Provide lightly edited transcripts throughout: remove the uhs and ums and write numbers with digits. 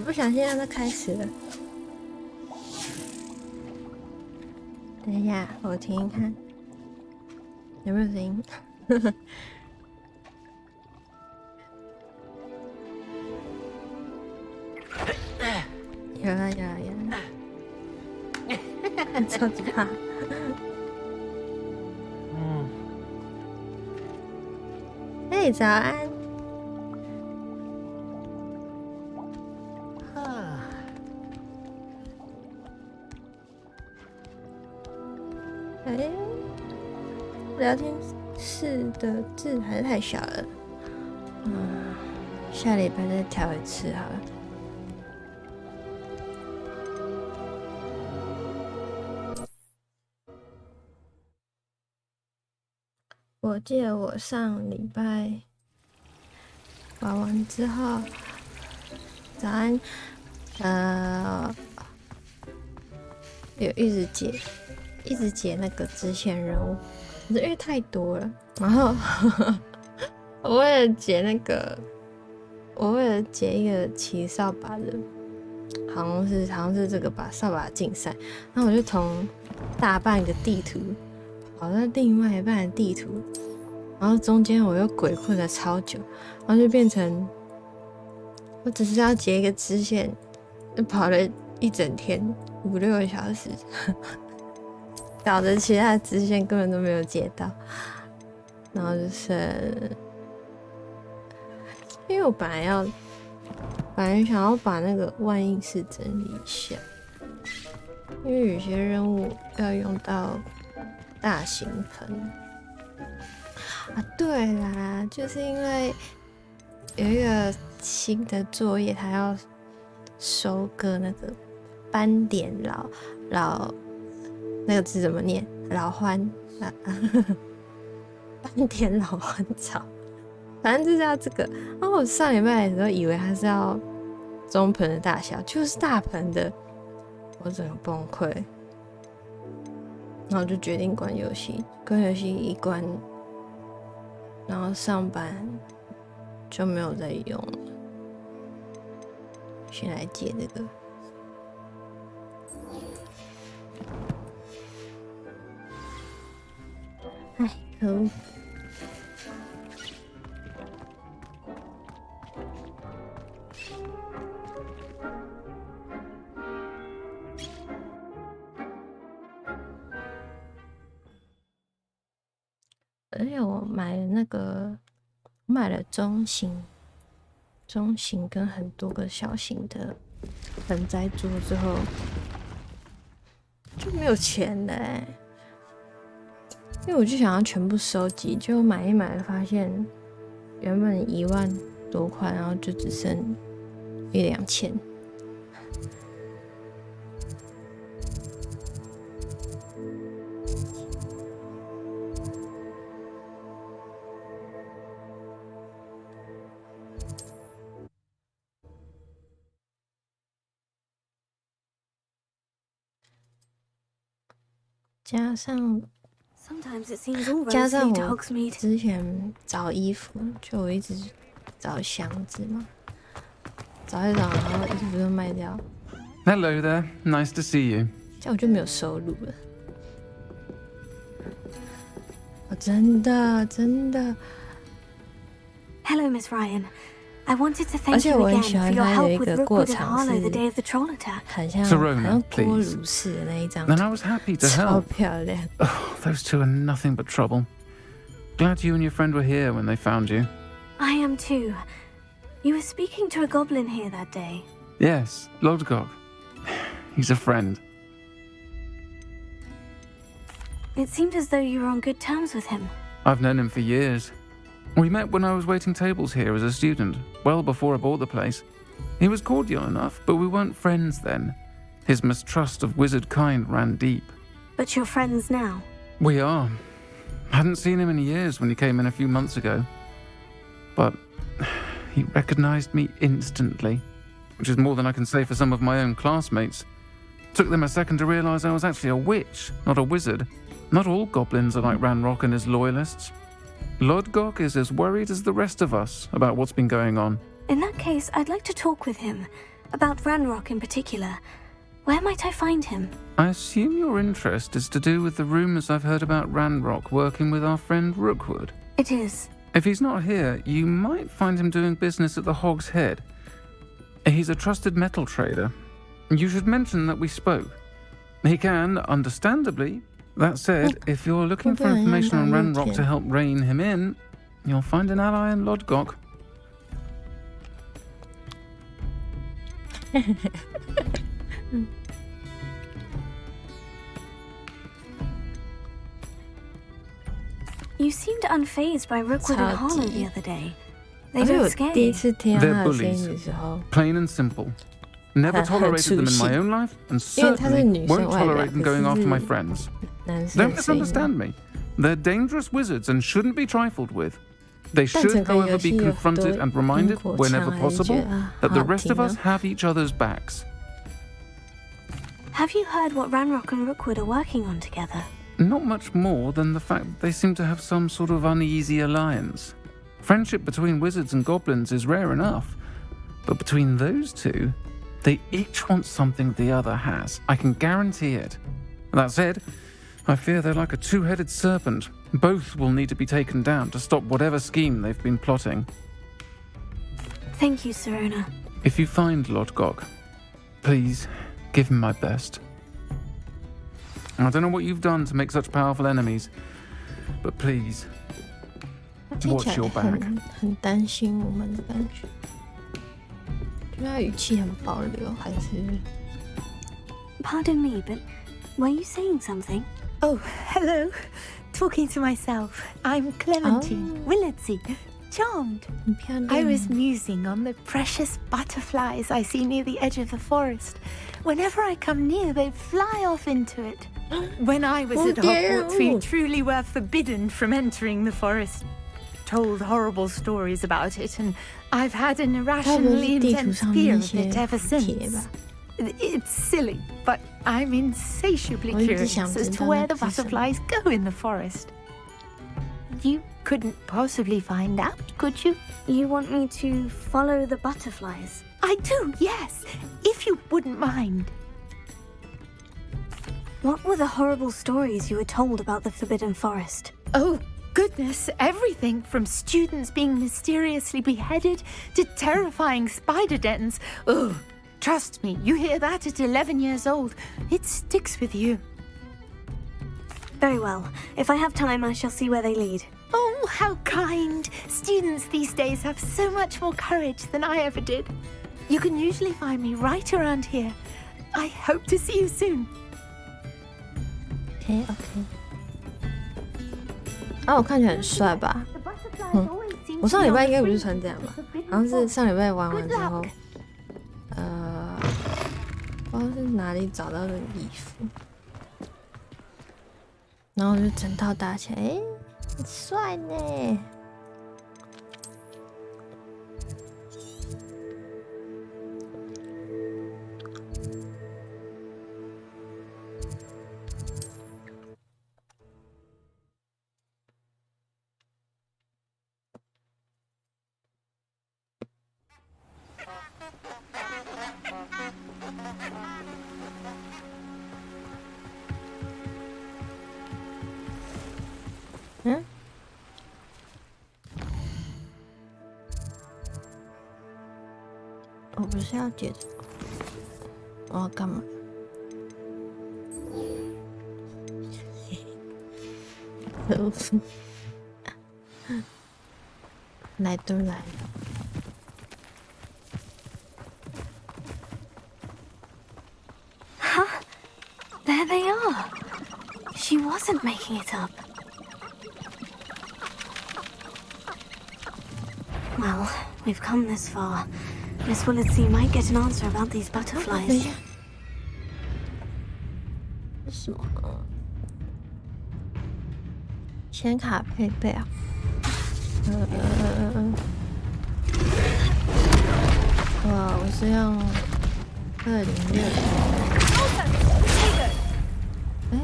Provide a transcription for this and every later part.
不小心让它开始了。等一下，我听听看有没有声音。有了，超级怕。嘿，早安。哎，聊天室的字还是太小了。下礼拜再调一次好了。我记得我上礼拜玩完之后，早安，有一直解那个支线任务，可是因为太多了，然后我为了解一个骑扫把的，好像是这个扫把竞赛，然后我就从大半个地图跑到另外一半的地图，然后中间我又鬼混了超久，然后就变成我只是要解一个支线，就跑了一整天5、6个小时，搞得其他的支线根本都没有解到。然后就是因为我本来想要把那个万应室整理一下，因为有些任务要用到大型盆啊。对啦，就是因为有一个新的作业，它要收割那个斑点老那个字怎么念？老獾啊，斑点老獾草，反正就是要这个。然后我上礼拜的时候以为它是要中盆的大小，就是大盆的，我整个崩溃。然后就决定关游戏，一关，然后上班就没有再用了。先来解这个。哎，可恶！而且我买了中型跟很多个小型的盆栽桌之后，就没有钱了因为我就想要全部收集，结果买一买发现原本1万多块，然后就只剩1、2千。加上我之前找衣服，就我一直找箱子嘛，找一找，然后衣服都卖掉。Hello there, nice to see you. 这样我就没有收入了。我真的。Hello, Miss Ryan. I wanted to thank you again for your help with Rookwood and Harlow the day of the troll attack. 很像锅炉式的那一张， Then I was happy to 超 help. 漂亮。Oh, those two are nothing but trouble. Glad you and your friend were here when they found you. I am too. You were speaking to a goblin here that day. Yes, Lodgok. He's a friend. It seemed as though you were on good terms with him. I've known him for years. We met when I was waiting tables here as a student, well before I bought the place. He was cordial enough, but we weren't friends then. His mistrust of wizard kind ran deep. But you're friends now. We are. Hadn't seen him in years when he came in a few months ago. But he recognized me instantly, which is more than I can say for some of my own classmates. Took them a second to realize I was actually a witch, not a wizard. Not all goblins are like Ranrock and his loyalists. Lodgok is as worried as the rest of us about what's been going on. In that case, I'd like to talk with him. About Ranrock in particular. Where might I find him? I assume your interest is to do with the rumors I've heard about Ranrock working with our friend Rookwood. It is. If he's not here, you might find him doing business at the Hog's Head. He's a trusted metal trader. You should mention that we spoke. He can, understandably. That said, if you're looking for information on Ranrock to help rein him in, you'll find an ally in Lodgok. You seemed unfazed by Rookwood and Harlow the other day. They don't scare you. They're bullies. Plain and simple. Never tolerated them in my own life, and certainly won't tolerate them going after my friends. Don't misunderstand me. They're dangerous wizards and shouldn't be trifled with. They should, however, be confronted and reminded, whenever possible, that the rest of us have each other's backs. Have you heard what Ranrock and Rookwood are working on together? Not much more than the fact that they seem to have some sort of uneasy alliance. Friendship between wizards and goblins is rare enough, but between those two, they each want something the other has. I can guarantee it. That said, I fear they're like a two-headed serpent. Both will need to be taken down to stop whatever scheme they've been plotting. Thank you, Serona. If you find Lodgok, please give him my best. I don't know what you've done to make such powerful enemies, but please, watch your back. 很担心我们的感觉，觉得他语气很保留，还是 Pardon me, but were you saying something? Oh, hello. Talking to myself. I'm Clementine Willardsey. Charmed. I was musing on the precious butterflies I see near the edge of the forest. Whenever I come near, they fly off into it. When I was at Hogwarts, we truly were forbidden from entering the forest. Told horrible stories about it, and I've had an irrationally intense fear of it ever since. It's silly, but I'm insatiably curious as to where the butterflies go in the forest. You couldn't possibly find out, could you? You want me to follow the butterflies? I do, yes, if you wouldn't mind. What were the horrible stories you were told about the Forbidden Forest? Oh, goodness, everything from students being mysteriously beheaded to terrifying spider dens. Oh, trust me, you hear that at 11 years old, it sticks with you. Very well. If I have time, I shall see where they lead. Oh, how kind. Students these days have so much more courage than I ever did. You can usually find me right around here. I hope to see you soon. OK。啊，我看起来很帅吧？我上礼拜应该不是穿这样吧？好像是上礼拜玩完之后，不知道是哪里找到的衣服，然后就整套搭起来，哎，很帅呢。嗯，我不是要解这个，我要干嘛？来都来了。Huh? There they are. She wasn't making it up. Well, we've come this far. Miss Willardsey might get an answer about these butterflies. 什么？显卡配备啊？哇，我是用206。哎，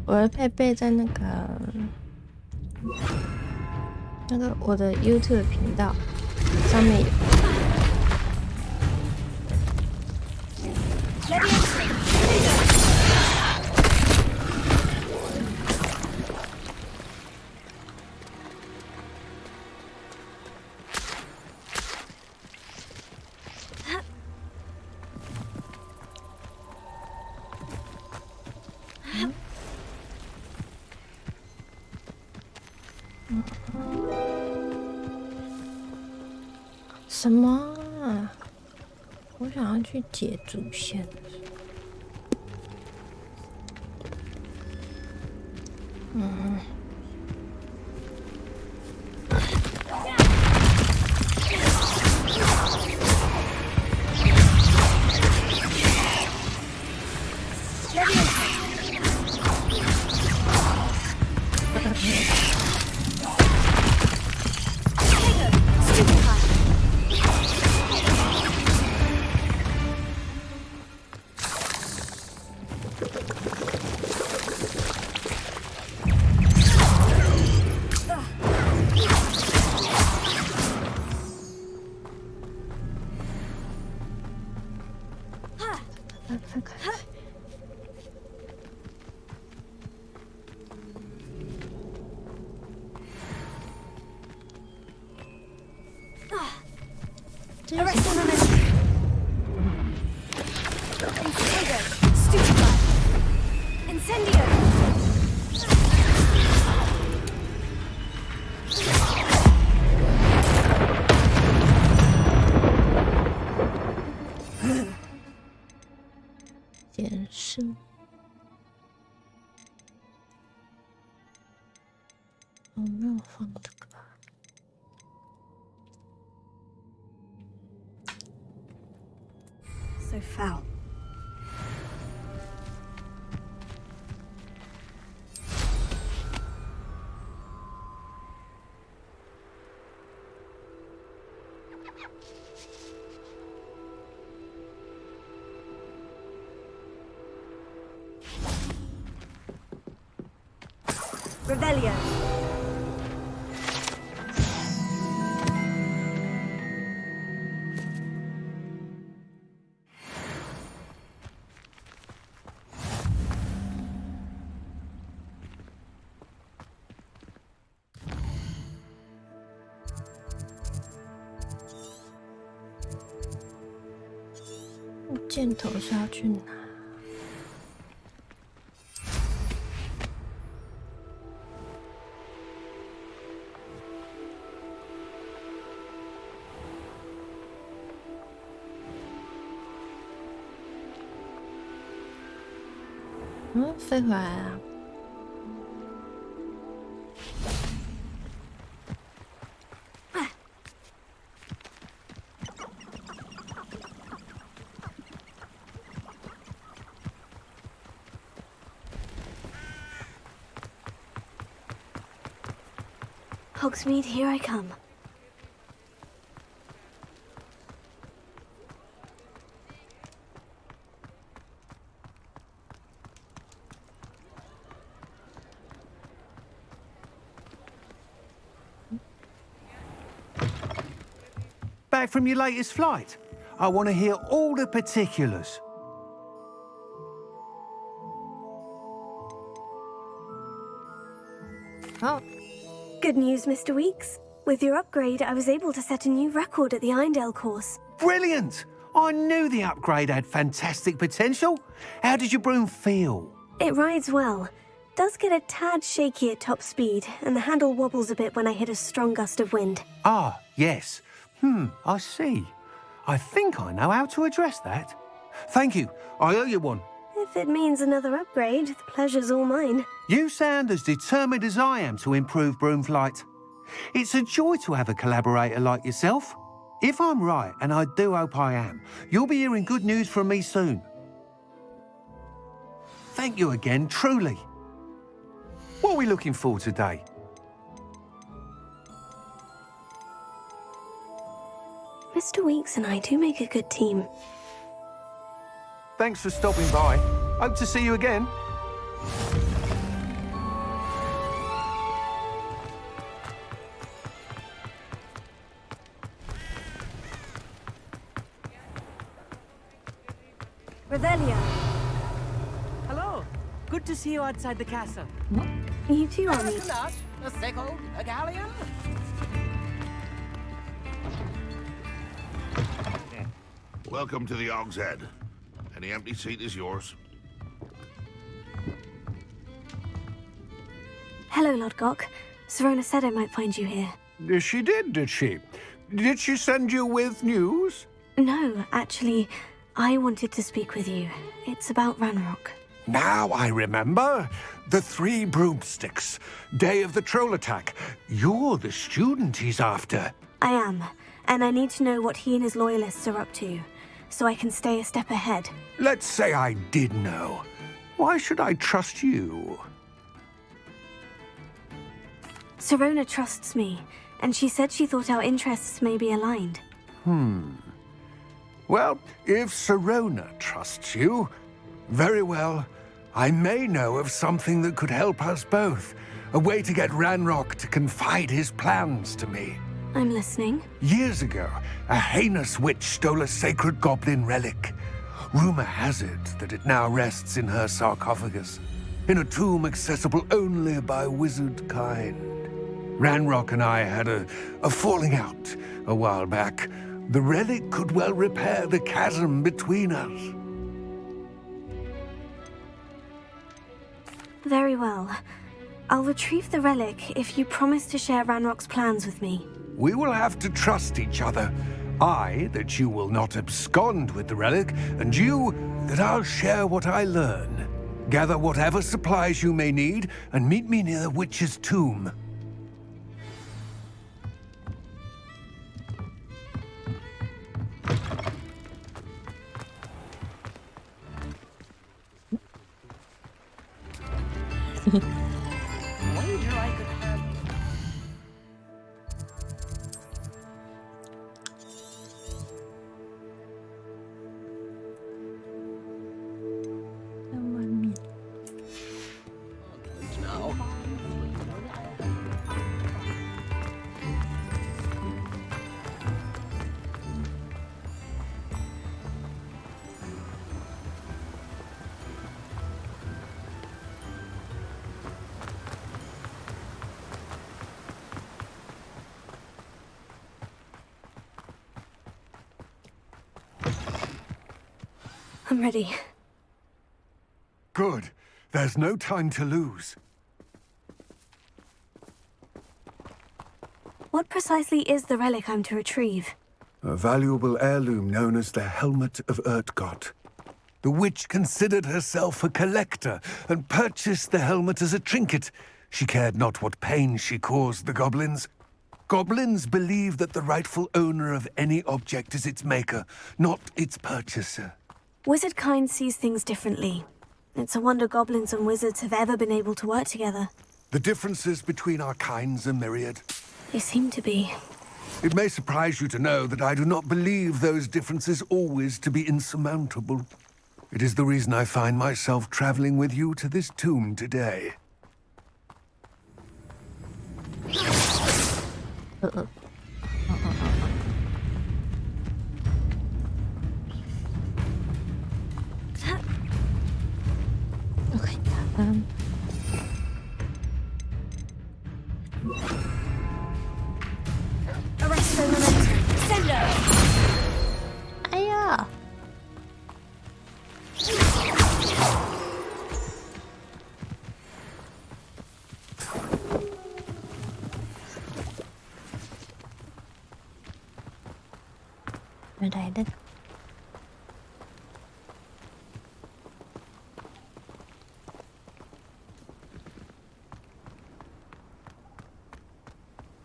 我的配备在那个我的 YouTube 频道上面有。什么啊？我想要去解主线。减速。我没有放这个。So foul. Revelio. .箭头是要去哪？飞回来了。Hogsmeade, here I come. Back from your latest flight? I want to hear all the particulars. Oh. Good news, Mr. Weeks. With your upgrade, I was able to set a new record at the Irondale course. Brilliant! I knew the upgrade had fantastic potential. How did your broom feel? It rides well. Does get a tad shaky at top speed, and the handle wobbles a bit when I hit a strong gust of wind. Ah, yes. I see. I think I know how to address that. Thank you. I owe you one. If it means another upgrade, the pleasure's all mine. You sound as determined as I am to improve broom flight. It's a joy to have a collaborator like yourself. If I'm right, and I do hope I am, you'll be hearing good news from me soon. Thank you again, truly. What are we looking for today? Mr. Weeks and I do make a good team. Thanks for stopping by. Hope to see you again. Revelio. Hello. Good to see you outside the castle. You too, Arnie. A sickle, a galleon. Welcome to the Og's Head. Any empty seat is yours. Hello, Lodgok. Serona said I might find you here. She did she? Did she send you with news? No, actually, I wanted to speak with you. It's about Ranrock. Now I remember. The 3 broomsticks. Day of the troll attack. You're the student he's after. I am, and I need to know what he and his loyalists are up to, so I can stay a step ahead. Let's say I did know. Why should I trust you? Sirona trusts me, and she said she thought our interests may be aligned. Well, if Sirona trusts you, very well. I may know of something that could help us both. A way to get Ranrock to confide his plans to me. I'm listening. Years ago, a heinous witch stole a sacred goblin relic. Rumor has it that it now rests in her sarcophagus, in a tomb accessible only by wizard kind. Ranrock and I had a falling out a while back. The relic could well repair the chasm between us. Very well. I'll retrieve the relic if you promise to share Ranrock's plans with me. We will have to trust each other. I, that you will not abscond with the relic, and you, that I'll share what I learn. Gather whatever supplies you may need, and meet me near the witch's tomb. I'm ready. Good. There's no time to lose. What precisely is the relic I'm to retrieve? A valuable heirloom known as the Helmet of Urtgott. The witch considered herself a collector and purchased the helmet as a trinket. She cared not what pain she caused the goblins. Goblins believe that the rightful owner of any object is its maker, not its purchaser. Wizard kind sees things differently. It's a wonder goblins and wizards have ever been able to work together. The differences between our kinds are myriad. They seem to be. It may surprise you to know that I do not believe those differences always to be insurmountable. It is the reason I find myself traveling with you to this tomb today. Okay. Arresto momentum. Sendo! Aya! Ở đây đấy.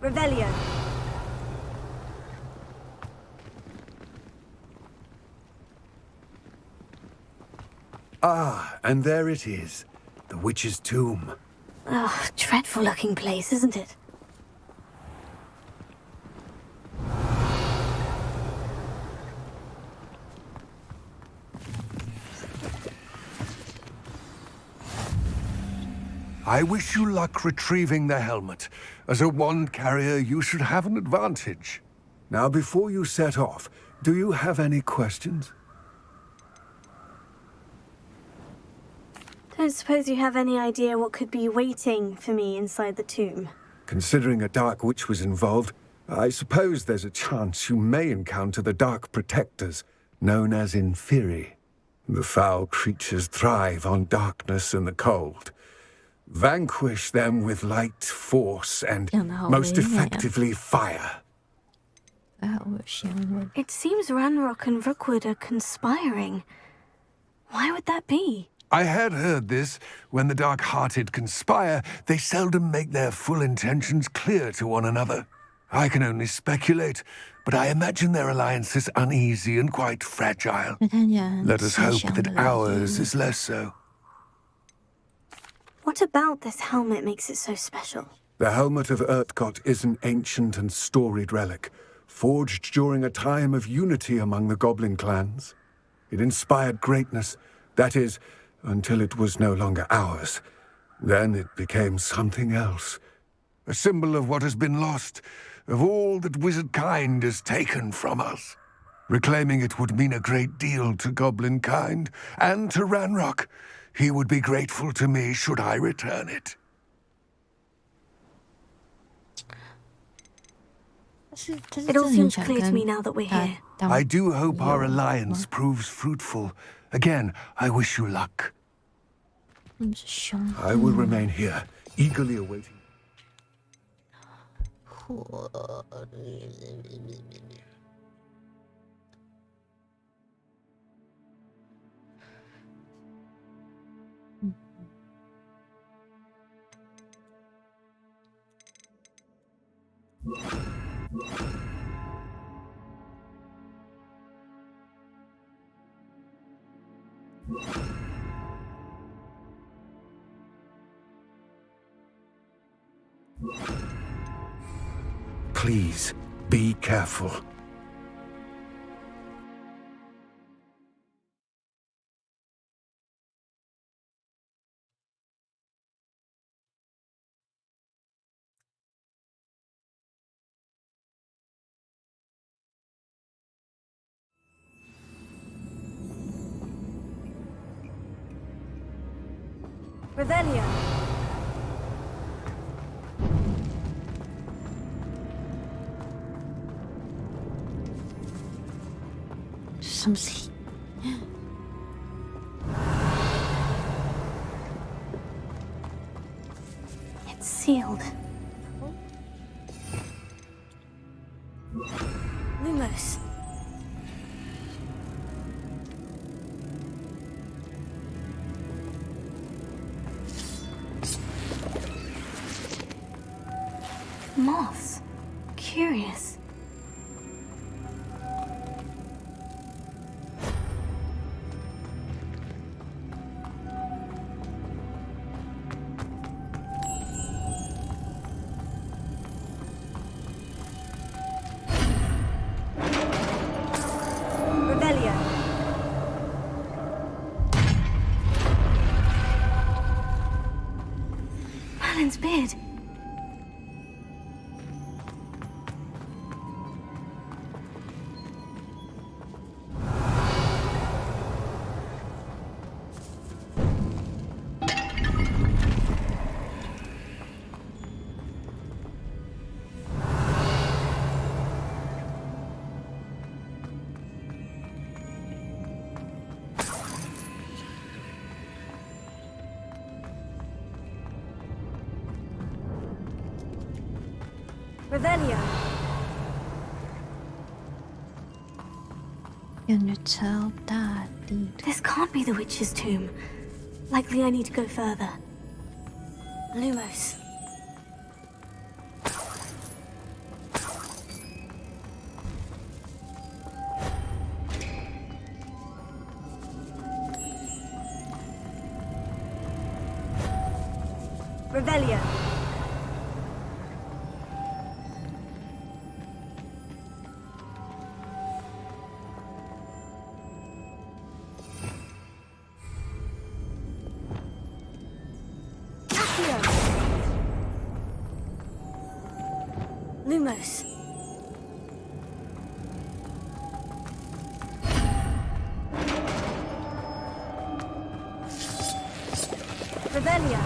Revelio. Ah, and there it is. The witch's tomb. Oh, dreadful looking place, isn't it? I wish you luck retrieving the helmet. As a wand carrier, you should have an advantage. Now, before you set off, do you have any questions? Don't suppose you have any idea what could be waiting for me inside the tomb? Considering a dark witch was involved, I suppose there's a chance you may encounter the Dark Protectors, known as Inferi. The foul creatures thrive on darkness and the cold. Vanquish them with light, force, and most effectively fire. It seems Ranrock and Rookwood are conspiring. Why would that be? I had heard this. When the dark-hearted conspire, they seldom make their full intentions clear to one another. I can only speculate, but I imagine their alliance is uneasy and quite fragile. Let us hope that ours is less so. What about this helmet makes it so special? The helmet of Urtkot is an ancient and storied relic, forged during a time of unity among the goblin clans. It inspired greatness, that is, until it was no longer ours. Then it became something else. A symbol of what has been lost, of all that wizard kind has taken from us. Reclaiming it would mean a great deal to goblin kind, and to Ranrock. He would be grateful to me should I return it. It all seems clear to me now that we're here. I do hope our alliance proves fruitful. Again, I wish you luck. I will remain here, eagerly awaiting. Please, be careful. Revelio. It's sealed. Lumos. Moths. Curious. Revelio. Merlin's beard. Revelio. This can't be the witch's tomb. Likely I need to go further. Lumos. Revelio. Lumos. Revelio.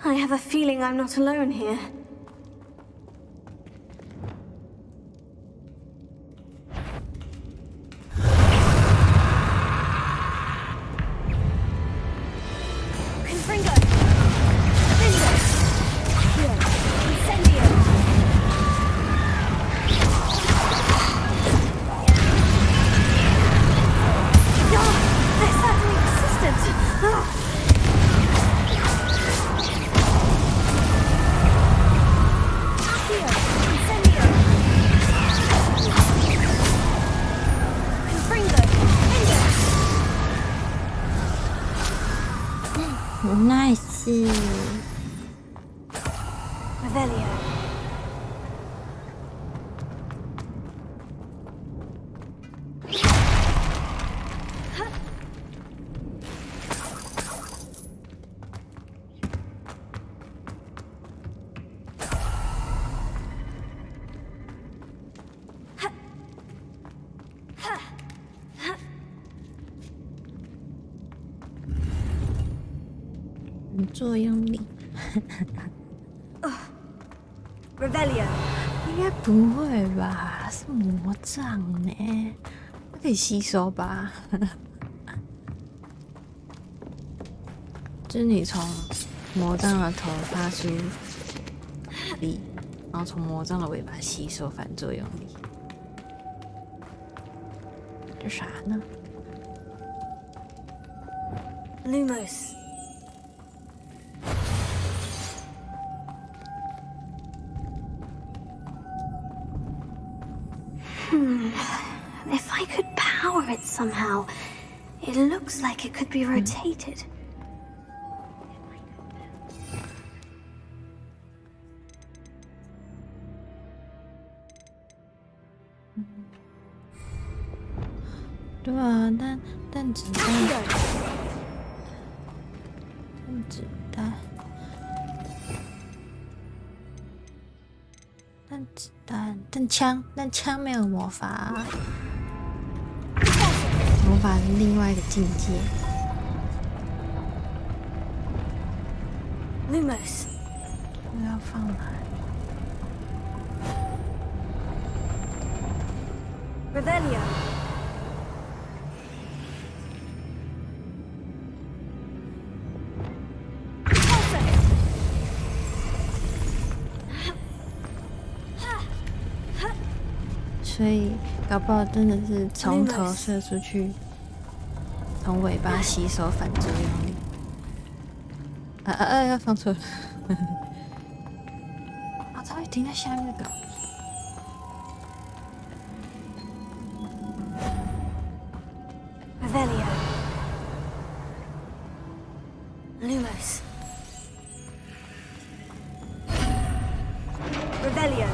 I have a feeling I'm not alone here. Revelio. 作用力Revelio. 应该不会吧？是魔杖呢，它可以吸收吧？就是你从魔杖的头发出力，然后从魔杖的尾巴吸收反作用力。这啥呢 Lumos. If I could power it somehow, it looks like it could be rotated. 对啊，但子弹，但枪没有魔法啊，魔法是另外一个境界。Lumos. 我要放哪里 Revelio. 所以搞不好真的是从头射出去，从尾巴吸收反作用力。要放错了。啊，它会停在下面那个。Revelio. Lumos. Revelio.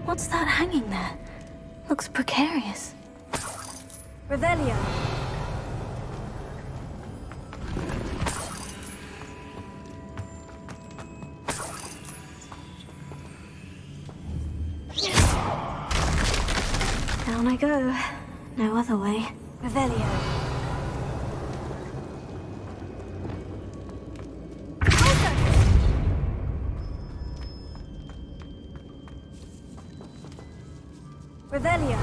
What's that hanging there? Looks precarious. Revelio. Down I go. No other way. Revelio. Revelio.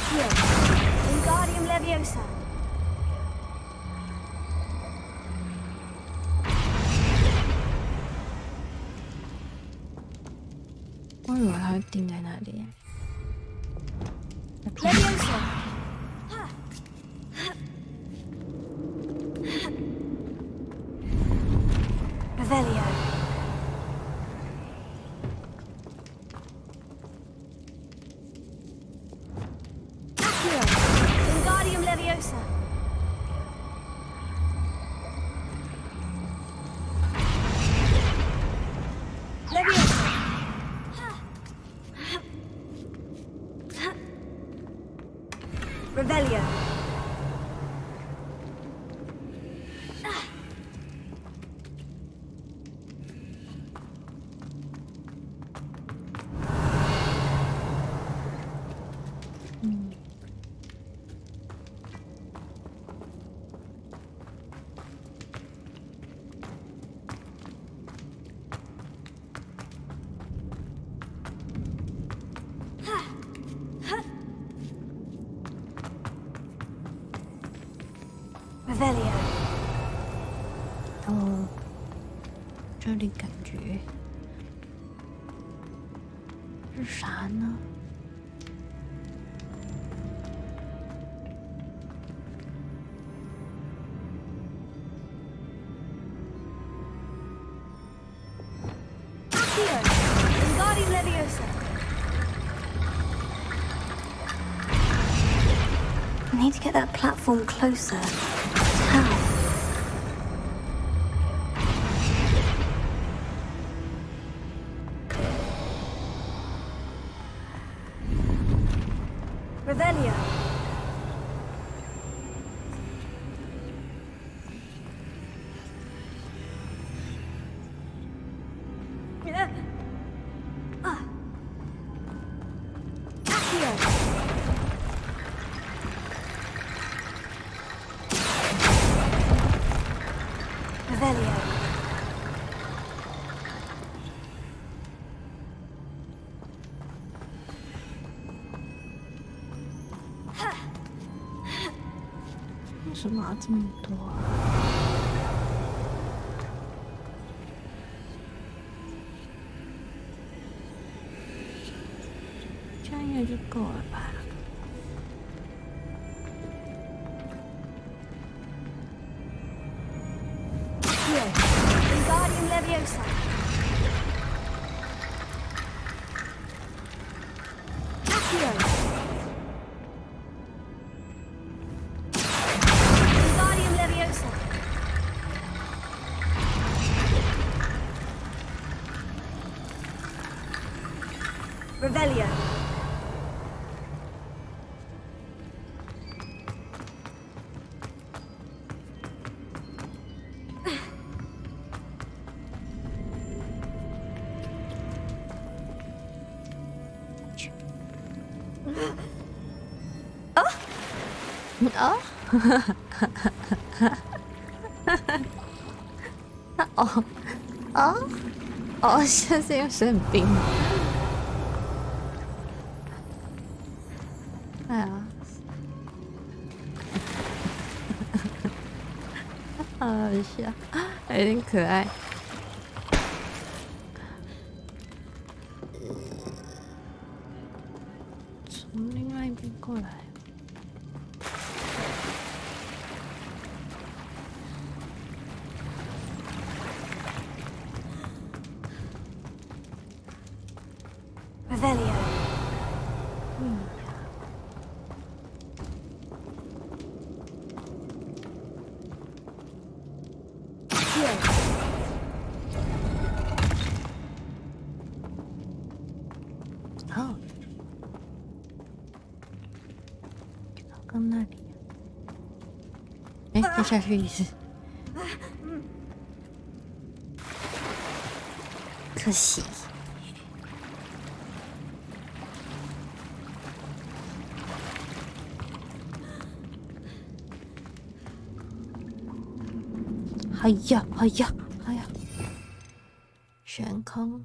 Here. Wingardium Leviosa. 我以为它会定在那里。Leviosa. Revelio. Here. Wingardium Leviosa. Leviosa. Revelio. Revelio。哦，这里感觉是啥呢？I need to get that platform closer. How? Revelio. Revelio. 为什么要这么多啊？这样应该就够了吧？Leviosa. Accio. Wingardium Leviosa. Revelio. Oh. Oh. Oh. Oh, 现在又生病。哎呀，好笑，有点可爱。从另外一边过来。Revelio. Oh. 刚那里。哎，再下去一次。可惜。哎呀，哎呀，哎呀！悬空。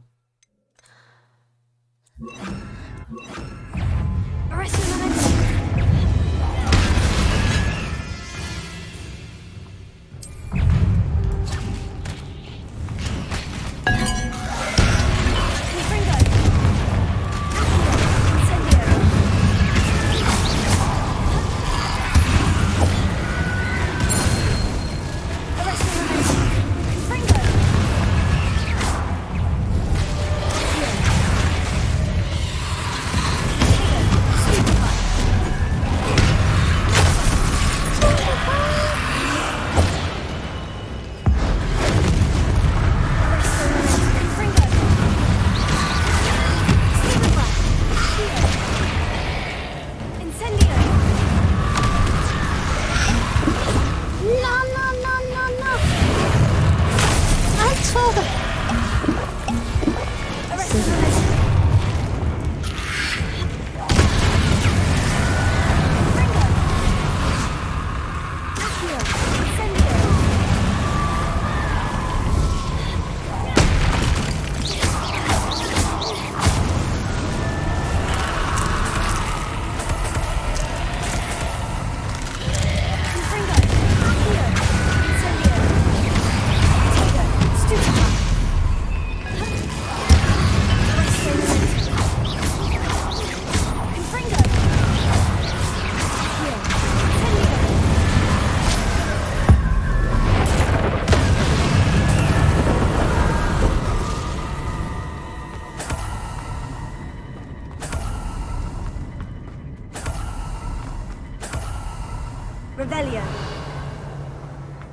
Revelio。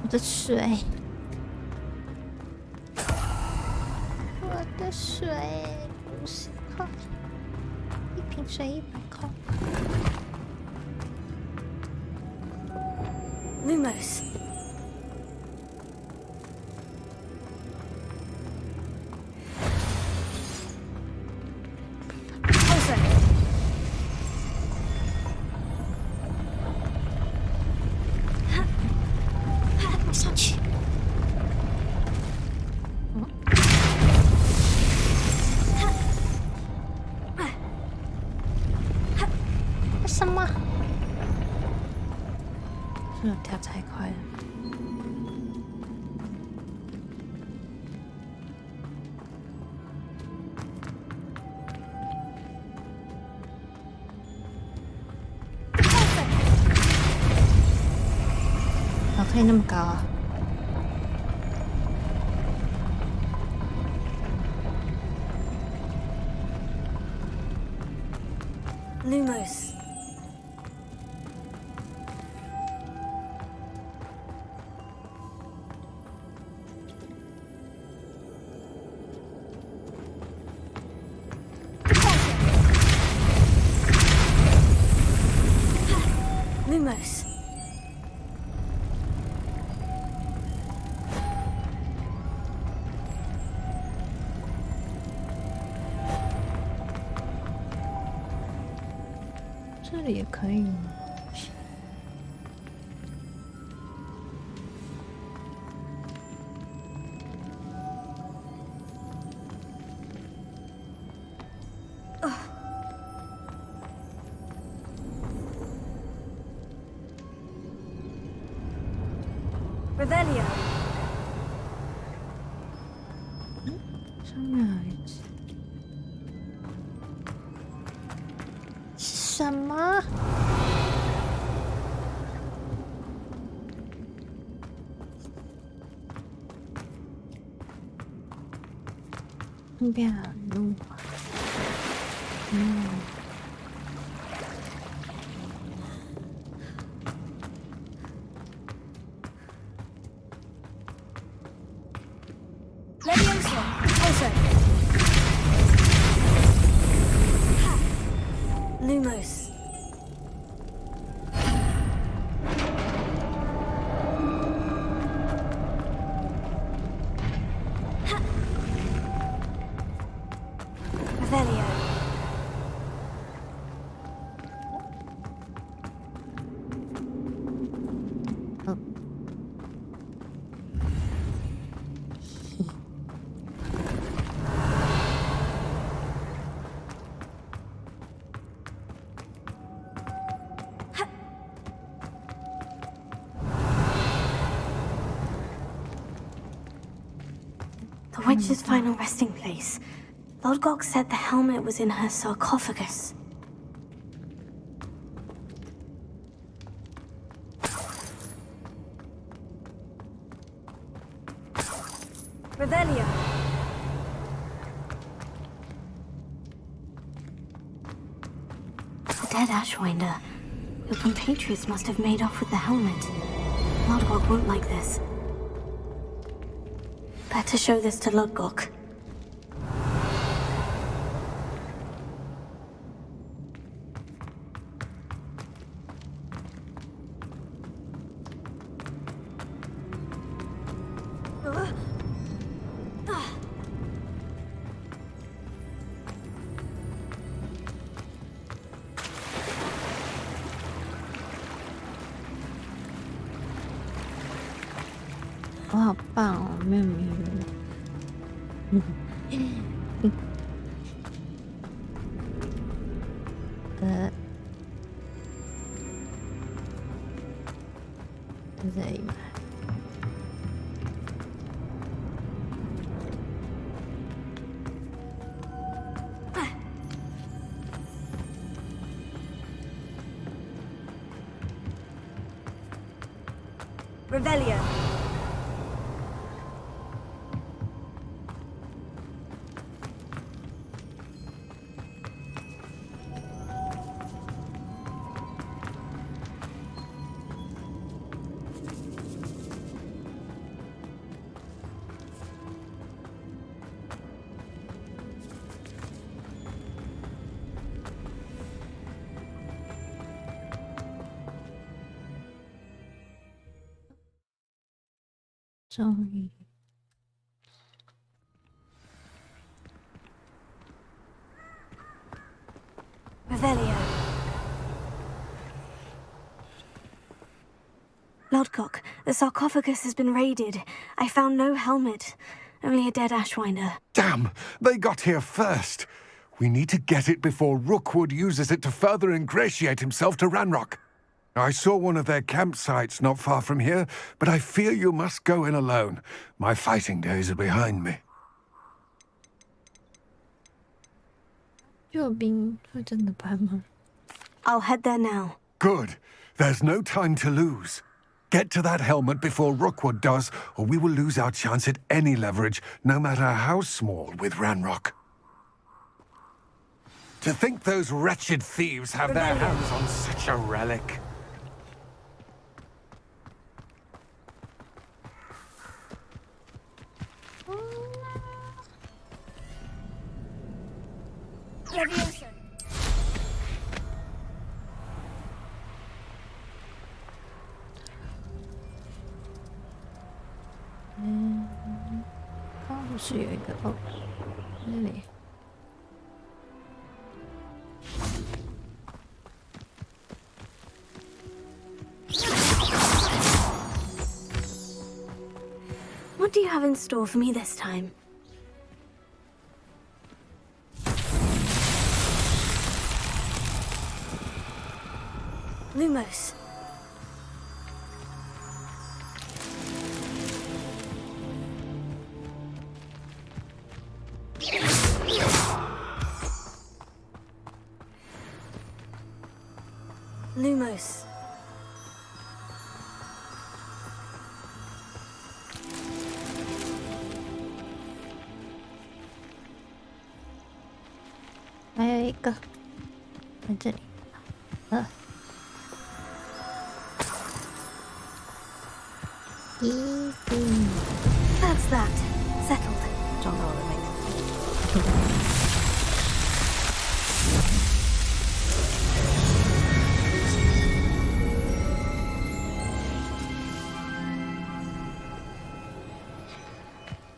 我的水，我的水50块，一瓶水100块。Lumos。上去。什么？是我跳太快了。哦，可以那么高啊！Lumos。Lumos。这里也可以吗？Revelio。上面还有一只。什么？那边还有路啊！Levioso。Also。Lumos。Revelio。The witch's final resting place. Lodgok said the helmet was in her sarcophagus. Revelio. The dead Ashwinder. Your compatriots must have made off with the helmet. Lodgok won't like this. Better show this to Lodgok. Oh, 我好棒哦，没有迷路。在这里吗？Revelio. 终于。Revelio. Lodcock, the sarcophagus has been raided. I found no helmet, only a dead Ashwinder. Damn! They got here first. We need to get it before Rookwood uses it to further ingratiate himself to Ranrock. I saw one of their campsites not far from here, but I fear you must go in alone. My fighting days are behind me. 救兵会真的搬吗？ I'll head there now. Good. There's no time to lose. Get to that helmet before Rookwood does, or we will lose our chance at any leverage, no matter how small, with Ranrock. To think those wretched thieves have their hands on such a relic. Leviosa. 不是有一个哦，这里。What do you have in store for me this time? Lumos. Lumos. Hay一个在这里。That's that. Settled. 撞到我的妹妹。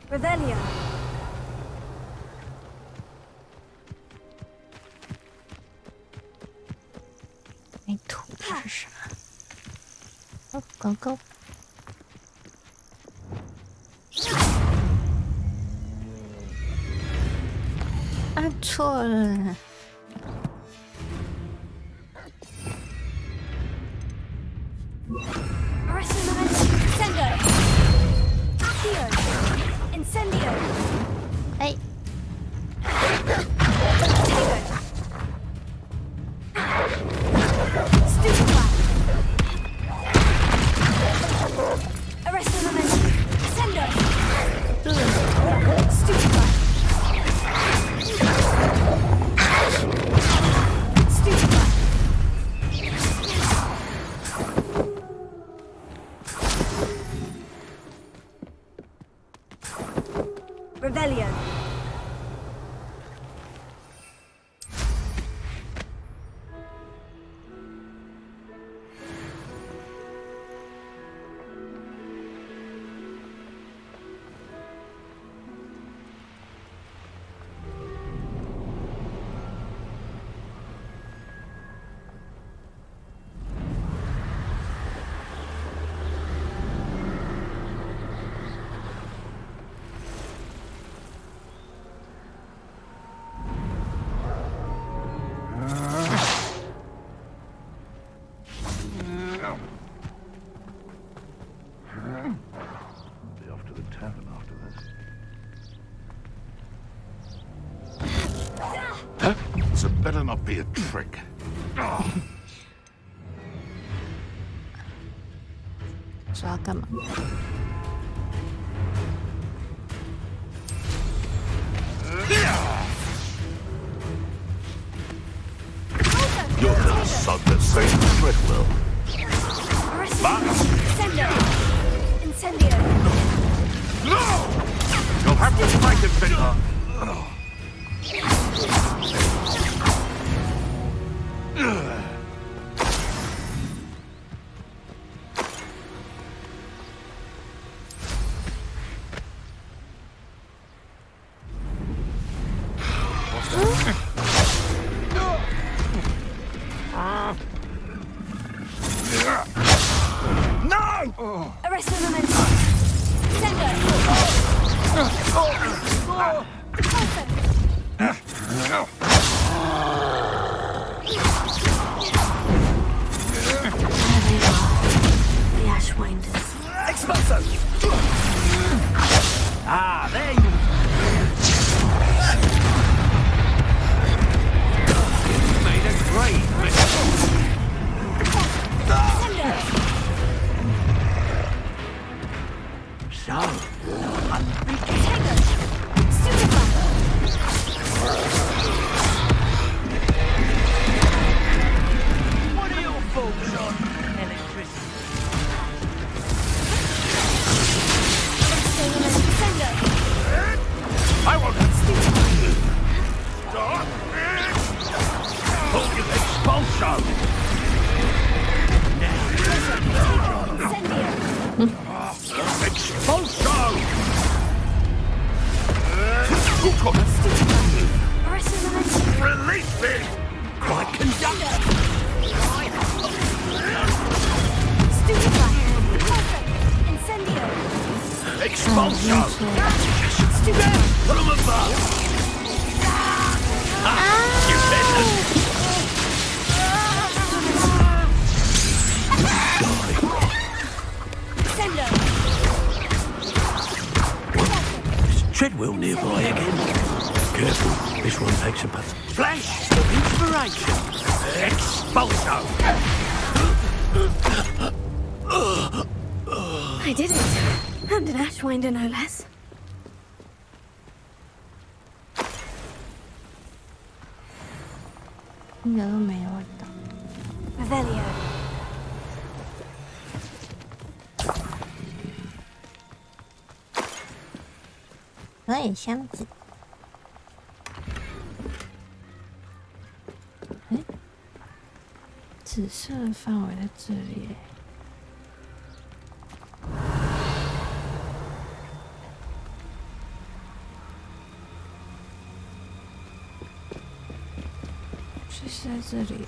Revelio. 没土是啥？哦，狗狗。按错了。Incendio. 哎。Revelio. So better not be a trick. 说要干嘛？ You're the son that saved Treadwell. Incendio. No! You'll have to fight it, Victor. Arrest the momentum. Sender. The Ashwinders. Expulso! Ah, there you made a great mess. So, what are your thoughts on electricity? I want to stop. Hold your expulso. Expulso! Release me! Quite conduct! Expulso! Put him above! You better! Treadwell nearby again. Careful, this one takes a putt. Flash of inspiration. Expulso. I did it. And an Ashwinder, no less. Revelio. 对，箱子。哎，紫色范围在这里。是在这里。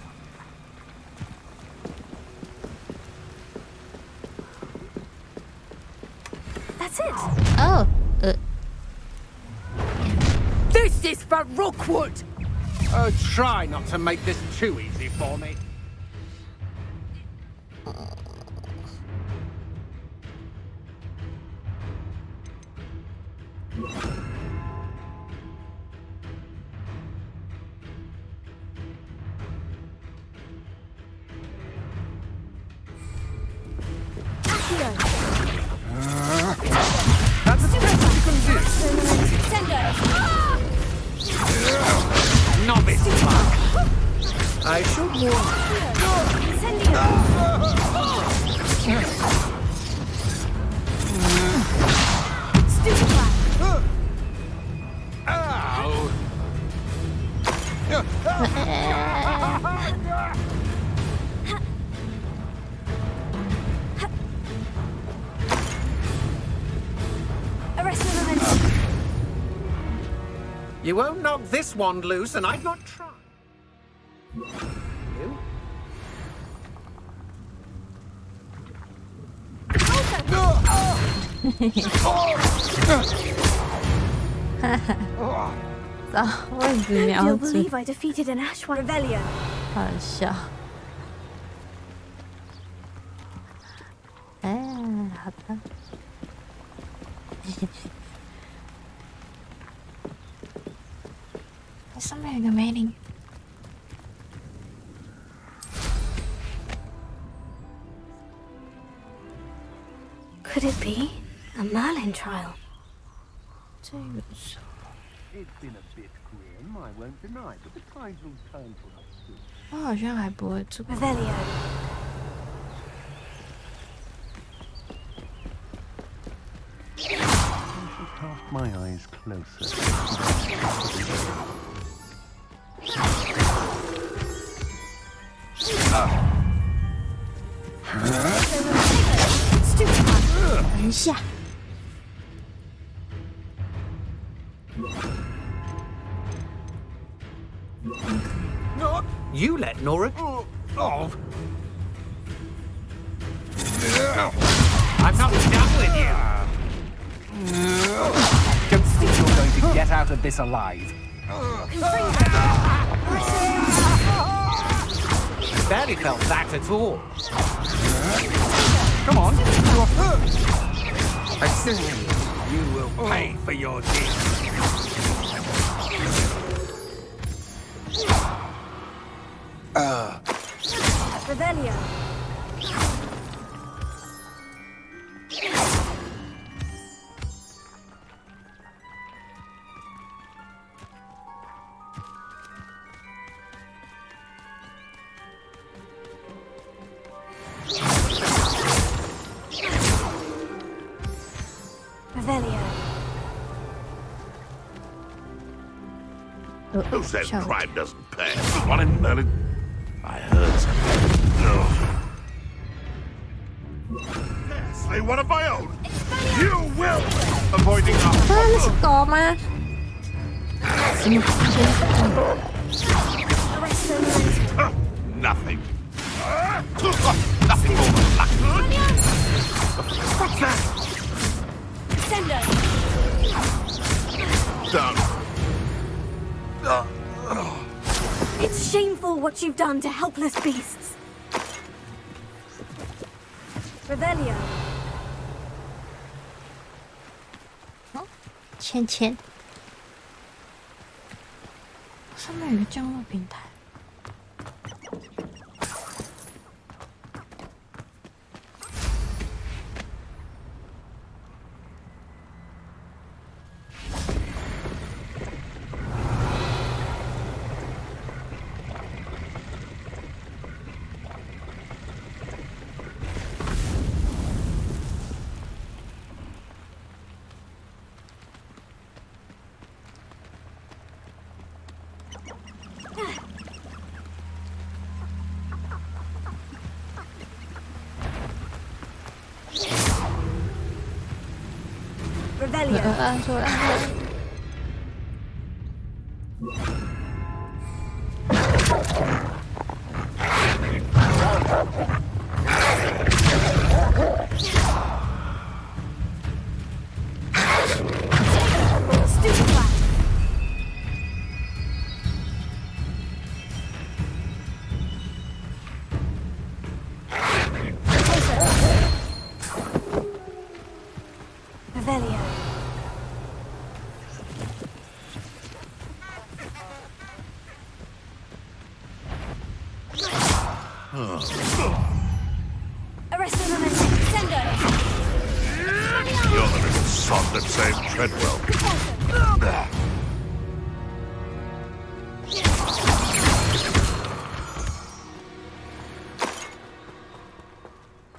That's it. Oh. This is for Rookwood! Oh, try not to make this too easy for me. That's the best you can do. Novice bug. I should warn You won't knock this wand loose, and I'd not try. You? You'll believe I defeated an Ashwan rebellion. 好笑。哎，好的。上面有个梅林。Could it be a Merlin trial? 这个是。 It's been a bit grim, I won't deny, but the tides will turn for us soon. 我好像还不会做。Revelio. I should cast my eyes closer. Stupid. 等一下。 You let Nora... Oh. I'm not done with you. Don't think you're going to get out of this alive. I barely felt that at all. Come on, you're hurt. I see. You will pay for your deeds. Revelio. Who said crime doesn't pay? What in Merlin? I heard something. Yes, they one of my own. You will! Avoiding us. Nothing. Nothing more than luck. What's that? Sender. Done. It's shameful what you've done to helpless beasts. Revelio. 钱钱，上面有个降落平台。按错了。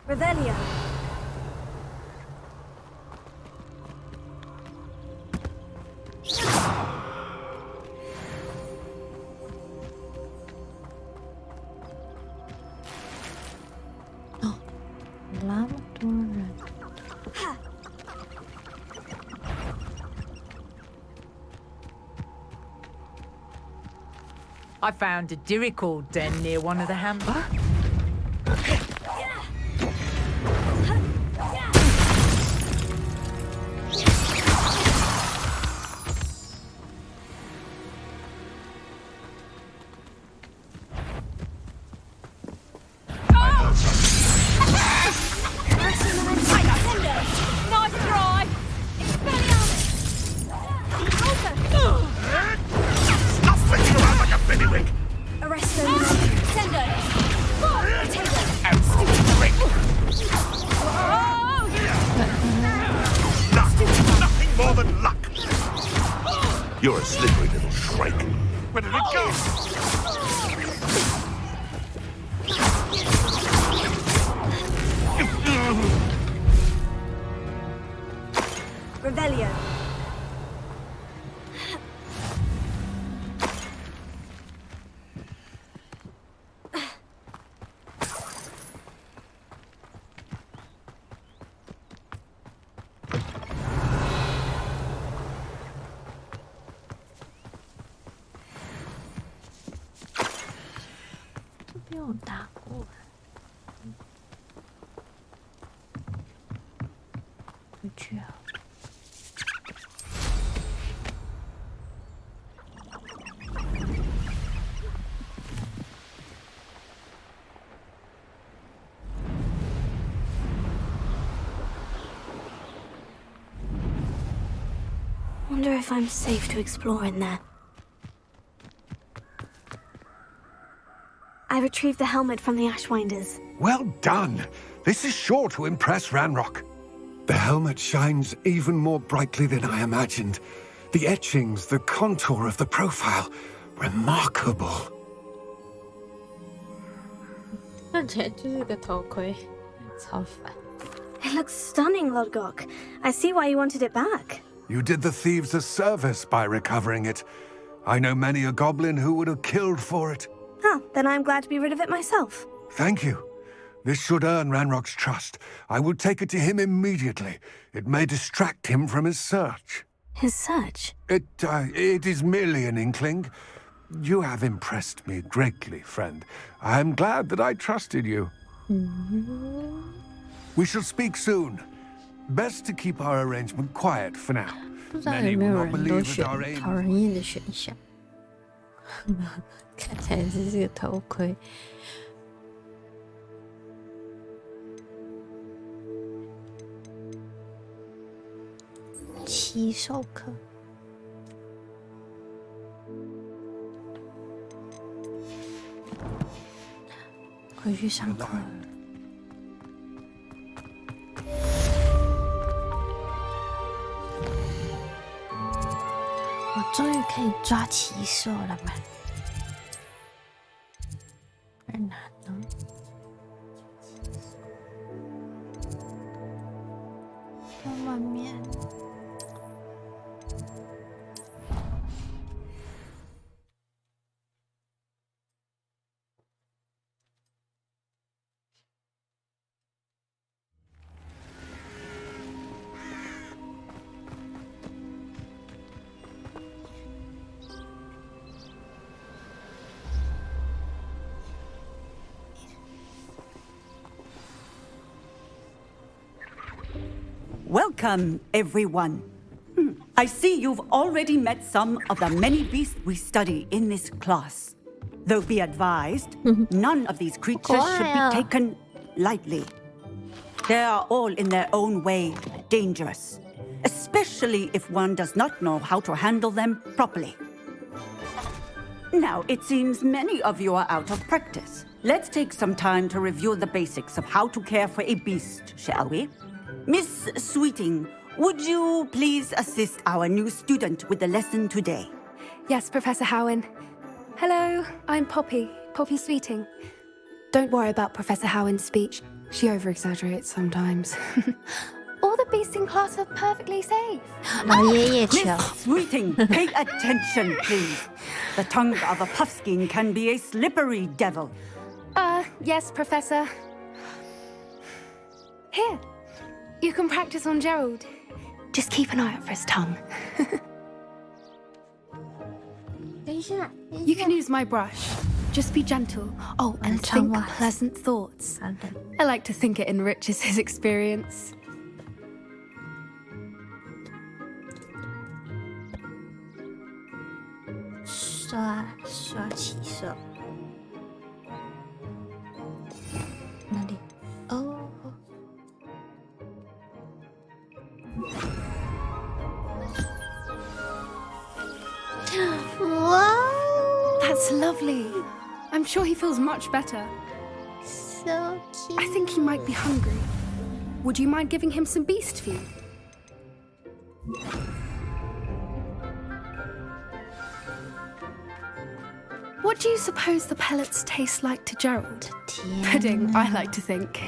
Revelio. Oh, lava torrent. I found a Dirical den near one of the Hamber. You're a slippery little shrike. Where did it go? Revelio. 去好了。Wonder if I'm safe to explore in there. I retrieved the helmet from the Ashwinders. Well done. This is sure to impress Ranrock. The helmet shines even more brightly than I imagined. The etchings, the contour of the profile. Remarkable. 看起来就是个头盔，超烦。It looks stunning, Lodgok. I see why you wanted it back. You did the thieves a service by recovering it. I know many a goblin who would have killed for it. Huh, then I'm glad to be rid of it myself. Thank you. This should earn Ranrock's trust. I will take it to him immediately. It may distract him from his search. His search? It is merely an inkling. You have impressed me greatly, friend. I am glad that I trusted you. We shall speak soon. Best to keep our arrangement quiet for now. 不知道有没有人都选讨人厌的选项。看起来是这个头盔。奇兽课。回去上课了。我终于可以抓奇兽了吗？在哪呢？在外面。Welcome, everyone. I see you've already met some of the many beasts we study in this class. Though be advised, none of these creatures should be taken lightly. They are all in their own way dangerous, especially if one does not know how to handle them properly. Now, it seems many of you are out of practice. Let's take some time to review the basics of how to care for a beast, shall we? Miss Sweeting, would you please assist our new student with the lesson today? Yes, Professor Howen. Hello, I'm Poppy Sweeting. Don't worry about Professor Howen's speech. She over-exaggerates sometimes. All the beasts in class are perfectly safe. Miss Sweeting, pay attention, please. The tongue of a puffskein can be a slippery devil. Yes, Professor. Here. You can practice on Gerald. Just keep an eye out for his tongue. You can use my brush. Just be gentle. Oh, and think pleasant thoughts. I like to think it enriches his experience.刷起手。哪里？哦。Wow! That's lovely. I'm sure he feels much better. So cute. I think he might be hungry. Would you mind giving him some beast food? What do you suppose the pellets taste like to Gerald? Pudding, I like to think.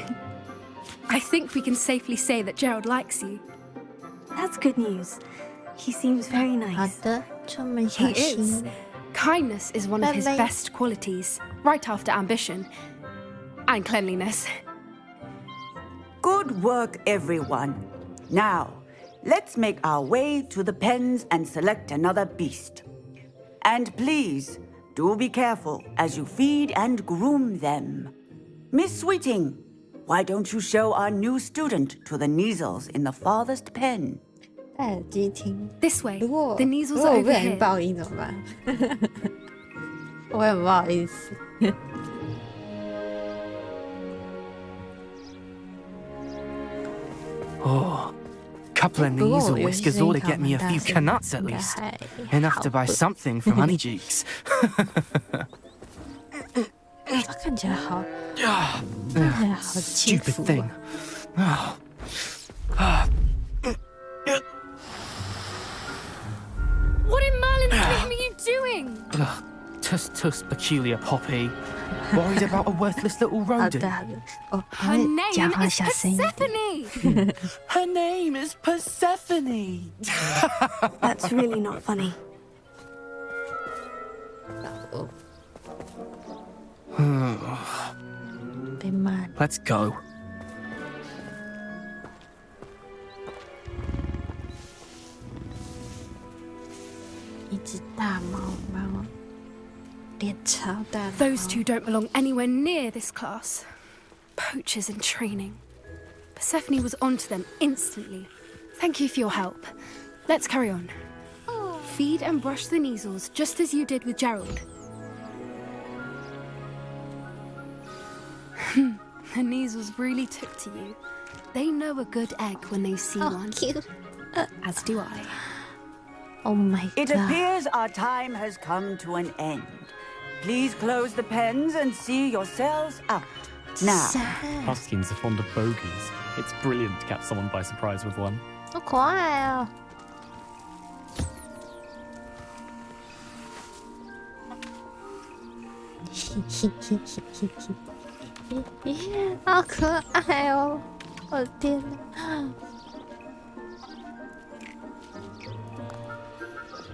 I think we can safely say that Gerald likes you. That's good news. He seems very nice. He is. Kindness is one of his best qualities, right after ambition. And cleanliness. Good work, everyone. Now, let's make our way to the pens and select another beast. And please, do be careful as you feed and groom them. Miss Sweeting, why don't you show our new student to the Neasels in the farthest pen? 戴耳机听。 This way. 如果 The Neasels 如果 are 我不 over 小心 here. 爆音怎么办？我很不好意思。Oh, couple of Neasel whiskers ought to get me a few canuts at least. Enough to buy something for Honeycheeks. 它看起来好，看起来好幸 Stupid 福 thing. 啊。 What in Merlin's name are you doing? Tuss, peculiar Poppy. Worried about a worthless little 好 rodent. 的好的，哦， Her name 讲话 is 小声一点。 Persephone. Her name is Persephone. That's really not funny. Let's go. 一只大猫，然后脸超大的猫。 Those two don't belong anywhere near this class. Poachers in training. Persephone was onto them instantly. Thank you for your help. Let's carry on. Feed and brush the Neasels just as you did with Gerald. The Neasels really took to you. They know a good egg when they see one. Cute. As do I. Oh my god. It appears our time has come to an end. Please close the pens and see yourselves out. Now. Huskins are fond of bogies. It's brilliant to catch someone by surprise with one. 好可爱哦。好可爱哦！我的天哪！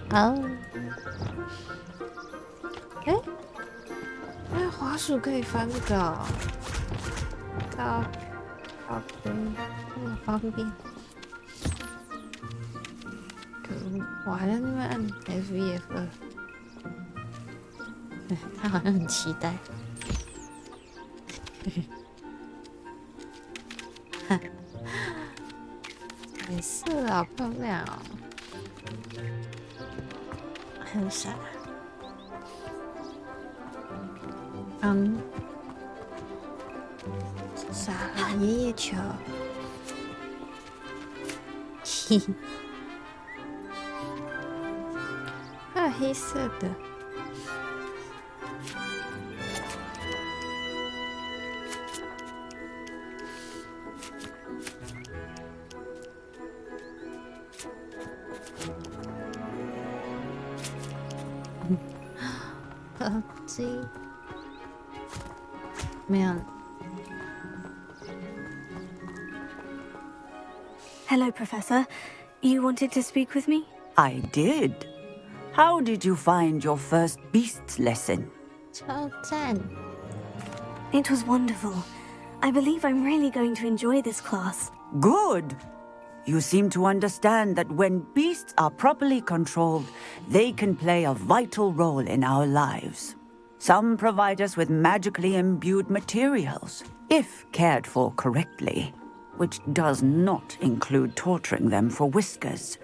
好，哎，滑鼠可以翻这个哦，好那么方便。可恶，我还在那边按 F1、F2。他好像很期待。颜色好漂亮哦！还有啥？啥啦？爷爷球。嘿嘿。还有黑色的。耳机没有。 Hello, Professor. You wanted to speak with me? I did. How did you find your first beasts lesson? 超赞。 It was wonderful. I believe I'm really going to enjoy this class. Good. You seem to understand that when beasts are properly controlled, they can play a vital role in our lives. Some provide us with magically imbued materials, if cared for correctly, which does not include torturing them for whiskers.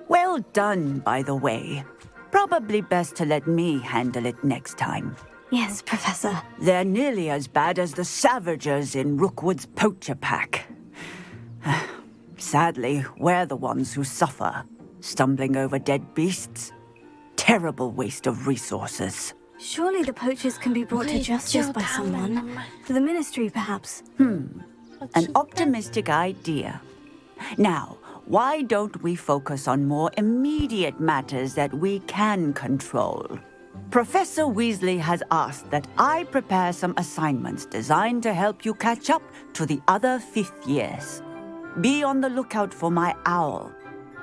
Well done, by the way. Probably best to let me handle it next time. Yes, Professor. They're nearly as bad as the Savagers in Rookwood's poacher pack. Sadly, we're the ones who suffer, stumbling over dead beasts. Terrible waste of resources. Surely the poachers can be brought to justice by someone. The ministry, perhaps. An optimistic idea. Now, why don't we focus on more immediate matters that we can control? Professor Weasley has asked that I prepare some assignments designed to help you catch up to the other 5th years. Be on the lookout for my owl.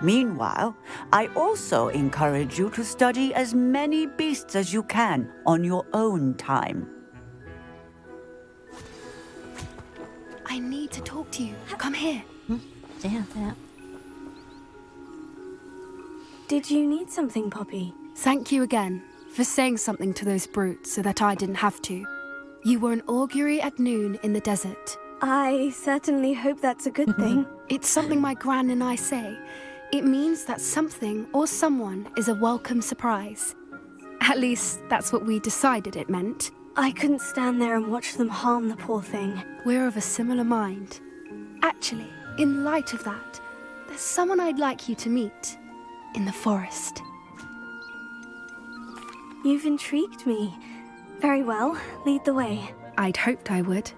Meanwhile, I also encourage you to study as many beasts as you can on your own time. I need to talk to you. Come here. Did you need something, Poppy? Thank you again for saying something to those brutes so that I didn't have to. You were an augury at noon in the desert. I certainly hope that's a good thing. It's something my gran and I say. It means that something or someone is a welcome surprise. At least, that's what we decided it meant. I couldn't stand there and watch them harm the poor thing. We're of a similar mind. Actually, in light of that, there's someone I'd like you to meet in the forest. You've intrigued me. Very well, lead the way. I'd hoped I would.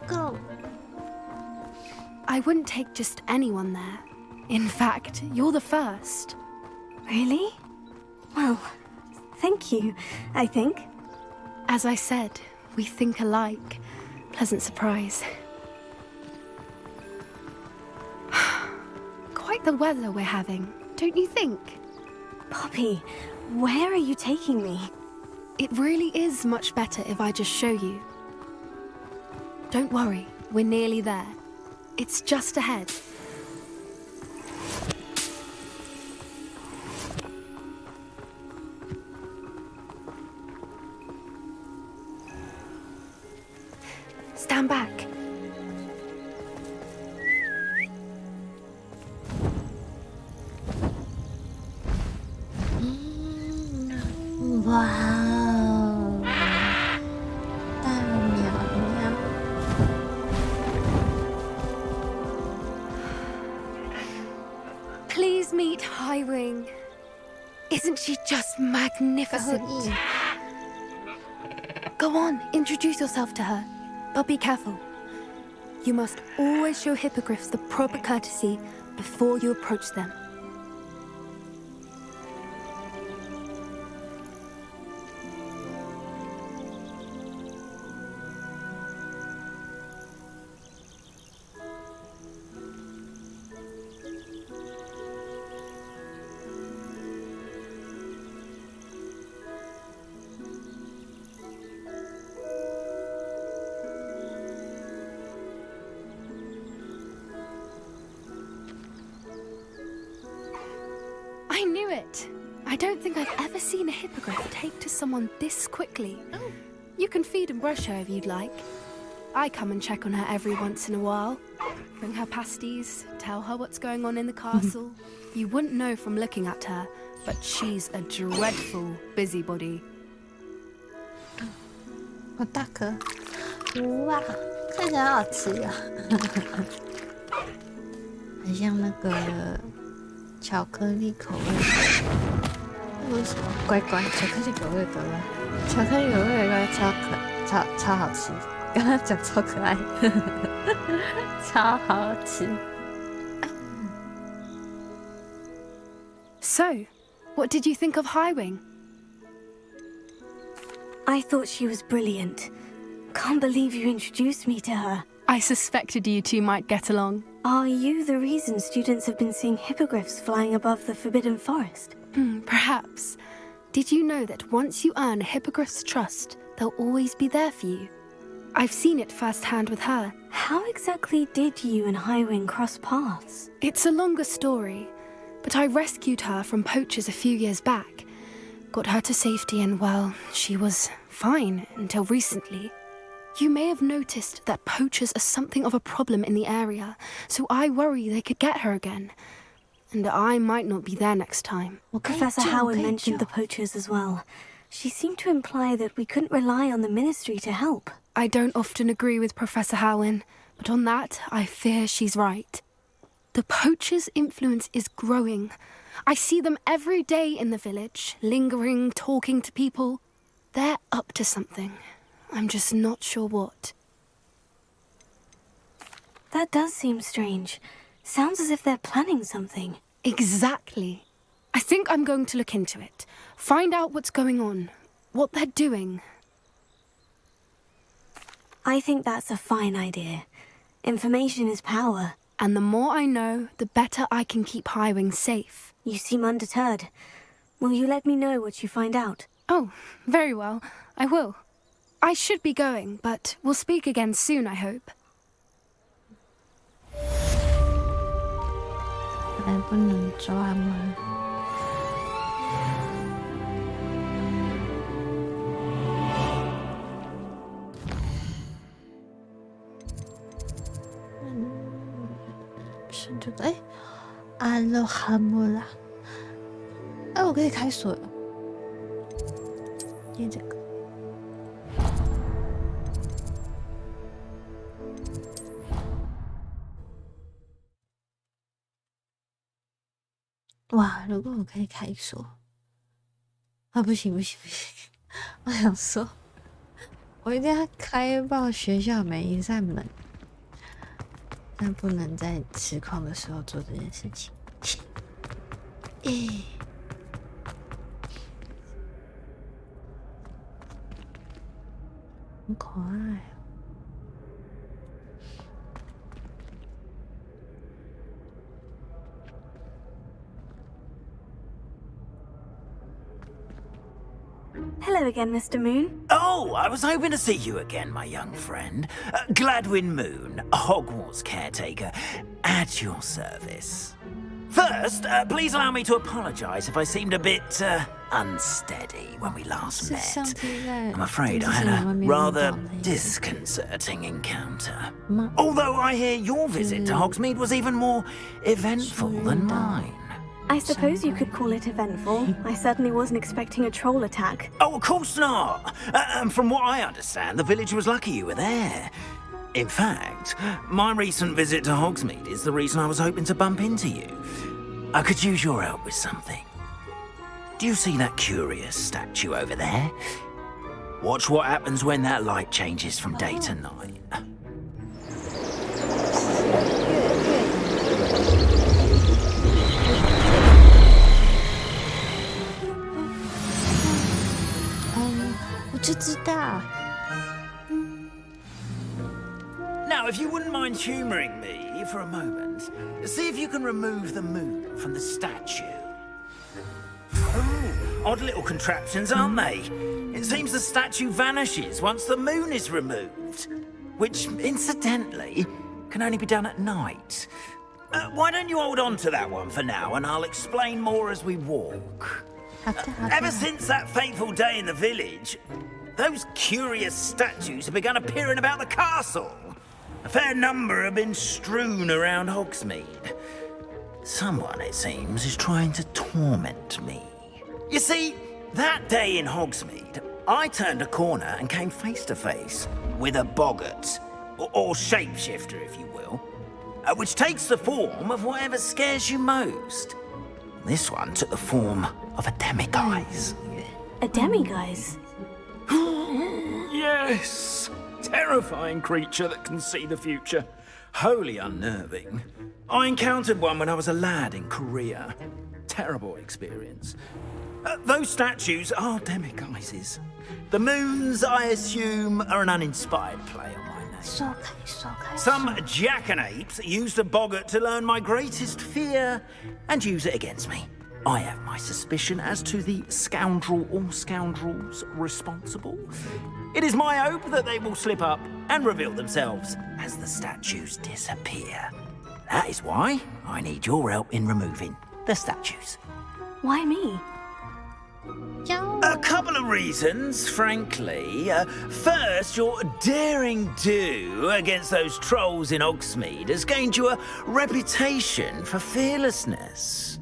Go. I wouldn't take just anyone there. In fact, you're the first. Really? Well, thank you, I think. As I said, we think alike. Pleasant surprise. Quite the weather we're having, don't you think? Poppy, where are you taking me? It really is much better if I just show you. Don't worry, we're nearly there. It's just ahead. Stand back. Wow. 大鸟鸟。Please meet Highwing. Isn't she just magnificent? Go on, introduce yourself to her. But be careful. You must always show hippogriffs the proper courtesy before you approach them. I knew it! I don't think I've ever seen a hippogriff take to someone this quickly. Oh. You can feed and brush her if you'd like. I come and check on her every once in a while. Bring her pasties, tell her what's going on in the castle. You wouldn't know from looking at her, but she's a dreadful busybody. 好大颗！哇，看起来好吃啊！很像那个巧克力口味。为什么？乖乖，巧克力口味的吗？巧克力口味的超好吃。刚刚讲超可爱，超好吃。So, what did you think of Highwing? I thought she was brilliant. Can't believe you introduced me to her. I suspected you two might get along. Are you the reason students have been seeing hippogriffs flying above the Forbidden Forest? Perhaps. Did you know that once you earn a hippogriff's trust, they'll always be there for you? I've seen it firsthand with her. How exactly did you and Highwing cross paths? It's a longer story, but I rescued her from poachers a few years back. Got her to safety and, well, she was fine until recently. You may have noticed that poachers are something of a problem in the area, so I worry they could get her again. And I might not be there next time. Well, Professor Howard mentioned the poachers as well. She seemed to imply that we couldn't rely on the ministry to help. I don't often agree with Professor Howin, but on that, I fear she's right. The poachers' influence is growing. I see them every day in the village, lingering, talking to people. They're up to something. I'm just not sure what. That does seem strange. Sounds as if they're planning something. Exactly. I think I'm going to look into it. Find out what's going on, what they're doing. I think that's a fine idea. Information is power. And the more I know, the better I can keep Highwing safe. You seem undeterred. Will you let me know what you find out? Oh, very well. I will. I should be going, but we'll speak again soon, I hope. 还不能抓吗？顺就哎，阿罗哈莫拉，哎，我可以开锁了，念这个。哇，如果我可以开锁，啊，不行不行不行，我想说，我一定要开爆学校每一扇门。但不能在实况的时候做这件事情。很可爱。Hello again, Mr. Moon. Oh, I was hoping to see you again, my young friend. Gladwin Moon, Hogwarts caretaker, at your service. First, please allow me to apologize if I seemed a bit unsteady when we last met. I'm afraid I had a rather disconcerting encounter. Although I hear your visit to Hogsmeade was even more eventful than mine. I suppose you could call it eventful. I certainly wasn't expecting a troll attack. Oh, of course not. And from what I understand, the village was lucky you were there. In fact, my recent visit to Hogsmeade is the reason I was hoping to bump into you. I could use your help with something. Do you see that curious statue over there? Watch what happens when that light changes from day to night. Now, if you wouldn't mind humouring me for a moment, see if you can remove the moon from the statue. Oh, odd little contraptions, aren't they? It seems the statue vanishes once the moon is removed, which, incidentally, can only be done at night. Why don't you hold on to that one for now, and I'll explain more as we walk. Ever since that fateful day in the village, those curious statues have begun appearing about the castle. A fair number have been strewn around Hogsmeade. Someone, it seems, is trying to torment me. You see, that day in Hogsmeade, I turned a corner and came face to face with a boggart, or shapeshifter, if you will, which takes the form of whatever scares you most. This one took the form of a demiguise. A demiguise? Yes! Terrifying creature that can see the future. Wholly unnerving. I encountered one when I was a lad in Korea. Terrible experience. Those statues are demiguises. The moons, I assume, are an uninspired play on my name. Some jackanapes used a boggart to learn my greatest fear and use it against me. I have my suspicion as to the scoundrel or scoundrels responsible. It is my hope that they will slip up and reveal themselves as the statues disappear. That is why I need your help in removing the statues. Why me? A couple of reasons, frankly. First, your daring do against those trolls in Hogsmeade has gained you a reputation for fearlessness.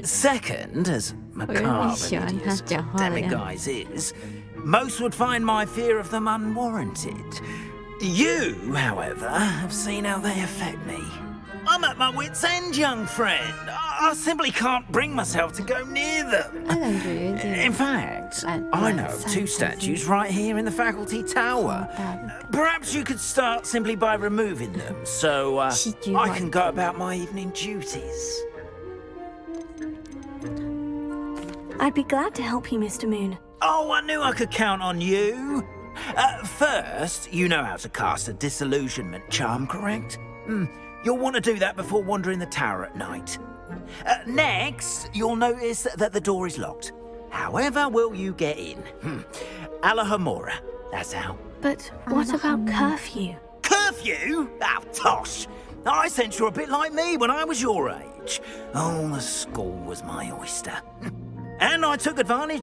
Second, as macabre and hideous demiguise is, most would find my fear of them unwarranted. You, however, have seen how they affect me. I'm at my wit's end, young friend. I simply can't bring myself to go near them. In fact, I know of two statues right here in the faculty tower. Perhaps you could start simply by removing them, so I can go about my evening duties. I'd be glad to help you, Mr. Moon. Oh, I knew I could count on you. First, you know how to cast a disillusionment charm, correct? You'll want to do that before wandering the tower at night. Next, you'll notice that the door is locked. However will you get in? Alahamora, that's how. But what about curfew? Curfew? Oh, tosh. I sense you're a bit like me when I was your age. Oh, the school was my oyster. And I took advantage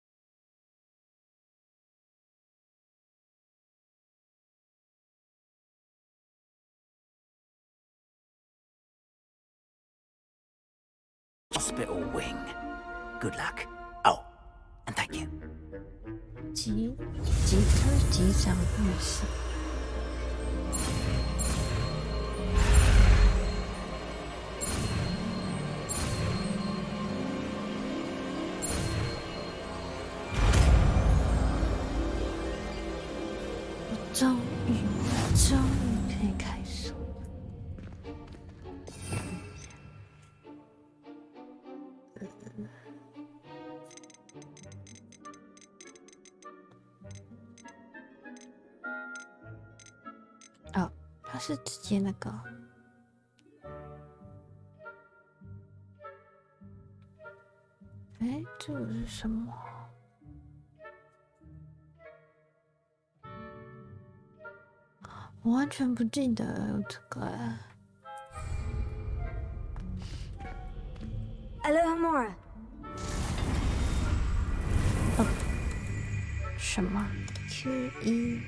hospital wing. Good luck. Oh, and thank you. 机长浴室。终于可以开始。哦，它是直接那个。哎，这个是什么？我完全不记得有这个。Alohomora。什么 ？Q1。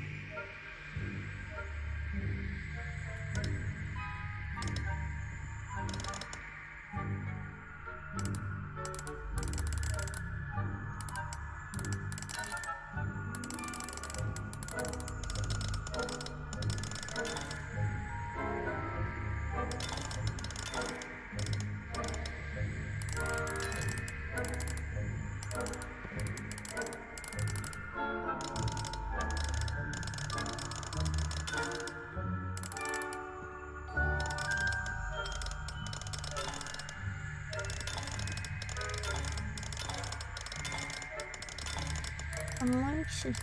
什么东西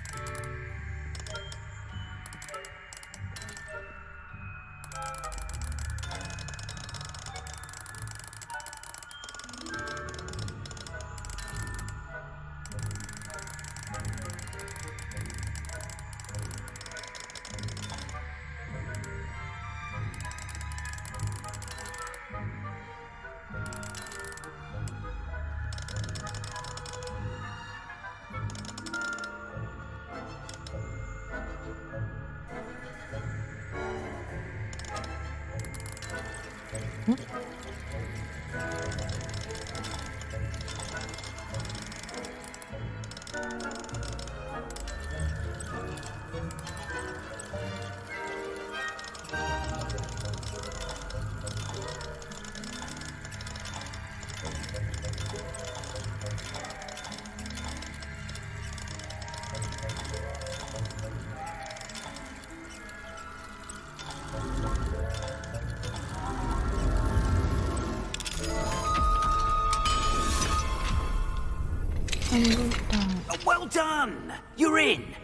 ？Well done! You're in!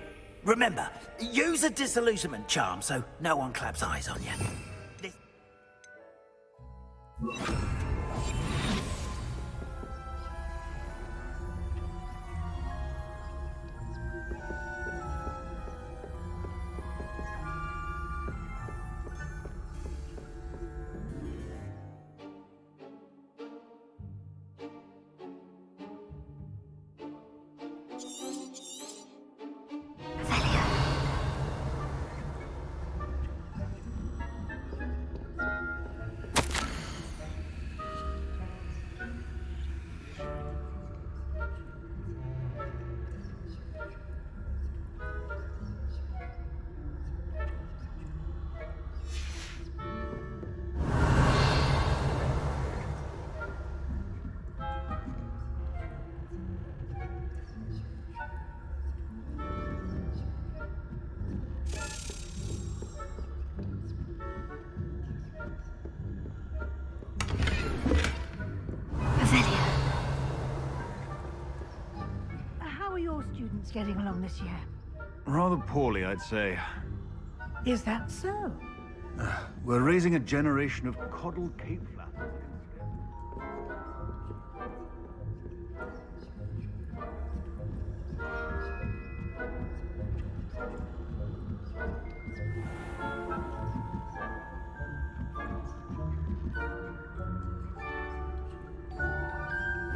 Remember, use a disillusionment charm so no one claps eyes on you. Getting along this year? Rather poorly, I'd say. Is that so? We're raising a generation of coddled cape flappers.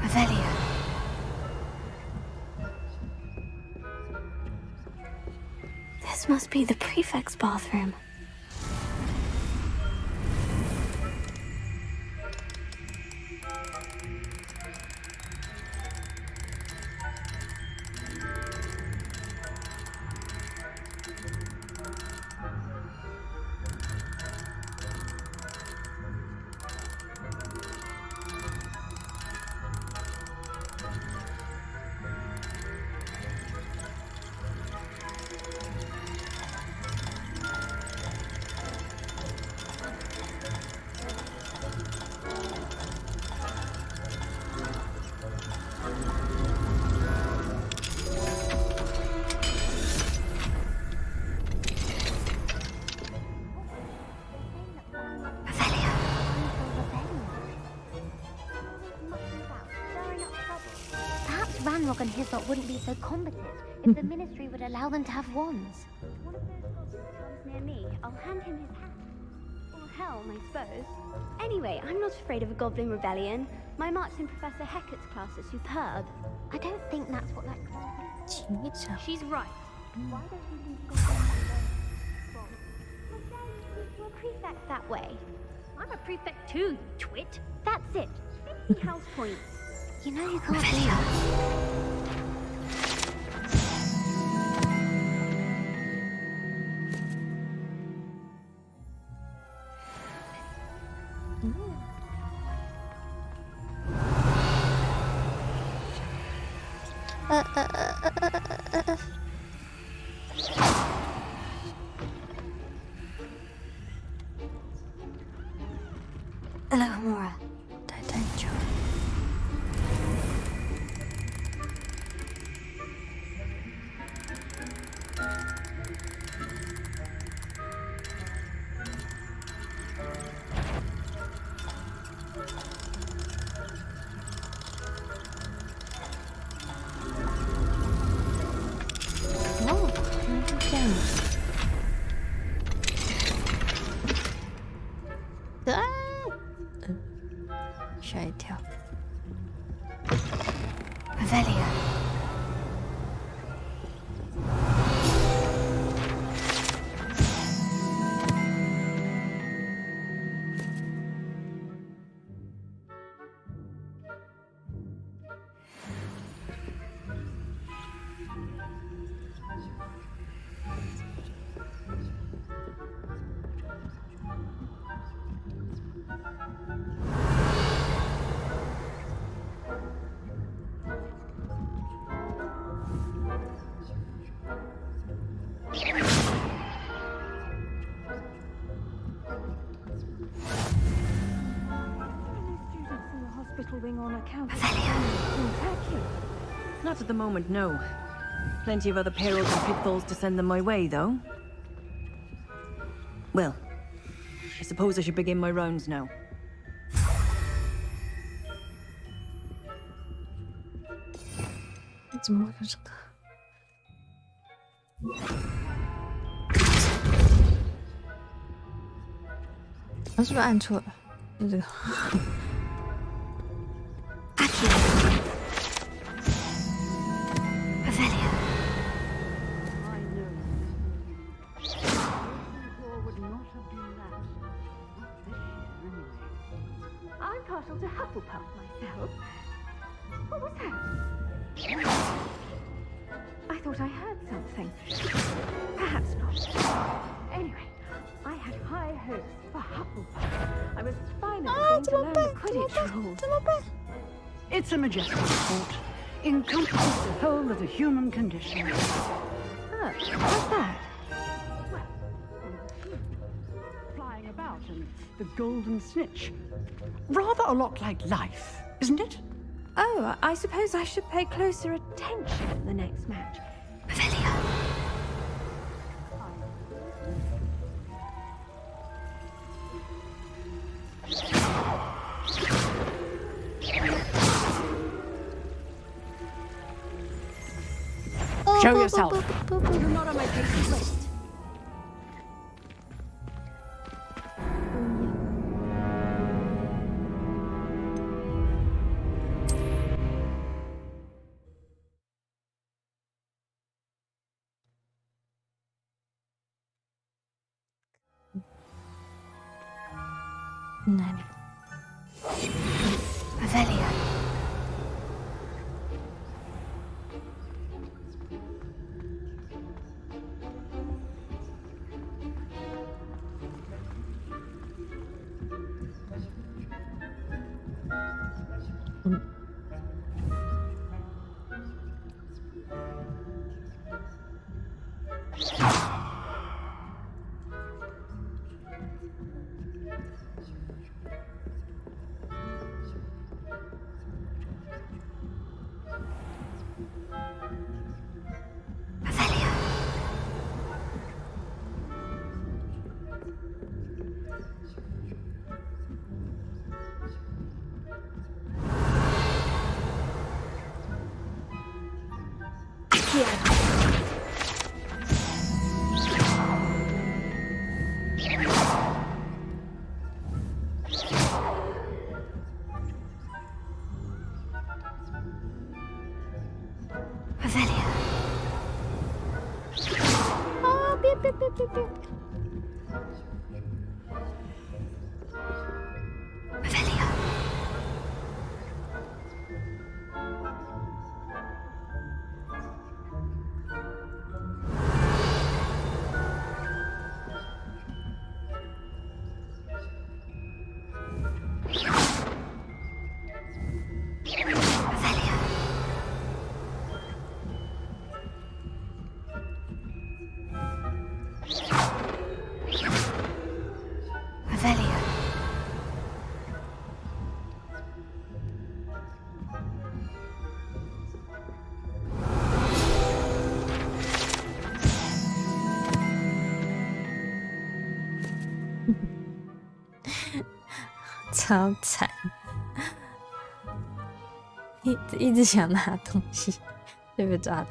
Avelia. This must be the prefect's bathroom. Hedgehog and Hyssop wouldn't be so combative if the Ministry would allow them to have wands. One of those goblins comes near me, I'll hand him his hat. Or helm, I suppose. Anyway, I'm not afraid of a goblin rebellion. My marks in Professor Hecat's class are superb. I don't think that's what that class is. She's right. Why don't you leave goblins alone? You're a prefect that way. I'm a prefect too, you twit. That's it. 50 house points. You know you can't do that. Hello, Mora. Not at the moment, no. Plenty of other perils and pitfalls to send them my way, though. Well, I suppose I should begin my rounds now. Partial to Hufflepuff myself. What was that? I thought I heard something. Perhaps not. Anyway, I had high hopes for Hufflepuff. I was finally going to learn the Quidditch rules. It's a majestic sport. Encompasses the whole of the human condition. Oh, what's that? Well, flying about and the golden snitch. Rather a lot like life, isn't it? Oh, I suppose I should pay closer attention in the next match. Show yourself. You're not on my patient list. Avelia. 超惨，一直想拿东西，就被抓到。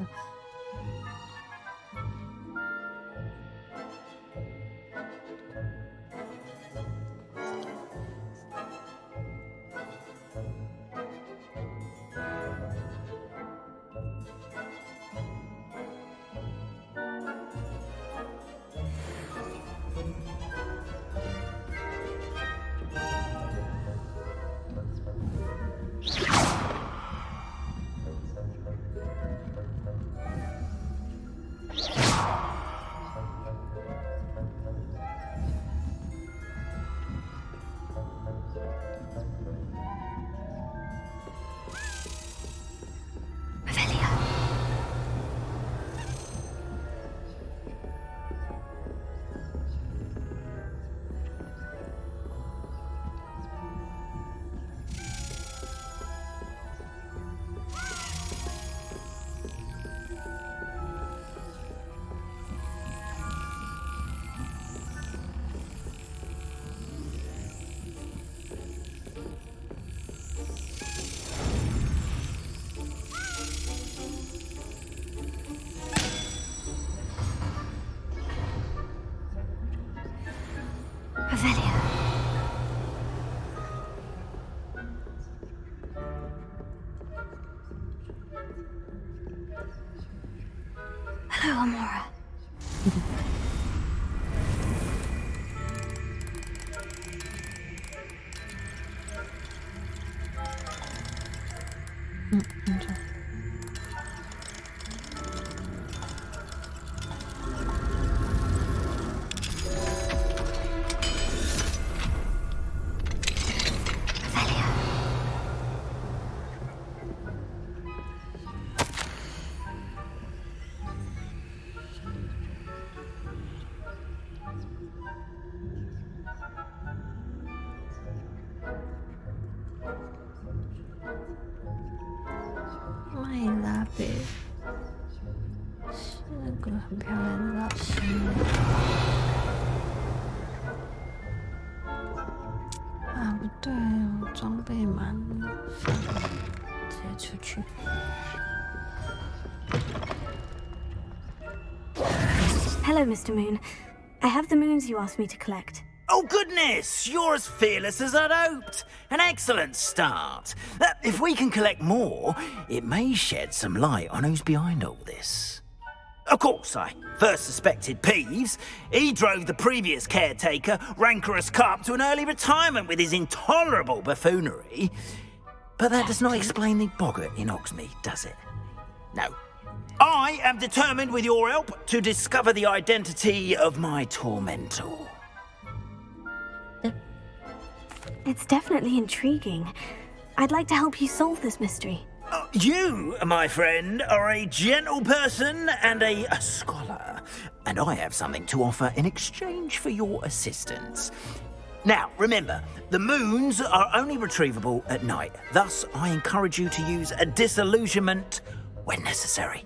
Hello, Amora. I love it， 是那个很漂亮的老师。啊，不对，我装备满了，直接出去。Hello, Mr. Moon. I have the moons you asked me to collect. Oh, goodness! You're as fearless as I'd hoped. An excellent start. If we can collect more, it may shed some light on who's behind all this. Of course, I first suspected Peeves. He drove the previous caretaker, Rancorous Carp, to an early retirement with his intolerable buffoonery. But that does not explain the boggart in Hogsmeade, does it? No. I am determined, with your help, to discover the identity of my tormentor. It's definitely intriguing. I'd like to help you solve this mystery. You, my friend, are a gentle person and a scholar, and I have something to offer in exchange for your assistance. Now, remember, the moons are only retrievable at night. Thus, I encourage you to use a disillusionment when necessary.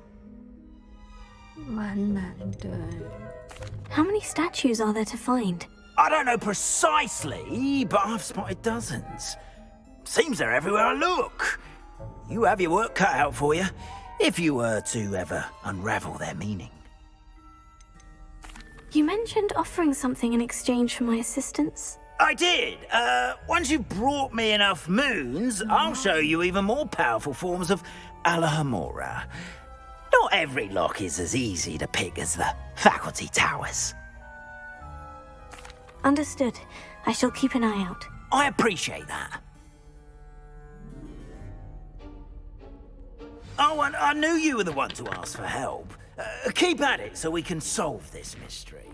How many statues are there to find? I don't know precisely, but I've spotted dozens. Seems they're everywhere I look. You have your work cut out for you, if you were to ever unravel their meaning. You mentioned offering something in exchange for my assistance. I did. Once you've brought me enough moons, I'll show you even more powerful forms of Alohomora. Not every lock is as easy to pick as the faculty towers. Understood. I shall keep an eye out. I appreciate that. Oh, and I knew you were the one to ask for help. Keep at it so we can solve this mystery.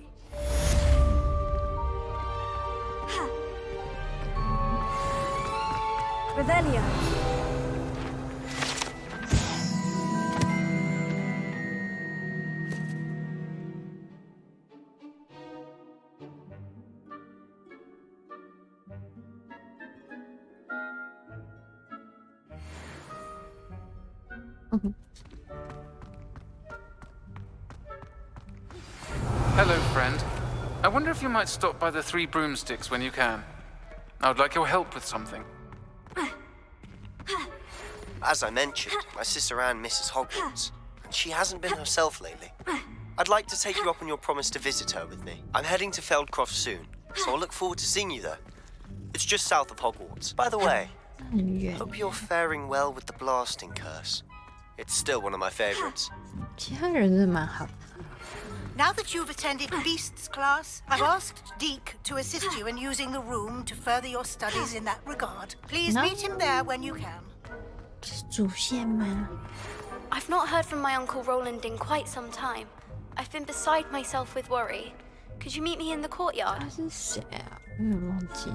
Revelio. Hello, friend. I wonder if you might stop by the Three Broomsticks when you can. I would like your help with something. As I mentioned, my sister Anne misses Hogwarts, and she hasn't been herself lately. I'd like to take you up on your promise to visit her with me. I'm heading to Feldcroft soon, so I'll look forward to seeing you there. It's just south of Hogwarts. By the way, hope you're faring well with the blasting curse. It's still one of my favorites. 其他人是蛮好。 Now that you've attended Beasts class, I've asked Deke to assist you in using the room to further your studies in that regard. Please meet him there when you can. 是主线吗？ I've not heard from my Uncle Roland in quite some time. I've been beside myself with worry. Could you meet me in the courtyard? 他是谁啊？我有忘记。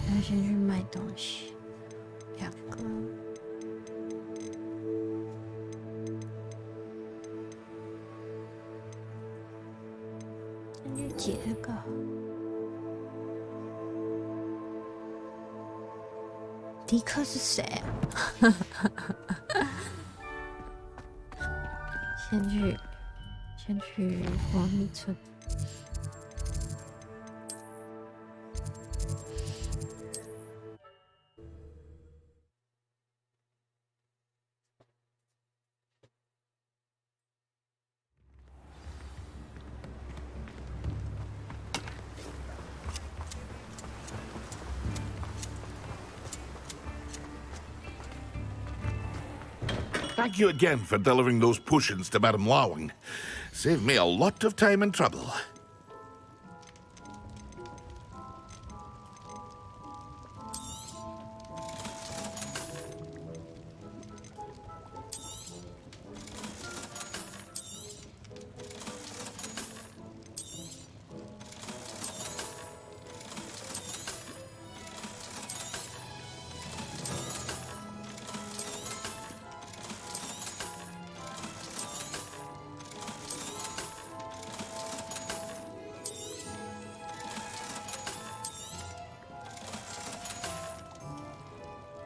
要先去卖东西。 2个，先去解这个。迪克是谁啊？先去王密村。 Thank you again for delivering those potions to Madame Lawing. Saved me a lot of time and trouble.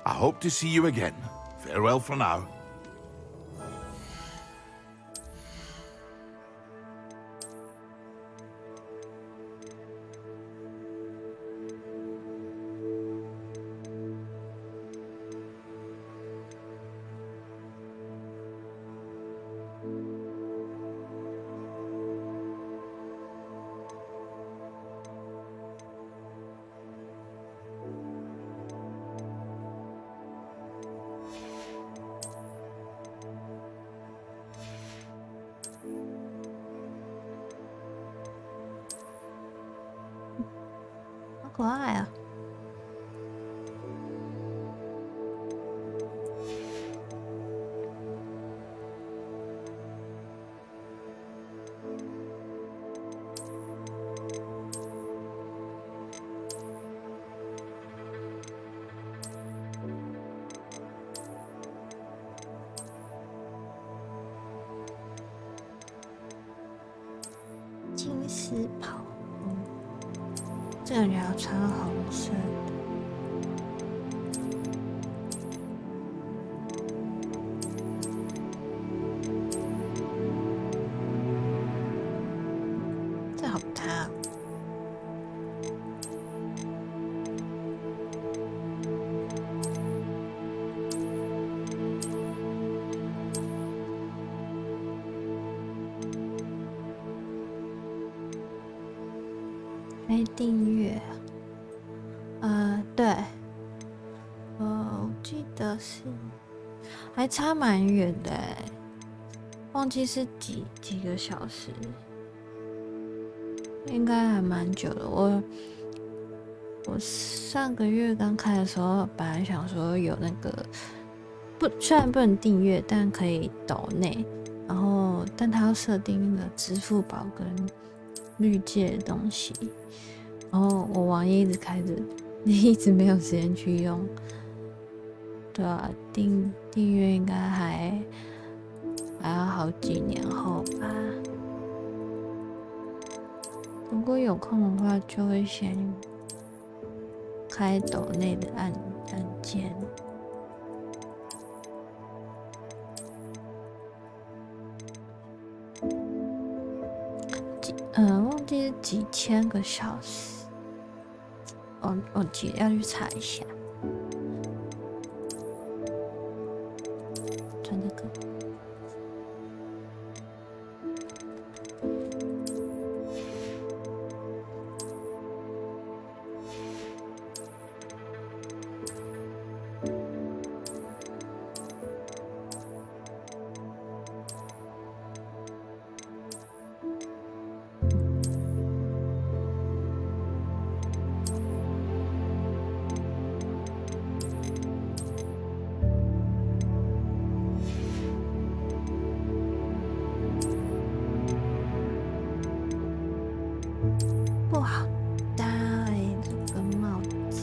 I hope to see you again. Farewell for now. kò ai à? Chính sĩ bảo 这个要穿红色的。这好大哦。没订阅，对，我记得是，还还差蛮远的欸，忘记是几个小时，应该还蛮久的。我上个月刚开的时候，本来想说有那个虽然不能订阅，但可以抖内，然后但它要设定那个支付宝跟绿界的东西，然后我网页一直开着，一直没有时间去用。对啊，订阅应该还要好几年后吧。如果有空的话，就会先开抖内的按键。忘记是几千个小时，我记得要去查一下。转这个。不好搭欸，这个帽子。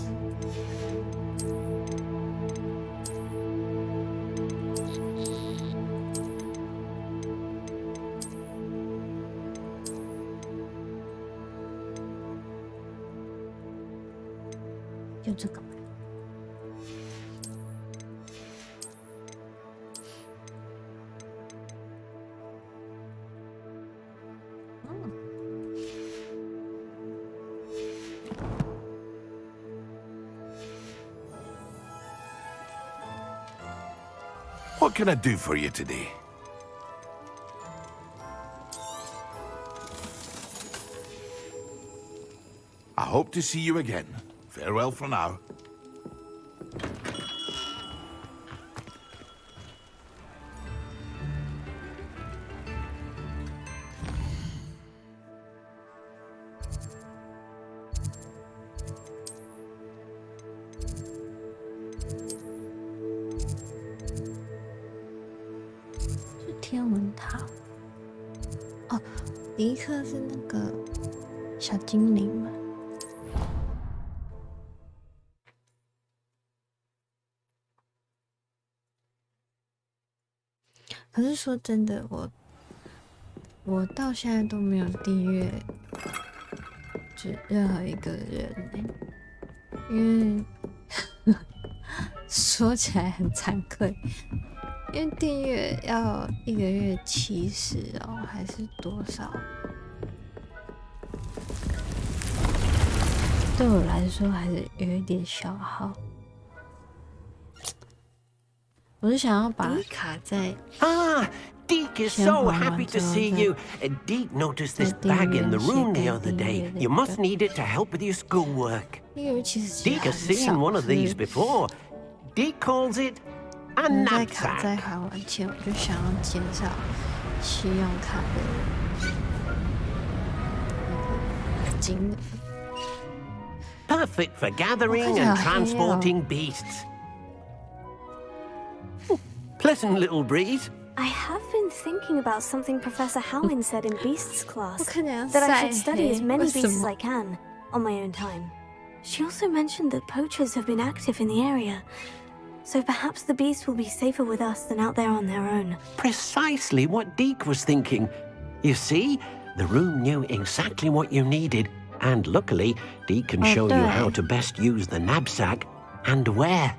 就这个吧。What can I do for you today? I hope to see you again. Farewell for now.是天文塔哦，迪克是那个小精灵吗？可是说真的，我到现在都没有订阅就任何一个人欸，因为说起来很惭愧，因为订阅要1个月70哦，还是多少？对我来说还是有一点消耗。我是想要把卡在 Deke is so happy to see you. Deke noticed this bag in the room the other day. You must need it to help with your schoolwork. Deke has seen one of these before. Deke calls it a 在卡在 knapsack. 还完前，我就想要减少信用卡的金额。Perfect for gathering and transporting beasts. Pleasant little breeze. I have been thinking about something Professor Howin said in Beasts class, that I should study as many beasts as I can, on my own time. She also mentioned that poachers have been active in the area, so perhaps the beasts will be safer with us than out there on their own. Precisely what Deke was thinking. You see, the room knew exactly what you needed, and luckily, Deke can show you how to best use the knapsack and where.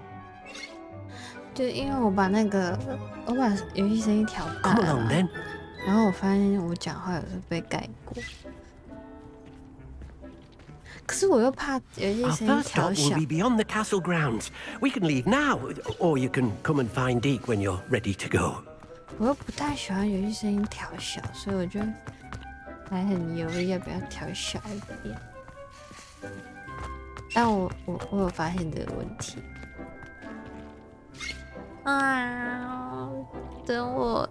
就因为我把游戏声音调大了，然后我发现我讲话有时候被盖过，可是我又怕游戏 Our 声音 first 调 stop 小 will be beyond the castle grounds. We can leave now, or you can come and find Deke when you're ready to go. 我又不太喜欢游戏声音调小，所以我就还很犹豫要不要调小一点。但我有发现这个问题。啊！等我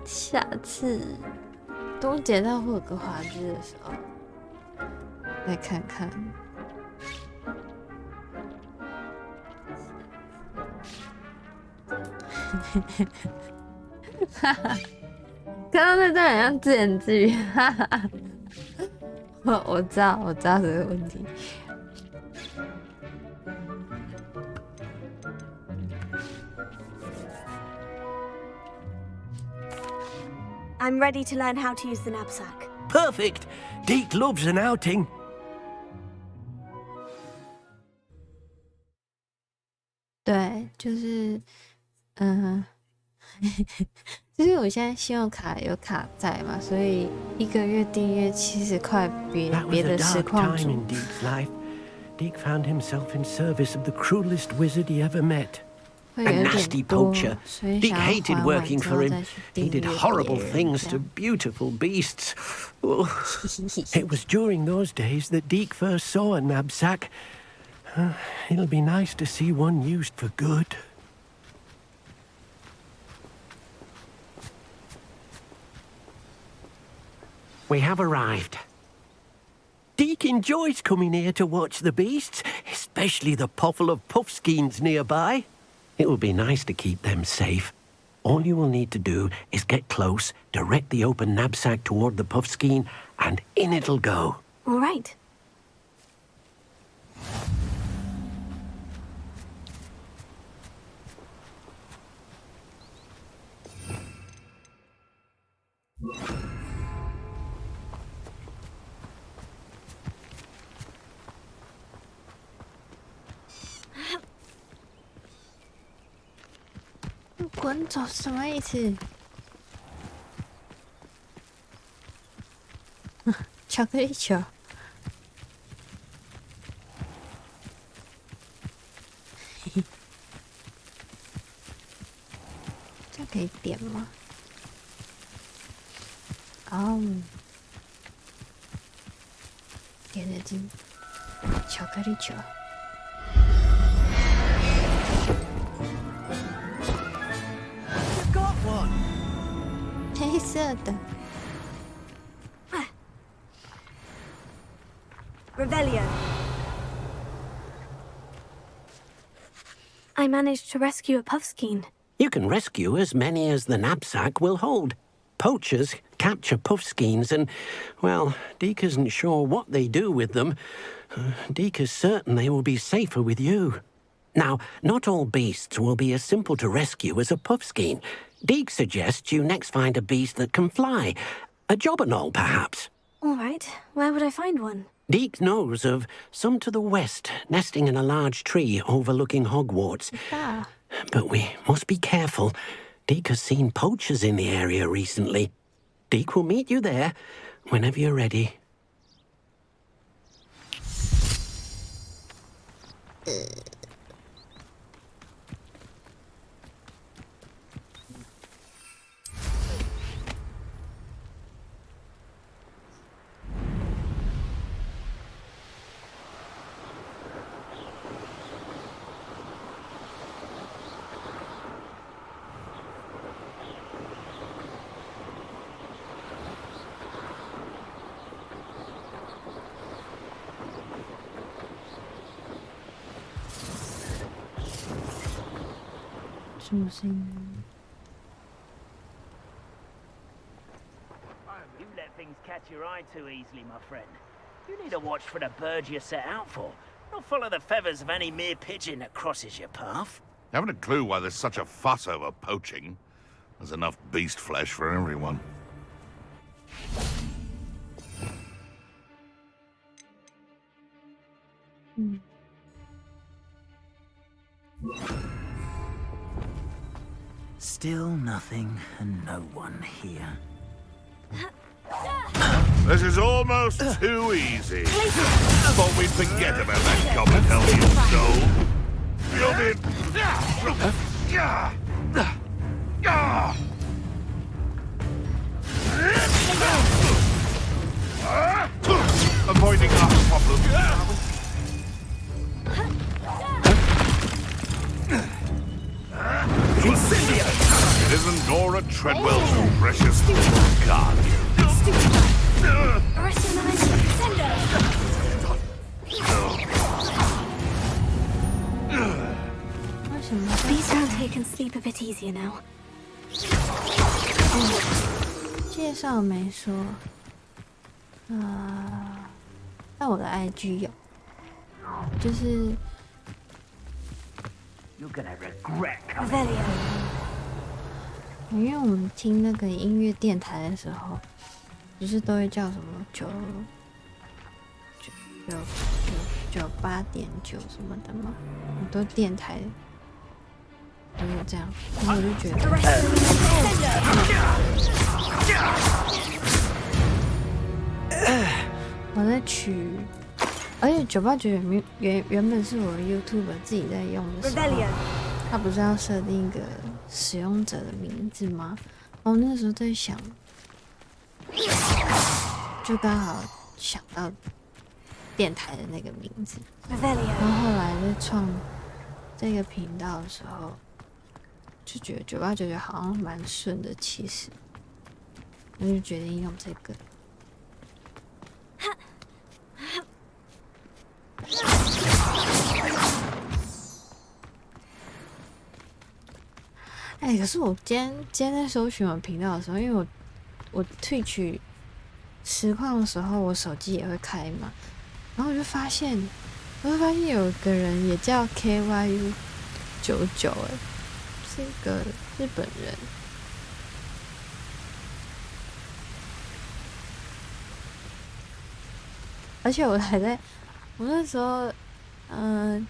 下次等我捡到霍格华兹的时候再看看。刚刚那段好像自言自语，我知道这个问题。I'm ready to learn how to use the knapsack. Perfect. Deke loves an outing. 对，就是就是我现在信用卡有卡债嘛，所以1个月订阅70块，别的实况主。Deke found himself in service of the cruelest wizard he ever met. A nasty poacher. Deke hated working for him. He did horrible things to beautiful beasts. Oh. It was during those days that Deke first saw a knapsack. It'll be nice to see one used for good. We have arrived. Deke enjoys coming here to watch the beasts, especially the poffle of puffskeins nearby. It will be nice to keep them safe. All you will need to do is get close, direct the open knapsack toward the puffskein, and in it'll go. All right. "滚走"什么意思？巧克力球。这可以点吗？哦，点了进巧克力球。黑色的。Revelio. I managed to rescue a puffskein. You can rescue as many as the knapsack will hold. Poachers capture puffskeins and, well, Deke isn't sure what they do with them. Deke is certain they will be safer with you. Now, not all beasts will be as simple to rescue as a puffskein. Deke suggests you next find a beast that can fly. A jobberknoll, perhaps. All right. Where would I find one? Deke knows of some to the west, nesting in a large tree overlooking Hogwarts. Ah. But we must be careful. Deke has seen poachers in the area recently. Deke will meet you there whenever you're ready. You let things catch your eye too easily, my friend. You need to watch for the bird you're set out for. Don't follow the feathers of any mere pigeon that crosses your path. Haven't a clue why there's such a fuss over poaching. There's enough beast flesh for everyone. Still nothing and no one here. This is almost too easy. Thought we'd forget about that goblin hellion soul. You'll be... Avoiding our problem. He's Isn't Dora Treadwell's precious guardian? Please don't take and sleep a bit easier now. 介绍没说，但我的 IG 有，就是。You're gonna regret coming. 因为我们听那个音乐电台的时候，不是都会叫什么98.9什么的吗？很多电台都有这样，然后我就觉得，我在取，而且989原本是我的 YouTube 自己在用的时候，它不是要设定一个使用者的名字吗？然后那时候在想，就刚好想到电台的那个名字，然后后来在创这个频道的时候，就觉得989好像蛮顺的，其实，我就决定用这个。可是我今天在搜寻我频道的时候，因为我退取实况的时候，我手机也会开嘛，然后我就发现有个人也叫 KYU99，是一个日本人。而且我那时候，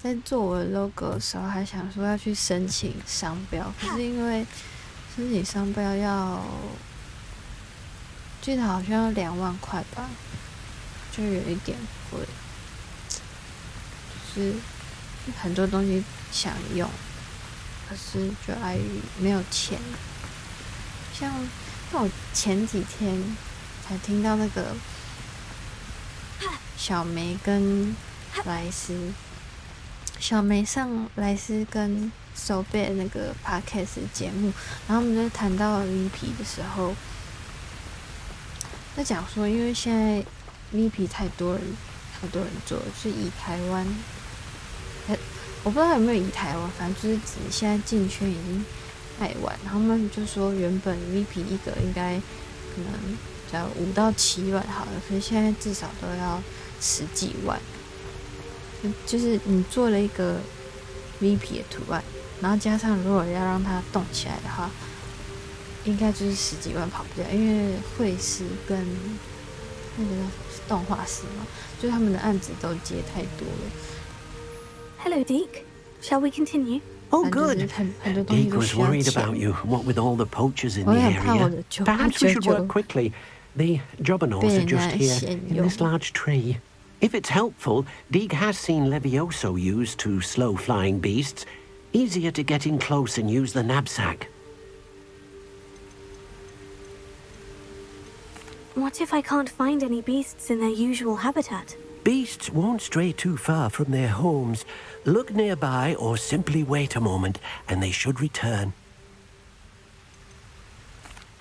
在做我的 logo 的时候，还想说要去申请商标，可是因为申请商标记得好像要2万块吧，就有一点贵，就是很多东西想用，可是就碍于没有钱。像我前几天才听到那个小梅跟莱斯，小梅上莱斯跟手背的那个 podcast 节目，然后我们在谈到 VP 的时候，在讲说，因为现在 VP 太多人做了，就是以台湾，我不知道有没有以台湾，反正就是指现在进圈已经卖完，然后他们就说原本 VP 一个应该可能只要5到7万好了，可是现在至少都要10几万。就是你做了一个 VP 的图案，然后加上如果要让它动起来的话，应该就是10几万跑不掉，因为绘师跟那个动画师嘛，就他们的案子都接太多了。Hello, Deke. Shall we continue? Oh, good. Deke was worried about you, what with all the poachers in the area. Perhaps we should work quickly. The jobberknolls are just here, in this large tree. If it's helpful, Deke has seen Levioso used to slow flying beasts. Easier to get in close and use the knapsack. What if I can't find any beasts in their usual habitat? Beasts won't stray too far from their homes. Look nearby or simply wait a moment, and they should return.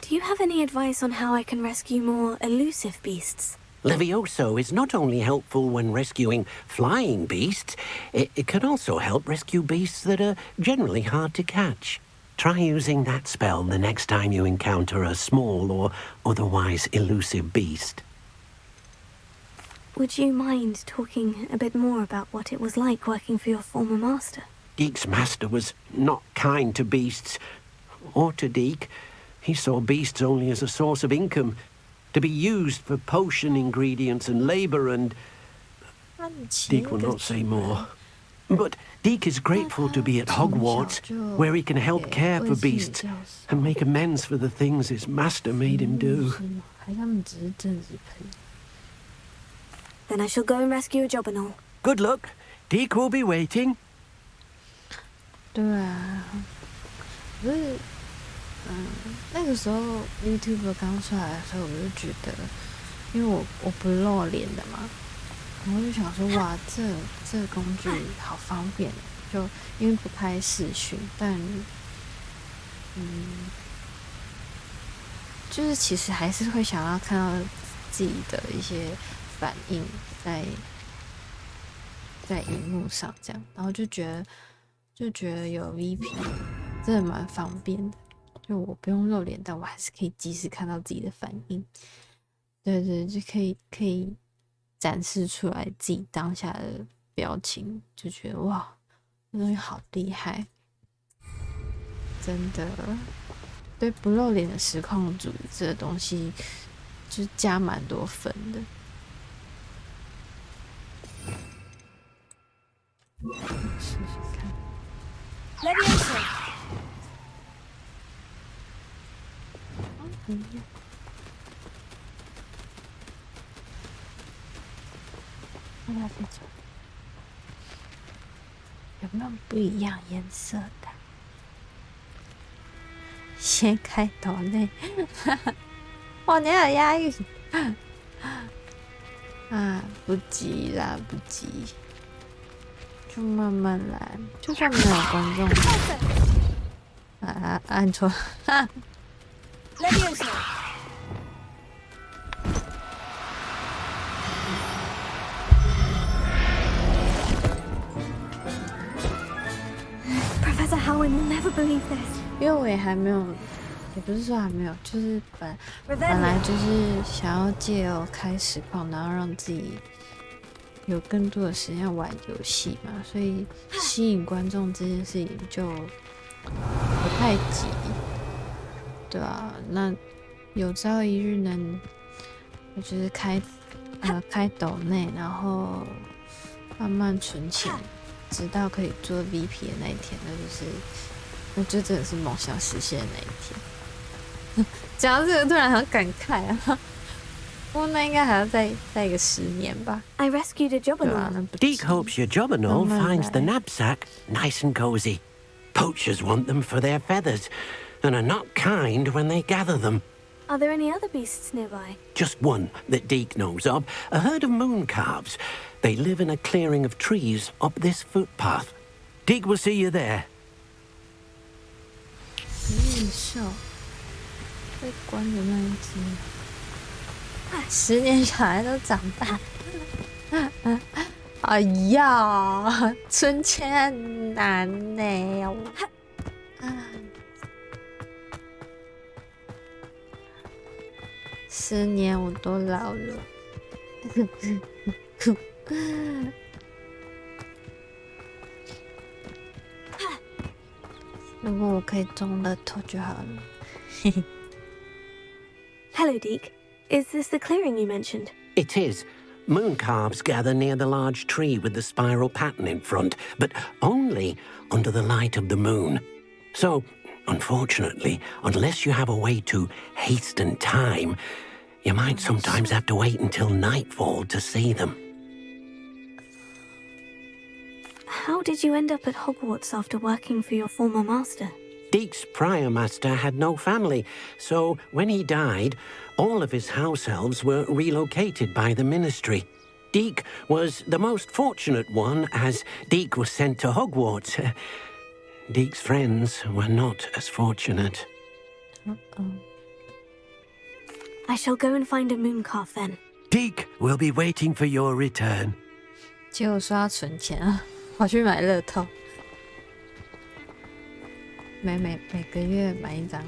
Do you have any advice on how I can rescue more elusive beasts? Levioso is not only helpful when rescuing flying beasts, it can also help rescue beasts that are generally hard to catch. Try using that spell the next time you encounter a small or otherwise elusive beast. Would you mind talking a bit more about what it was like working for your former master? Deke's master was not kind to beasts, or to Deke. He saw beasts only as a source of income, to be used for potion ingredients and labor, and Deke will not say more. But Deke is grateful to be at Hogwarts, where he can help care for beasts and make amends for the things his master made him do. Then I shall go and rescue a jobberknoll. Good luck. Deke will be waiting. 对啊，不是，那个时候 YouTube 刚出来的时候，我就觉得，因为我不露脸的嘛，然后就想说，哇，这个工具好方便，就因为不开视讯，但就是其实还是会想要看到自己的一些反应在荧幕上这样，然后就觉得有 VP 真的蛮方便的，就我不用露脸，但我还是可以及时看到自己的反应。对，就可以展示出来自己当下的表情，就觉得哇，这东西好厉害，真的。对不露脸的实况主这个东西，就是加蛮多分的。试试看。不一样。看看这种有没有不一样颜色的？先开头呢？哇，你好押韵啊！不急啦，不急，就慢慢来。就算没有观众，按错。Professor Howin will never believe this. 因为我也还没有，也不是说还没有，就是本来就是想要借由开实况，然后让自己有更多的时间玩游戏嘛，所以吸引观众这件事情就不太急，对啊，那有朝一日能，我就是开抖内，然后慢慢存钱，直到可以做 VP 的那一天，那就真的是梦想实现的那一天。讲到这个，突然很感慨啊！不过那应该还要再一个10年吧。I rescued a Jobberknoll. Deke hopes your Jobberknoll finds the knapsack nice and cozy. Poachers want them for their feathers, and are not kind when they gather them. Are there any other beasts nearby? Just one that Deke knows of, a herd of moon calves. They live in a clearing of trees up this footpath. Deke will see you there. 异兽被关的那一只，10年小孩都长大。哎呀，存钱很难呢。10年我都老了。如果我可以中乐透就好了。Hello, Deke. Is this the clearing you mentioned? It is. Moon calves gather near the large tree with the spiral pattern in front, but only under the light of the moon. So, unfortunately, unless you have a way to hasten time, you might sometimes have to wait until nightfall to see them. How did you end up at Hogwarts after working for your former master? Deke's prior master had no family, so when he died, all of his house elves were relocated by the ministry. Deke was the most fortunate one, as Deke was sent to Hogwarts. Deke's friends were not as fortunate. I shall go and find a mooncalf then. Deke will be waiting for your return. 结果说要存钱啊，跑去买乐透，每个月买一张。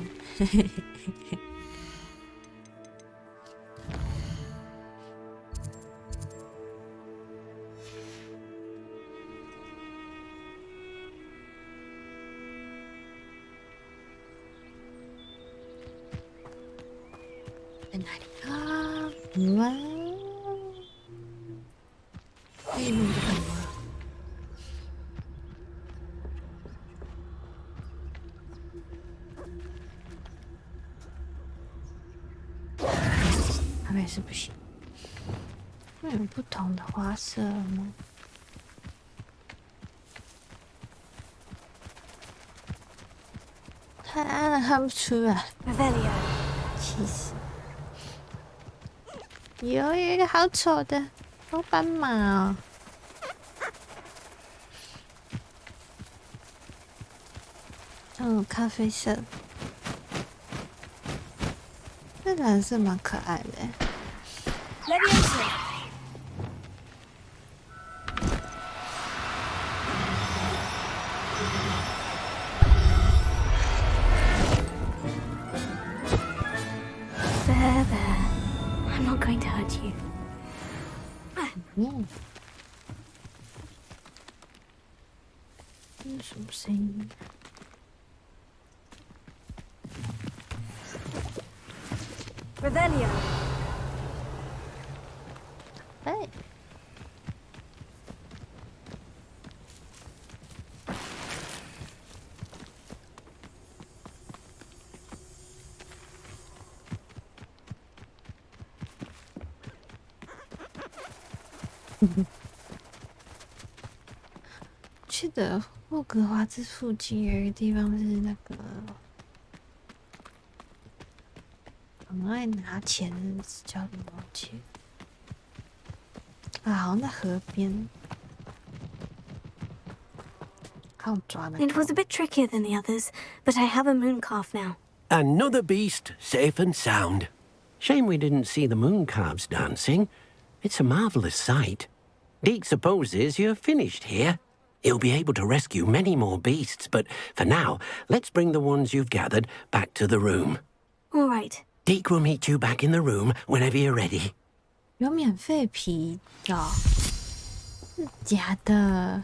在哪里啊？哇！可以弄这个吗？还是不行。会有不同的花色吗？太暗了，看不出来。气死！有一个好丑的老斑马哦。这种咖啡色。这蓝色蛮可爱的。There. I'm not going to hurt you. 这是什么声音？Revelio. 哎。记得霍格华兹附近有一个地方是那个很爱拿钱的，叫什么忘记了？好像在河边。看我抓那个。 It was a bit trickier than the others, but I have a moon calf now. Another beast, safe and sound. Shame we didn't see the moon calves dancing. It's a marvelous sight. Deke supposes you're finished here. He'll be able to rescue many more beasts, but for now, let's bring the ones you've gathered back to the room. All right. Deke will meet you back in the room whenever you're ready. 有免费皮的，是假的？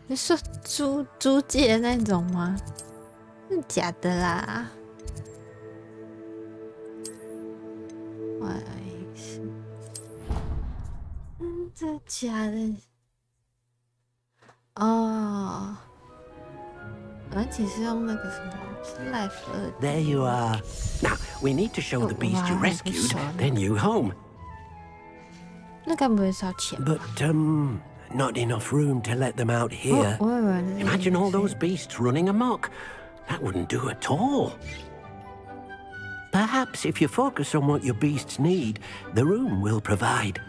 你说租借那种吗？是假的啦。这假的哦，而且是用那个什么，是 Life 2。There you are. Now we need to show the beast you rescued, then you home. 那该不会烧钱吧？ But not enough room to let them out here. Imagine all those beasts running amok. That wouldn't do at all. Perhaps if you focus on what your beasts need, the room will provide.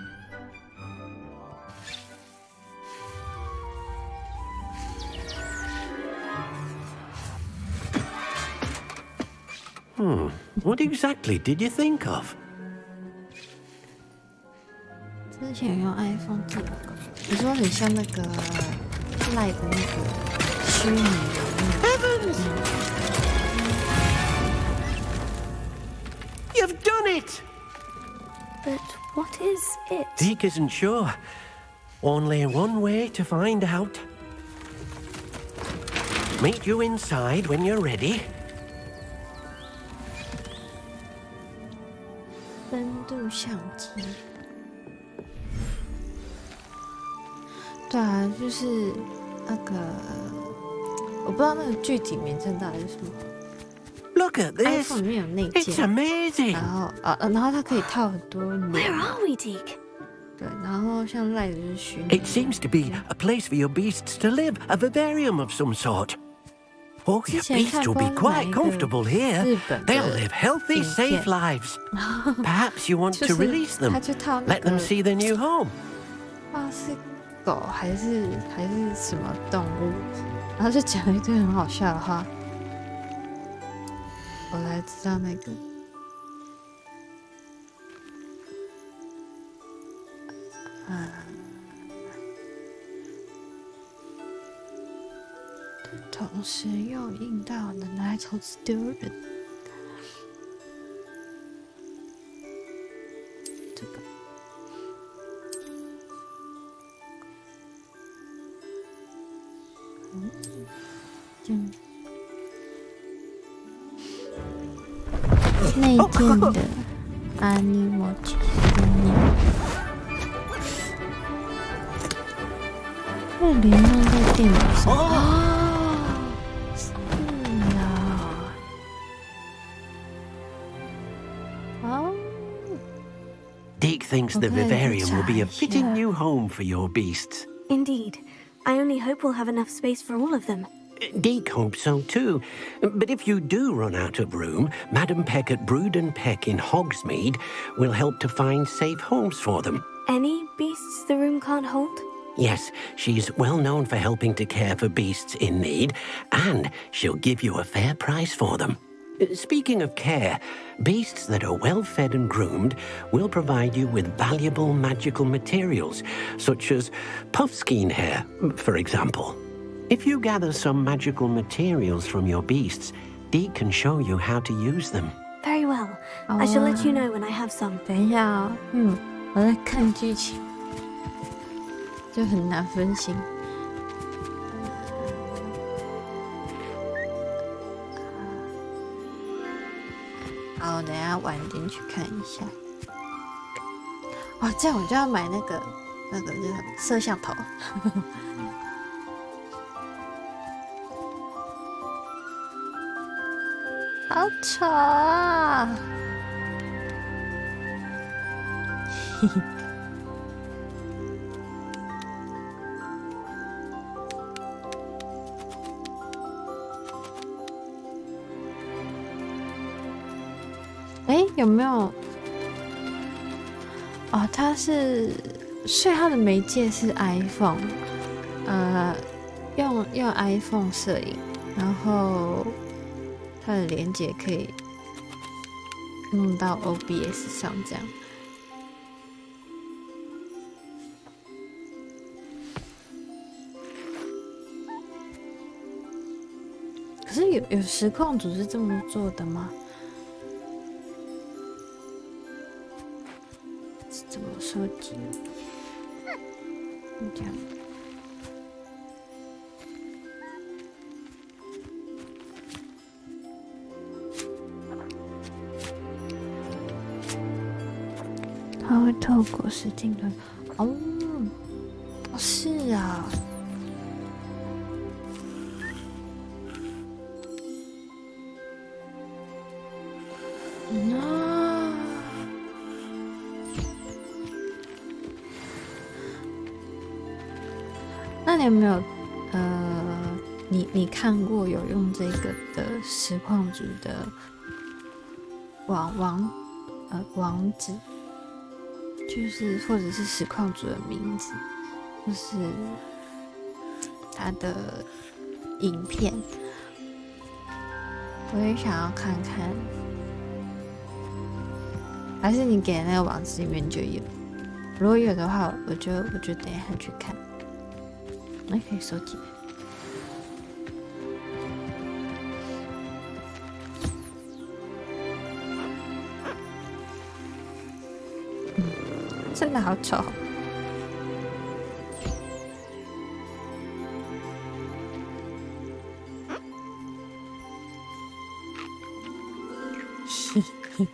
What exactly did you think of? 之前用 iPhone 做的，你说很像那个 Live 的那个虚拟人物。You've done it! But what is it? Deke isn't sure. Only one way to find out. Meet you inside when you're ready. 分度相机。对啊，就是那个，我不知道那个具体名称到底是什么。 Look at this. iPhone 里面有内建。It's amazing. 然后它可以套很多脸。 Where are we, Deke? 对，然后像赖的就是虚拟。 It seems to be a place for your beasts to live, a vivarium of some sort. Oh, your beasts will be quite comfortable here. They'll live healthy, safe lives. Perhaps you want to release them. Let them see their new home. 是狗还是什么动物？然后就讲了一堆很好笑的话。我来知道那个。同时又硬到能拿来投资丢人。这个，这样。内建的阿尼莫奇会联动在电脑上。是啊。Deke thinks the vivarium will be a fitting new home for your beasts. Indeed. I only hope we'll have enough space for all of them. Deke hopes so too. But if you do run out of room, Madam Peck at Brood and Peck in Hogsmeade will help to find safe homes for them. Any beasts the room can't hold? Yes, she's well known for helping to care for beasts in need, and she'll give you a fair price for them. Speaking of care, beasts that are well fed and groomed will provide you with valuable magical materials, such as puffskein hair, for example. If you gather some magical materials from your beasts, Deke can show you how to use them. Very well. I shall let you know when I have some. 等一下哦，我在看剧情，就很难分心。好，等一下晚点去看一下。哇，这样我就要买那个就是摄像头。好丑啊！嘿嘿。哎，有没有？哦，它是，所以它的媒介是 iPhone， 用 iPhone 摄影，然后它的连接可以弄到 OBS 上，这样。可是有实况组是这么做的吗？怎么收集？这样。它会透过实境的哦，是啊。那你有没有你看过有用这个的实况组的网址，就是或者是实况组的名字，或是他的影片，我也想要看看。还是你给那个网址里面就有？如果有的话，我就等一下去看。那可以收集。真的好丑。嘿嘿。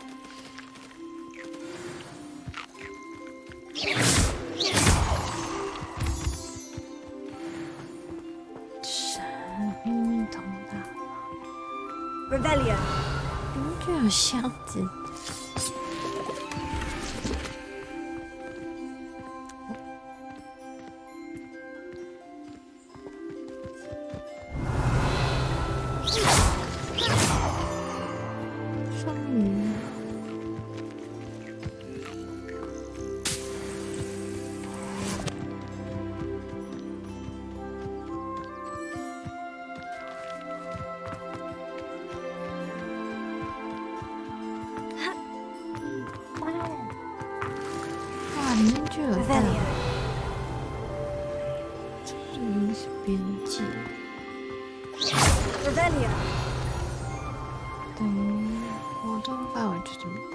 Revelio， 就有箱子。双鱼。里面就有蛋，这里是边界。等于活动范围就这么大。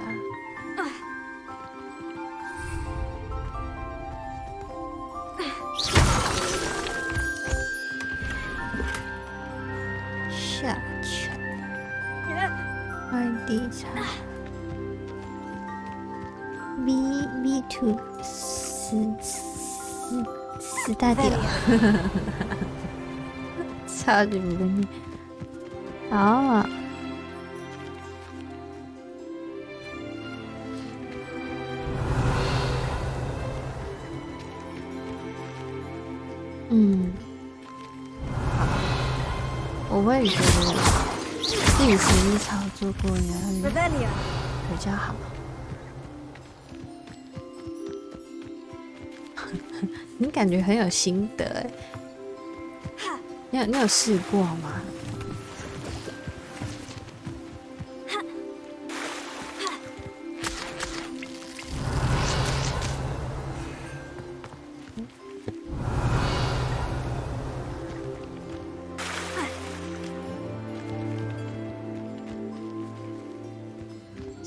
下去，快递场。B2 死大屌，超级不跟你好啊！我会觉得自己实际操作过也会比较好。你感觉很有心得哎，你有试过吗？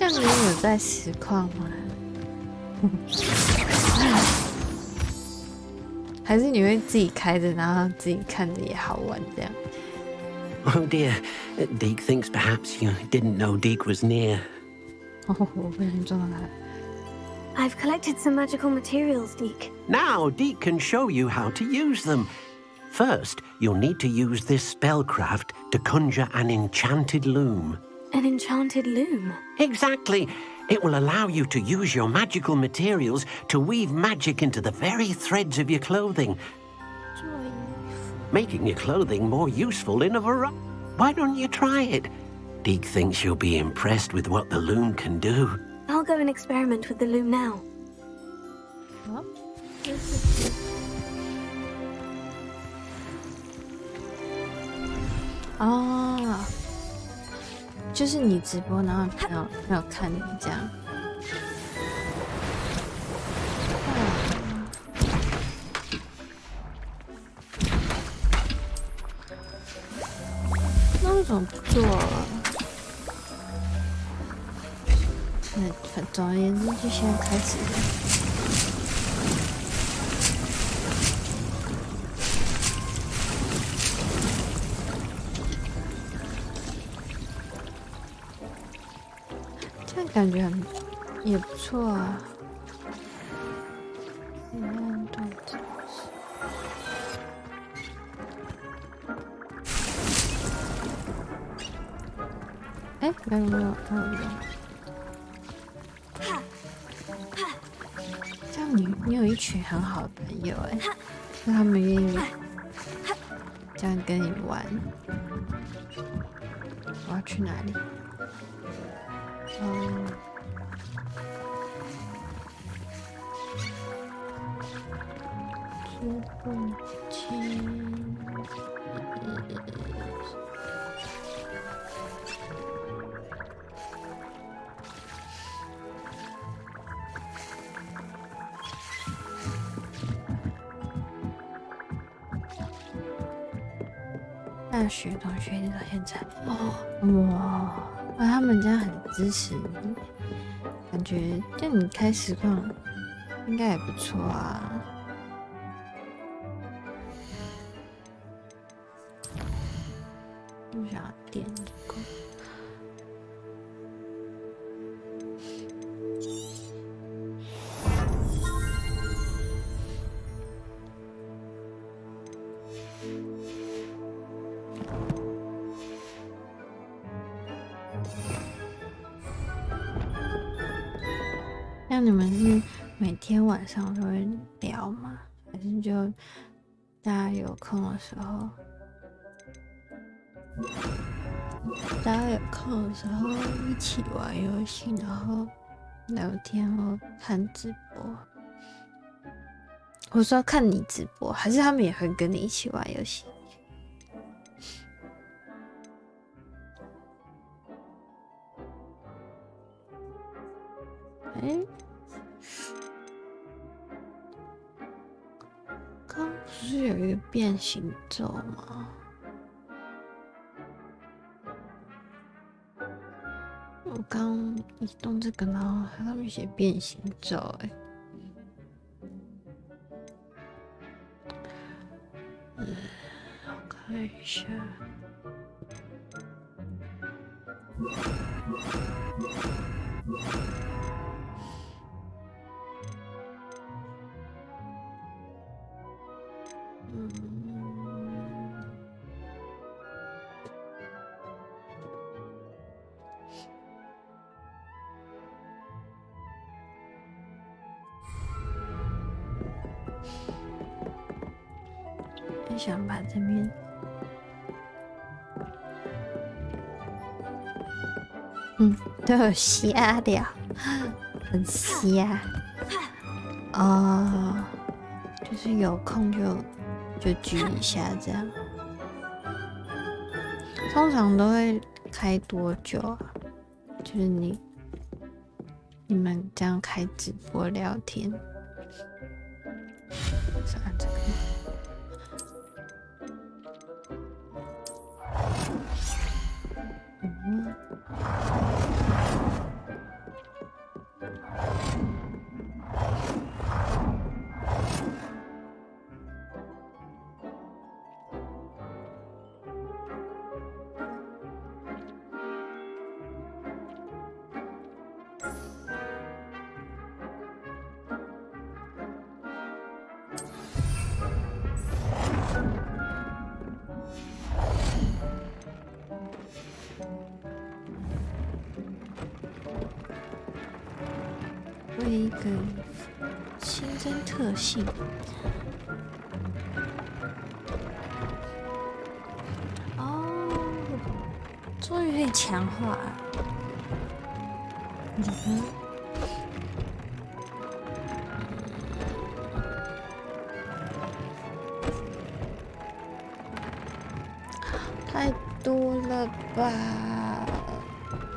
这样你有在实况吗？还是你会自己开着，然后自己看着也好玩这样？ Oh dear, Deke thinks perhaps you didn't know Deke was near. 哦，我不能撞到他。I've collected some magical materials, Deke. Now Deke can show you how to use them. First, you'll need to use this spellcraft to conjure an enchanted loom. An enchanted loom? Exactly. It will allow you to use your magical materials to weave magic into the very threads of your clothing, making your clothing more useful in a variety. Why don't you try it? Deke thinks you'll be impressed with what the loom can do. I'll go and experiment with the loom now. Oh. 就是你直播，然后没有看你这样。那为什么不做了？总而言之，就现在开始了。感觉也不错啊。哎，没有。这样你有一群很好的朋友哎，就他们愿意这样跟你玩。我要去哪里？大学同学一直到现在，哇，他们家很支持你，感觉这样你开实况应该也不错啊。我想要点这个。那你们是每天晚上都会聊吗？还是就大家有空的时候，一起玩游戏，然后聊天或看直播？我说看你直播，还是他们也会跟你一起玩游戏？刚不是有一个变形咒吗？我刚移动这个，然后上面写变形咒，我看一下。想把这边都有瞎掉，很瞎哦，就是有空就举一下这样。通常都会开多久啊？就是你们这样开直播聊天，是按这个吗？一个新增特性。哦，终于可以强化了。太多了吧？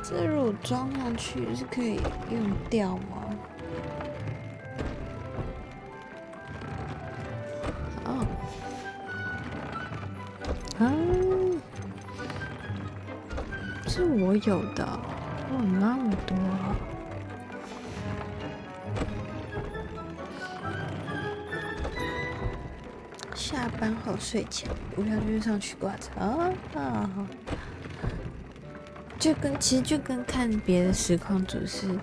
这如果装上去是可以用掉吗？哦，是我有的，哦，那么多。下班后睡前无聊就上去挂着啊，其实就跟看别的实况组是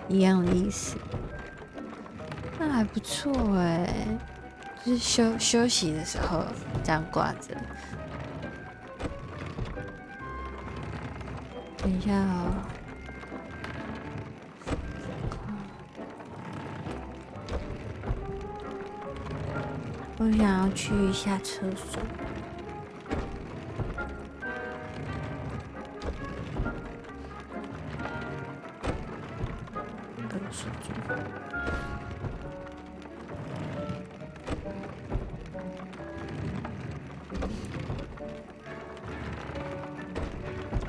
一样的意思。那还不错哎，就是休息的时候这样挂着。等一下哦。我想要去一下厕所。跟我说住。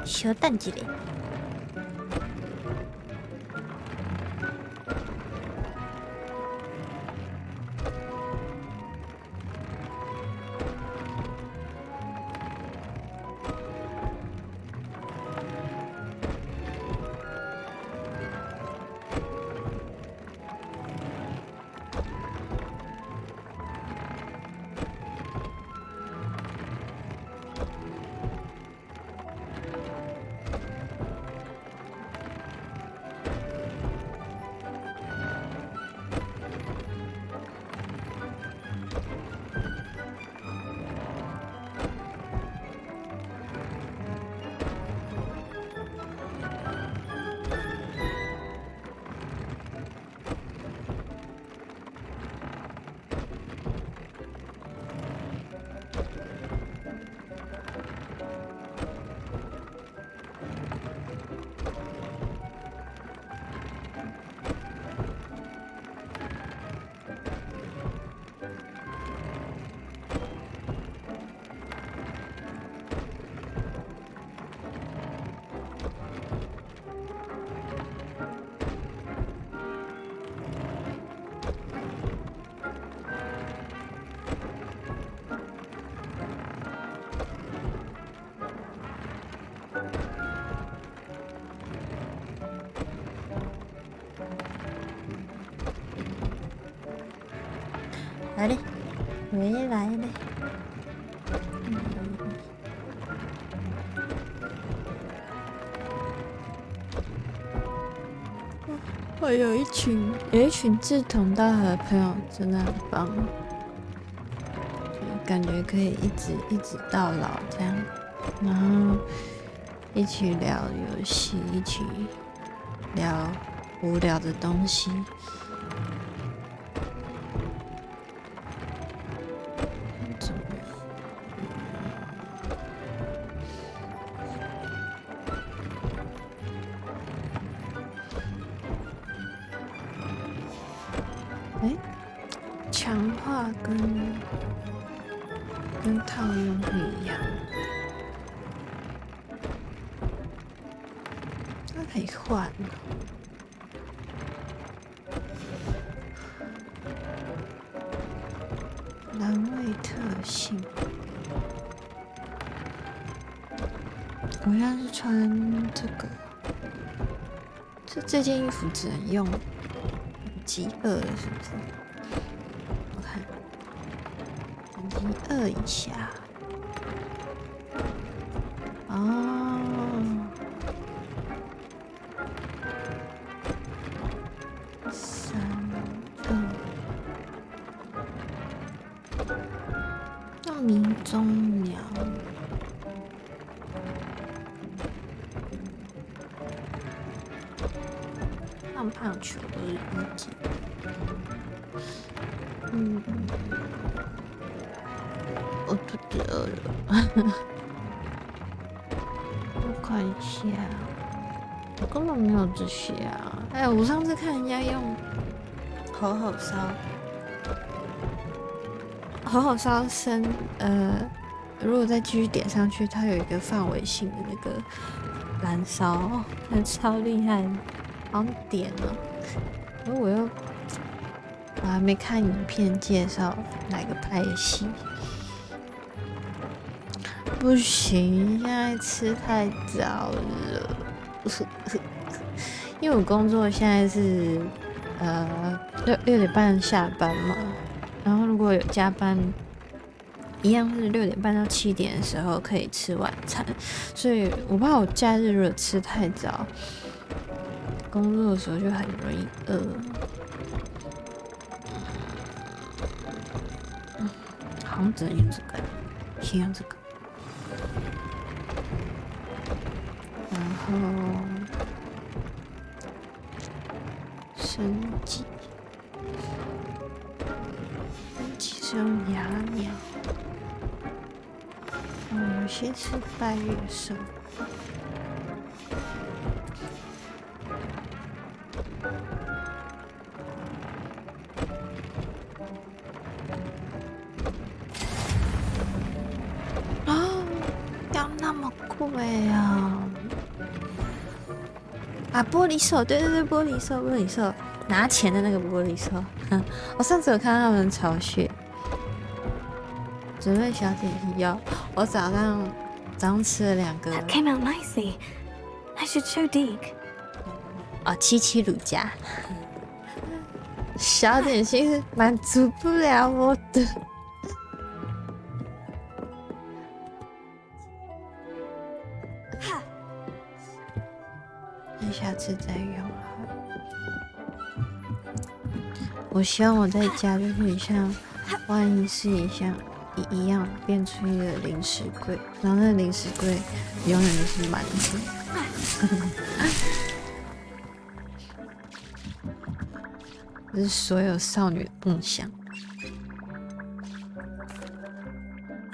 小等一下。来嘞，回来嘞。我有一群志同道合的朋友，真的很棒，就感觉可以一直到老这样，然后一起聊游戏，一起聊无聊的东西。强化跟套用不一样，它可以换。栏位特性，我现在是穿这个，这件衣服只能用饥饿了，是不是？我看饥饿一下，哦，3、2，要迷踪鸟。那胖胖球都是一级。我肚子饿了。我看一下，我根本没有这些啊！哎，我上次看人家用好好烧生，如果再继续点上去，它有一个范围性的那个燃烧，那超厉害的，好像点了。而我还没看影片介绍哪个派系。不行，现在吃太早了，因为我工作现在是6点半下班嘛，然后如果有加班，一样是6点半到7点的时候可以吃晚餐，所以我怕我假日如果吃太早，工作的时候就很容易饿。好像只能用这个，先用这个。然后升级是用芽苗，有些是拜月兽。要那么贵啊！玻璃兽，对，玻璃兽，拿钱的那个玻璃兽。我上次有看到他们巢穴，准备小点心药。我早上吃了2个。That came out nicely. I should show Deke. 七乳加。小点心是满足不了我的。下次再用好。我希望我在家就可以像万一是一样变出一个零食柜，然后那个零食柜永远都是满的。这是所有少女的梦想。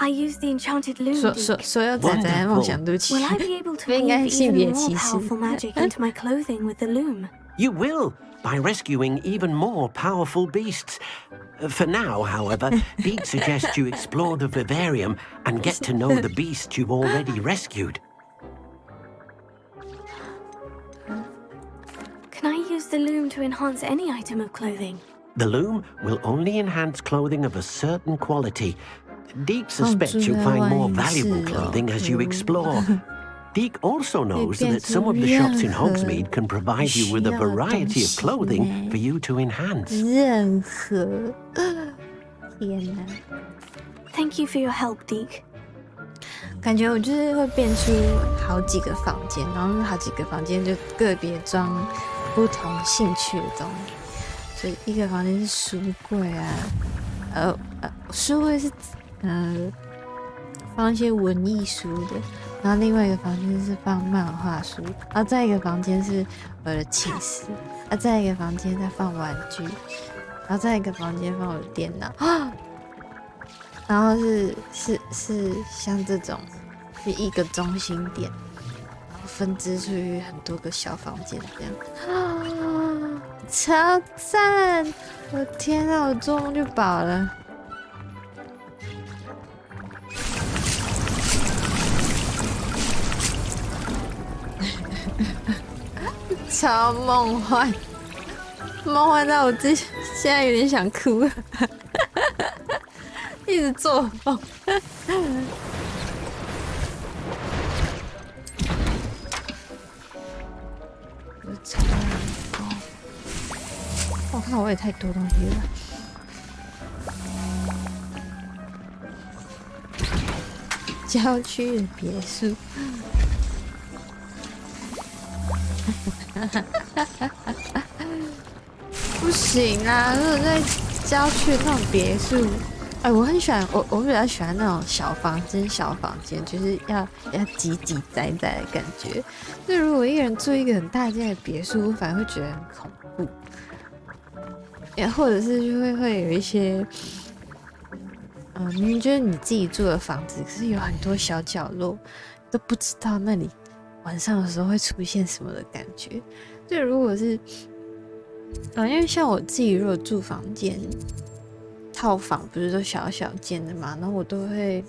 I use the enchanted loom. 所有仔仔的梦想，对不起， Will I be able to 不应该 weave 性 even 别 more 歧视。 powerful magic into my clothing with the loom? You will, by rescuing even more powerful beasts. For now, however, Deke suggests you explore the vivarium and get to know the beasts you've already rescued. Can I use the loom to enhance any item of clothing? The loom will only enhance clothing of a certain quality. Deke suspects you'll find more valuable clothing as you explore. Deke also knows that some of the shops in Hogsmeade can provide you with a variety of clothing for you to enhance. 任何，天哪 Thank you for your help, Deke. 感觉我就是会变出好几个房间，然后好几个房间就个别装不同兴趣的东西。所以一个房间是书柜啊，书柜是放一些文艺书的，然后另外一个房间是放漫画书，然后再一个房间是我的寝室，再一个房间再放玩具，然后再一个房间放我的电脑，然后是像这种是一个中心点，然后分支出去很多个小房间这样，超赞！我天啊，我做梦就饱了。超梦幻，梦幻到我现在有点想哭了，一直做梦。我看我也太多东西了。郊区的别墅。不行啊！如果在郊区那种别墅，我很喜欢我比较喜欢那种小房间，就是要挤窄的感觉。就如果一个人住一个很大间的别墅，我反而会觉得很恐怖。或者是就会有一些，明明就是你自己住的房子，可是有很多小角落，都不知道那里晚上的时候会出现什么的感觉。就如果是，因为像我自己如果住房间。套房不是都小小间的嘛，然后我都会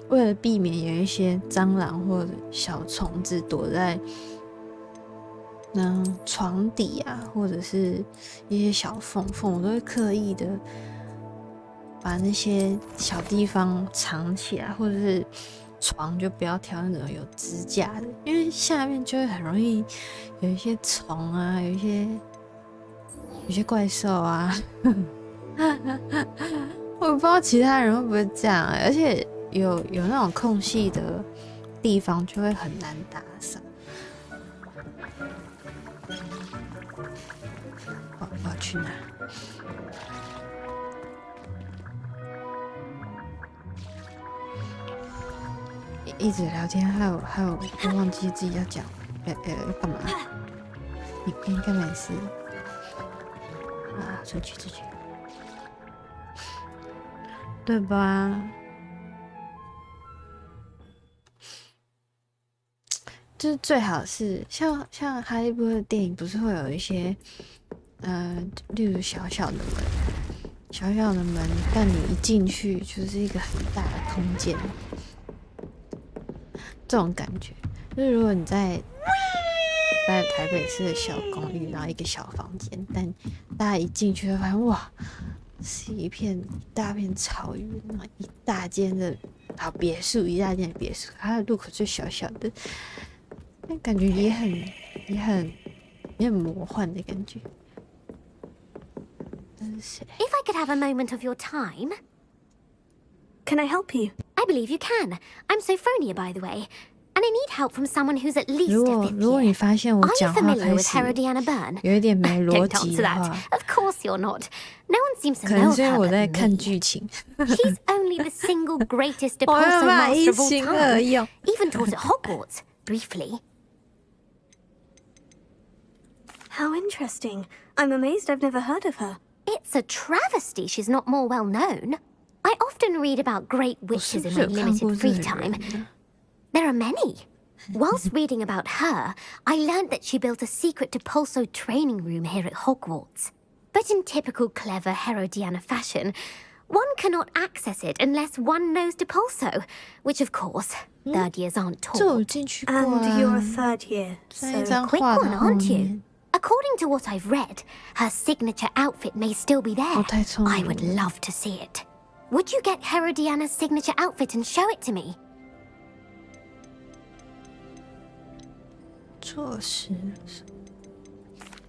为了避免有一些蟑螂或者小虫子躲在床底啊，或者是一些小缝，我都会刻意的把那些小地方藏起来，或者是床就不要挑那种有支架的，因为下面就会很容易有一些虫啊，有一些怪兽啊。我不知道其他人会不会这样，而且有那种空隙的地方就会很难打扫。我要去哪？一直聊天，还有，我忘记自己要讲，干嘛？你应该没事啊，出去。对吧？就是最好是像哈利波特电影，不是会有一些例如小小的门，但你一进去就是一个很大的空间，这种感觉。就是如果你在台北市的小公寓，然后一个小房间，但大家一进去就发现哇。是一大片草原，一大间的别墅，它的入口就小小的，但感觉也很魔幻的感觉。If I could have a moment of your time, can I help you? I believe you can. I'm Sophronia, by the way. And I need help from someone who's at least a fifth 如果你发现我讲话开始有一点没逻辑的话 Of course you're not. No one seems to 可能 know 是因为我 her 在 but 看 me. 剧情。She's only the single greatest 我 Depulso 没办法 master 一 of all 心二 time. 用。 Even taught at Hogwarts, briefly. How interesting. I'm amazed I've never heard of her. It's a travesty she's not more well known. I often read about great witches in my limited free time. There are many. Whilst reading about her, I learned that she built a secret Depulso training room here at Hogwarts. But in typical clever Herodiana fashion, one cannot access it unless one knows Depulso, which of course, third years aren't taught. And you're a third year, so... Quick one, aren't you? According to what I've read, her signature outfit may still be there. I would love to see it. Would you get Herodiana's signature outfit and show it to me?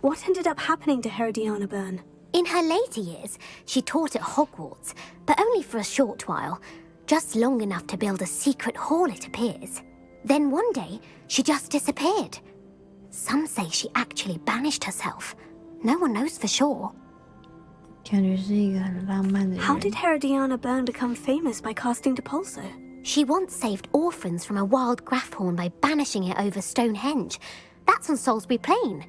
What ended up happening to Herodiana Byrne? In her later years, she taught at Hogwarts, but only for a short while. Just long enough to build a secret hall, it appears. Then one day, she just disappeared. Some say she actually banished herself. No one knows for sure. How did Herodiana Byrne become famous by casting Depulso? She once saved orphans from a wild Graphorn by banishing it over Stonehenge. That's on Salisbury Plain.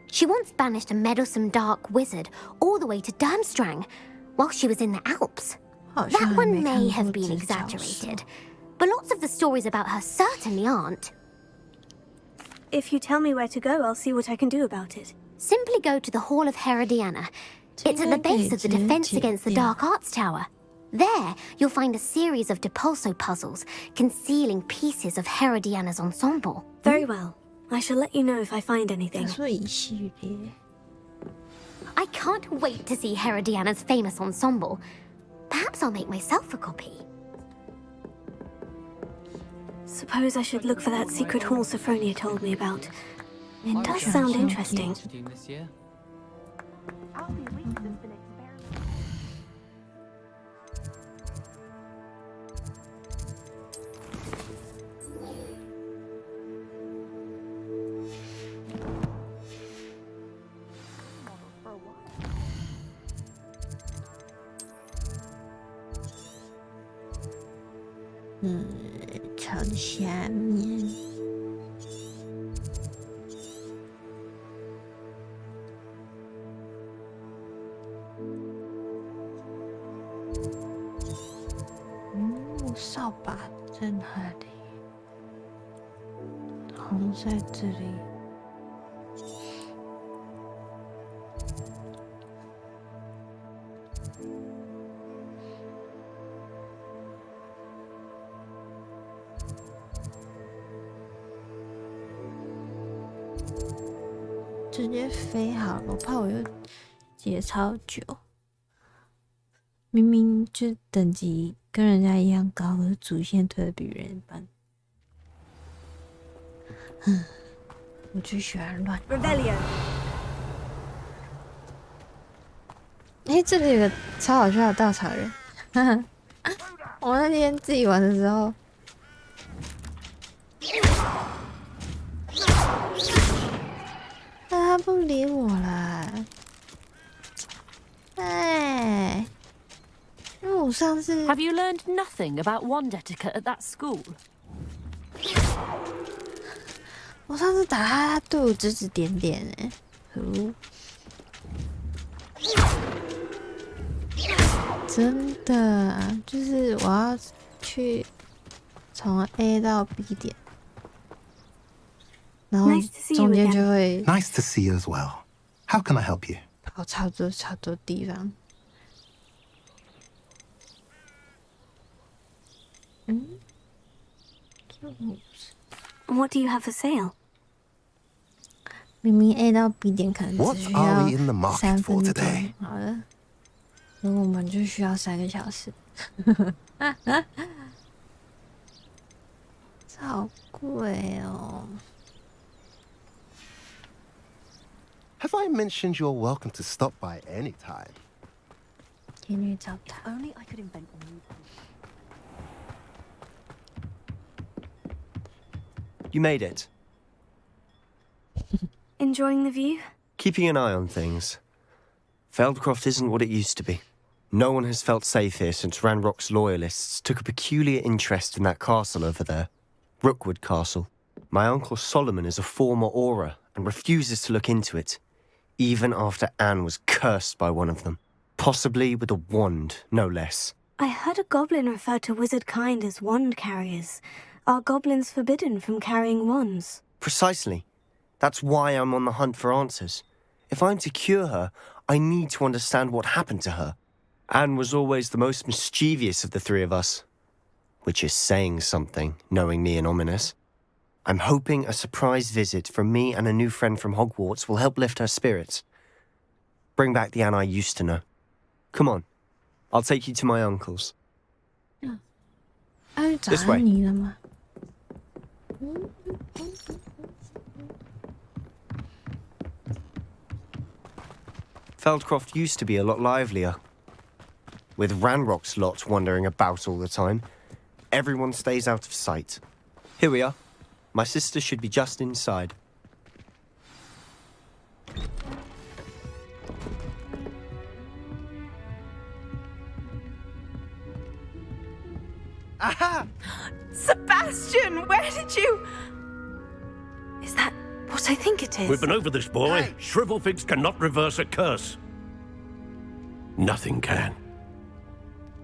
She once banished a meddlesome dark wizard all the way to Durmstrang while she was in the Alps. That one may have been exaggerated, but lots of the stories about her certainly aren't. If you tell me where to go, I'll see what I can do about it. Simply go to the Hall of Herodiana. It's at the base of the Defense Against the Dark Arts Tower. There, you'll find a series of Depulso puzzles concealing pieces of Herodiana's ensemble. Very well. I shall let you know if I find anything. I can't wait to see Herodiana's famous ensemble. Perhaps I'll make myself a copy. Suppose I should look for that secret hall Sophronia told me about. It does sound interesting. 朝下面。扫把在哪里？好像在这里。直接飞好了，我怕我又接超久。明明就等级跟人家一样高，可是主线推的比人慢。我就喜欢乱。Rebellion。这里有个超好笑的稻草人，我那天自己玩的时候。他不理我了，因为我上次 Have you learned nothing about wand etiquette at that school? 我上次打他，他对我指指点点真的就是我要去从 A 到 B 点。然后中间就会 Nice to see you as well. How can I help you? 跑超多地方。What do you have for sale? 明明 A 到 B 点可能只需要3分钟，好了，如果我们就需要3个小时。这好贵哦。Have I mentioned you're welcome to stop by any time? 天女找他。Only I could invent a new. You made it. Enjoying the view? Keeping an eye on things. Feldcroft isn't what it used to be. No one has felt safe here since Ranrock's loyalists took a peculiar interest in that castle over there. Rookwood Castle. My uncle Solomon is a former Auror and refuses to look into it, even after Anne was cursed by one of them. Possibly with a wand, no less. I heard a goblin refer to wizard kind as wand carriers. Are goblins forbidden from carrying wands? Precisely. That's why I'm on the hunt for answers. If I'm to cure her, I need to understand what happened to her. Anne was always the most mischievous of the three of us. Which is saying something, knowing me and Ominous. I'm hoping a surprise visit from me and a new friend from Hogwarts will help lift her spirits. Bring back the Anne I used to know. Come on. I'll take you to my uncle's. This way. Feldcroft used to be a lot livelier. With Ranrock's lot wandering about all the time, everyone stays out of sight. Here we are. My sister should be just inside. Aha! Sebastian, where did you... Is that what I think it is? We've been over this, boy. Hey. Shrivelfigs cannot reverse a curse. Nothing can.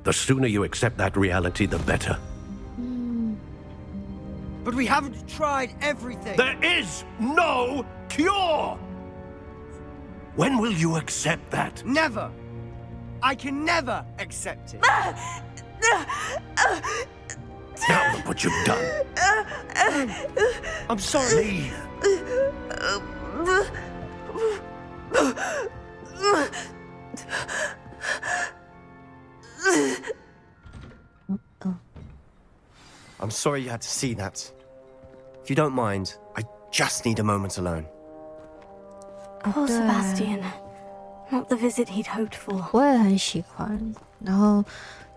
The sooner you accept that reality, the better. But we haven't tried everything. There is no cure! When will you accept that? Never. I can never accept it. Now look what you've done. I'm sorry. I'm sorry you had to see that. If you don't mind, I just need a moment alone. Poor Sebastian. Not the visit he'd hoped for. 我也很喜欢，然后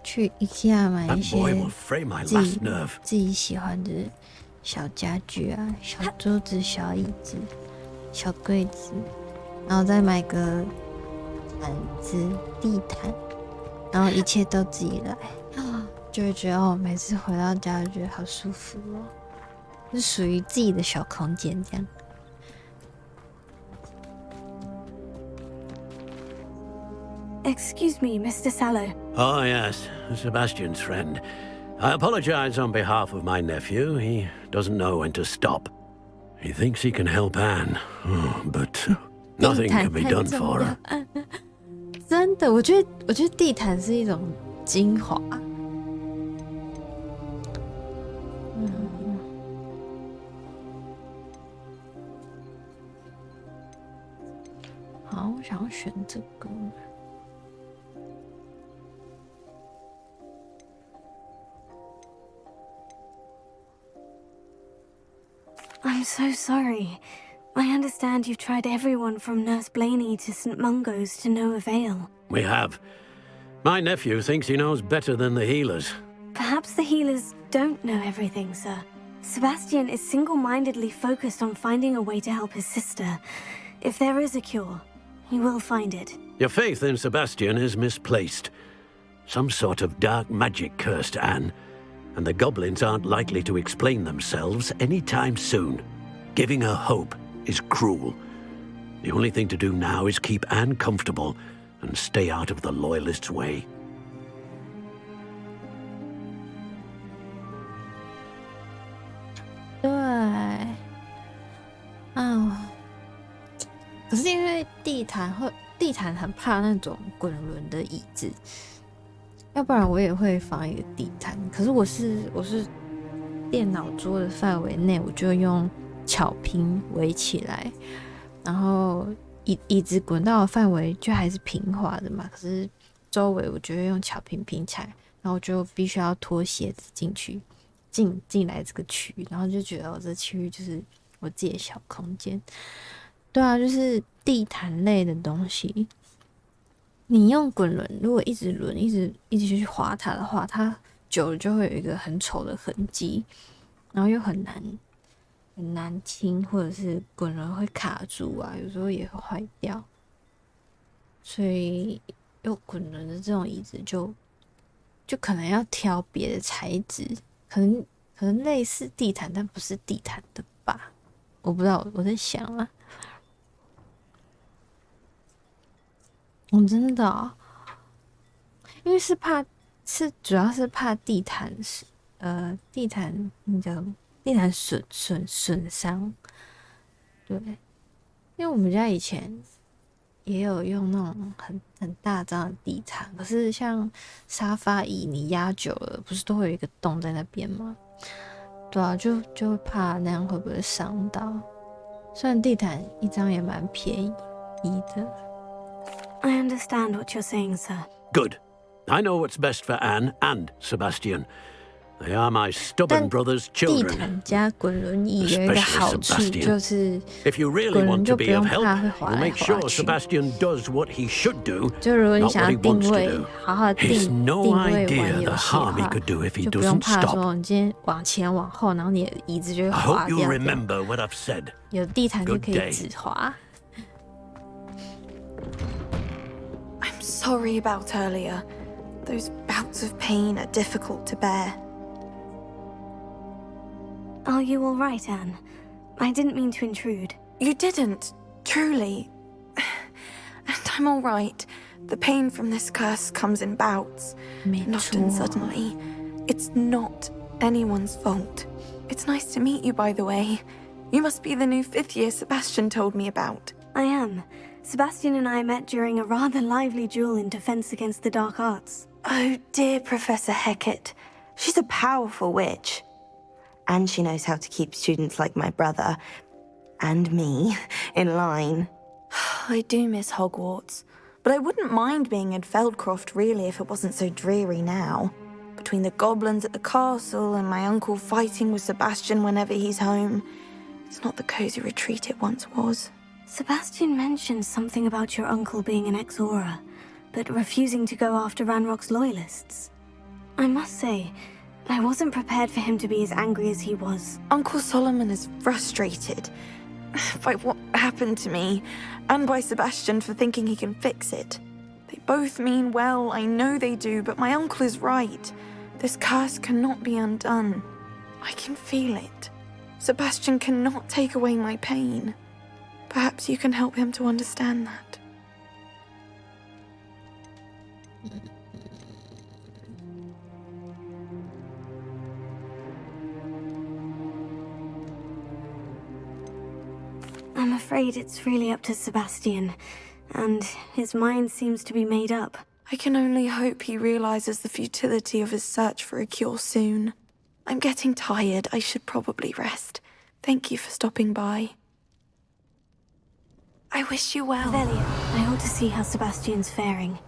去 IKEA 买一些自己喜欢的小家具啊，小桌子、小椅子、小柜子，然后再买个毯子、地毯，然后一切都自己来。就会觉得哦，每次回到家就觉得好舒服哦，是属于自己的小空间这样。Excuse me, Mr. Sallow. Oh, yes, Sebastian's friend. I apologize on behalf of my nephew. He doesn't know when to stop. He thinks he can help Anne, but nothing can be done for her. 真的，我觉得地毯是一种精华。好，我想要选这个。I'm so sorry. I understand you've tried everyone from Nurse Blaney to St. Mungo's to no avail. We have. My nephew thinks he knows better than the healers. Perhaps the healers don't know everything, sir. Sebastian is single-mindedly focused on finding a way to help his sister. If there is a cure, he will find it. Your faith in Sebastian is misplaced. Some sort of dark magic cursed Anne, and the goblins aren't likely to explain themselves anytime soon. Giving her hope is cruel. The only thing to do now is keep Anne comfortable and stay out of the Loyalists' way. 对，可是因为地毯很怕那种滚轮的椅子，要不然我也会放一个地毯。可是我是电脑桌的范围内，我就用巧拼围起来，然后椅子滚到的范围就还是平滑的嘛，可是周围我就会用巧拼拼起来，然后我就必须要脱鞋子进来这个区域，然后就觉得我这区域就是我自己的小空间。对啊，就是地毯类的东西，你用滚轮，如果一直轮，一直去滑它的话，它久了就会有一个很丑的痕迹，然后又很难清，或者是滚轮会卡住啊，有时候也会坏掉。所以用滚轮的这种椅子就可能要挑别的材质，可能类似地毯，但不是地毯的吧？我不知道，我在想啊。真的哦，因为主要是怕地毯那叫什么？地毯损伤。对，因为我们家以前也有用那种很大张的地毯，可是像沙发椅你压久了，不是都会有一个洞在那边吗？对啊，就会怕那样会不会伤到。虽然地毯一张也蛮便宜的。I understand what you're saying, sir. Good. I know what's best for Anne and Sebastian. They are my stubborn brother's children. 地毯加滚轮椅有一个好处就是， If you really want to be of help, you make sure Sebastian does what he should do, 就如果你 not 想 what 要 he 定 wants 位， to do. 好好定 He's 定 no 位玩 idea 游 the 戏的 harm he 话， could do if he 就不用 doesn't 怕 stop. 说你今天往前往后，然后你的椅子就会 I 滑 hope you 掉。 remember what I've said. 有地毯就可以 Good day. 直滑。I'm sorry about earlier. Those bouts of pain are difficult to bear. Are you all right, Anne? I didn't mean to intrude. You didn't, truly. And I'm all right. The pain from this curse comes in bouts, and often suddenly. It's not anyone's fault. It's nice to meet you, by the way. You must be the new 5th year Sebastian told me about. I am. Sebastian and I met during a rather lively duel in defense against the dark arts. Oh, dear Professor Hecat. She's a powerful witch. And she knows how to keep students like my brother, and me, in line. I do miss Hogwarts, but I wouldn't mind being in Feldcroft really if it wasn't so dreary now. Between the goblins at the castle and my uncle fighting with Sebastian whenever he's home, it's not the cozy retreat it once was. Sebastian mentioned something about your uncle being an ex-Auror, but refusing to go after Ranrock's loyalists. I must say, I wasn't prepared for him to be as angry as he was. Uncle Solomon is frustrated by what happened to me, and by Sebastian for thinking he can fix it. They both mean well, I know they do, but my uncle is right. This curse cannot be undone. I can feel it. Sebastian cannot take away my pain. Perhaps you can help him to understand that. I'm afraid it's really up to Sebastian, and his mind seems to be made up. I can only hope he realizes the futility of his search for a cure soon. I'm getting tired. I should probably rest. Thank you for stopping by. I wish you well. Velia, I ought to see how Sebastian's faring.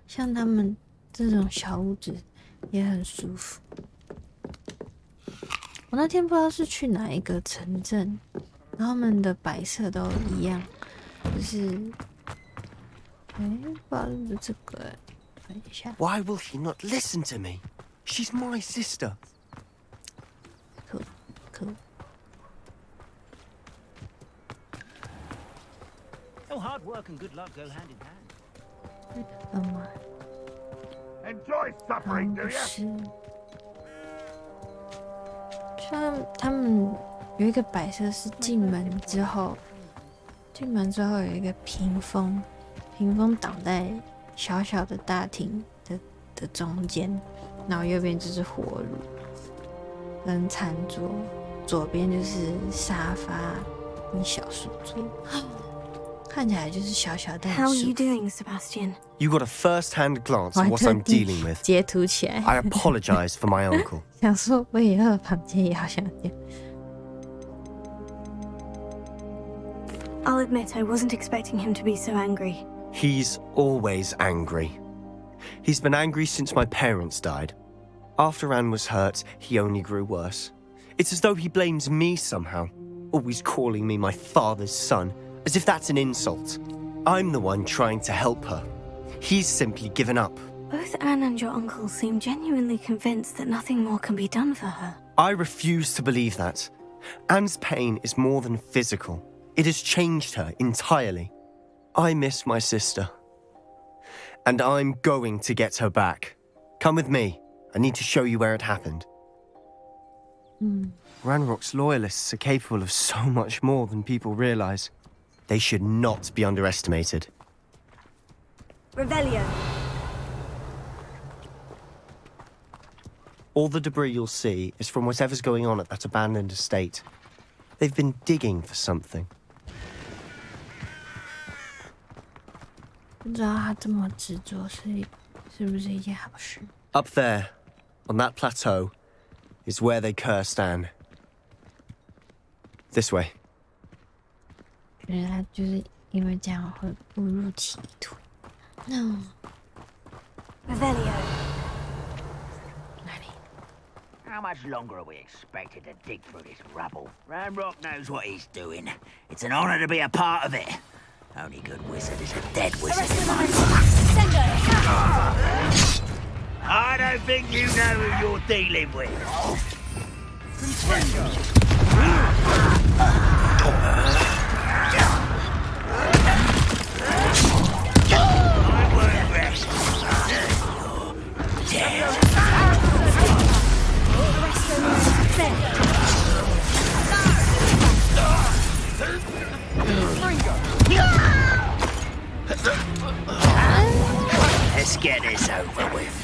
像他们这种小屋子也很舒服。我那天不知道是去哪一个城镇，然后他们的摆设都一样，就是不知道是不是这个，看一下。Why will he not listen to me? She's my sister. 可。Oh, hard work and good luck go hand in hand. Enjoy suffering, do you? 像他们有一个摆设是进门之后有一个屏风挡在小小的大厅的中间，然后右边就是火炉跟餐桌，左边就是沙发跟小书桌。看起来就是小小的。How are you doing, Sebastian? You got a first-hand glance at what I'm dealing with. 截图起来。I apologize for my uncle. 想说我以后房间也好想这样。I'll admit I wasn't expecting him to be so angry. He's always angry. He's been angry since my parents died. After Anne was hurt, he only grew worse. It's as though he blames me somehow, always calling me my father's son, as if that's an insult. I'm the one trying to help her. He's simply given up. Both Anne and your uncle seem genuinely convinced that nothing more can be done for her. I refuse to believe that. Anne's pain is more than physical. It has changed her entirely. I miss my sister. And I'm going to get her back. Come with me. I need to show you where it happened. Ranrock's loyalists are capable of so much more than people realize. They should not be underestimated. Revelio. All the debris you'll see is from whatever's going on at that abandoned estate. They've been digging for something. 不知道他这么执着是不是一件好事。 Up there, on that plateau, is where they cursed Anne. This way. 觉得他就是因为这样会误入歧途。No. Revelio. How much longer are we expected to dig through this rubble? Ranrock knows what he's doing. It's an honor to be a part of it. Only good wizard is a dead wizard in my book. I don't think you know who you're dealing with. I won't rest until you're dead. Let's get this over with.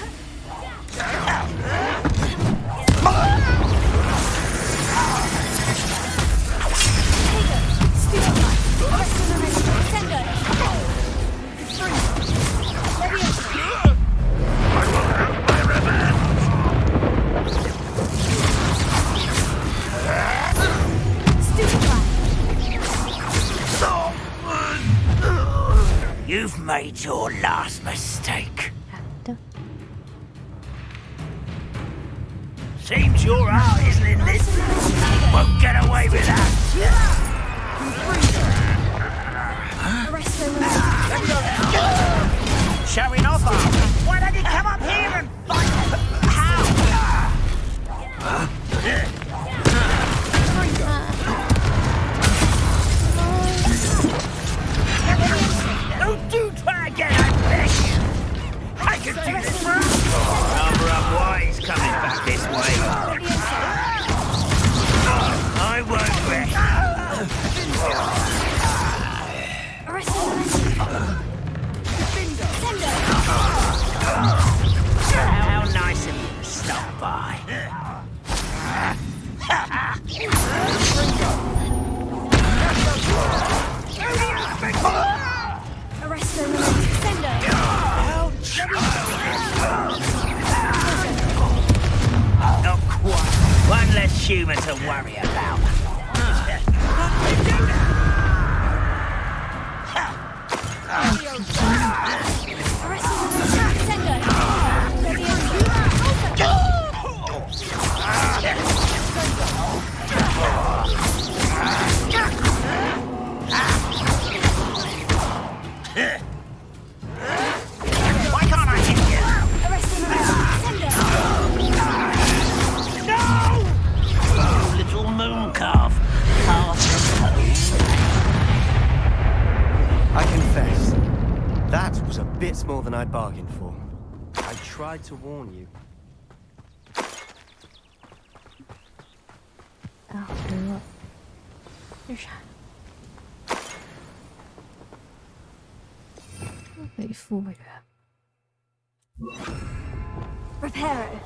You've made your last mistake. Seems your heart isn't in this. Won't get away with that. Showing off, why don't you come up here and fight? How? Oh, do try again, I beg you. I can do this for Cover up why he's coming back this way. I won't rest. How nice of you to stop by. Not quite. One less human to worry about. Why can't I hit you? No! Little moon calf. I confess, that was a bit more than I'd bargained for. I tried to warn you. Reparo.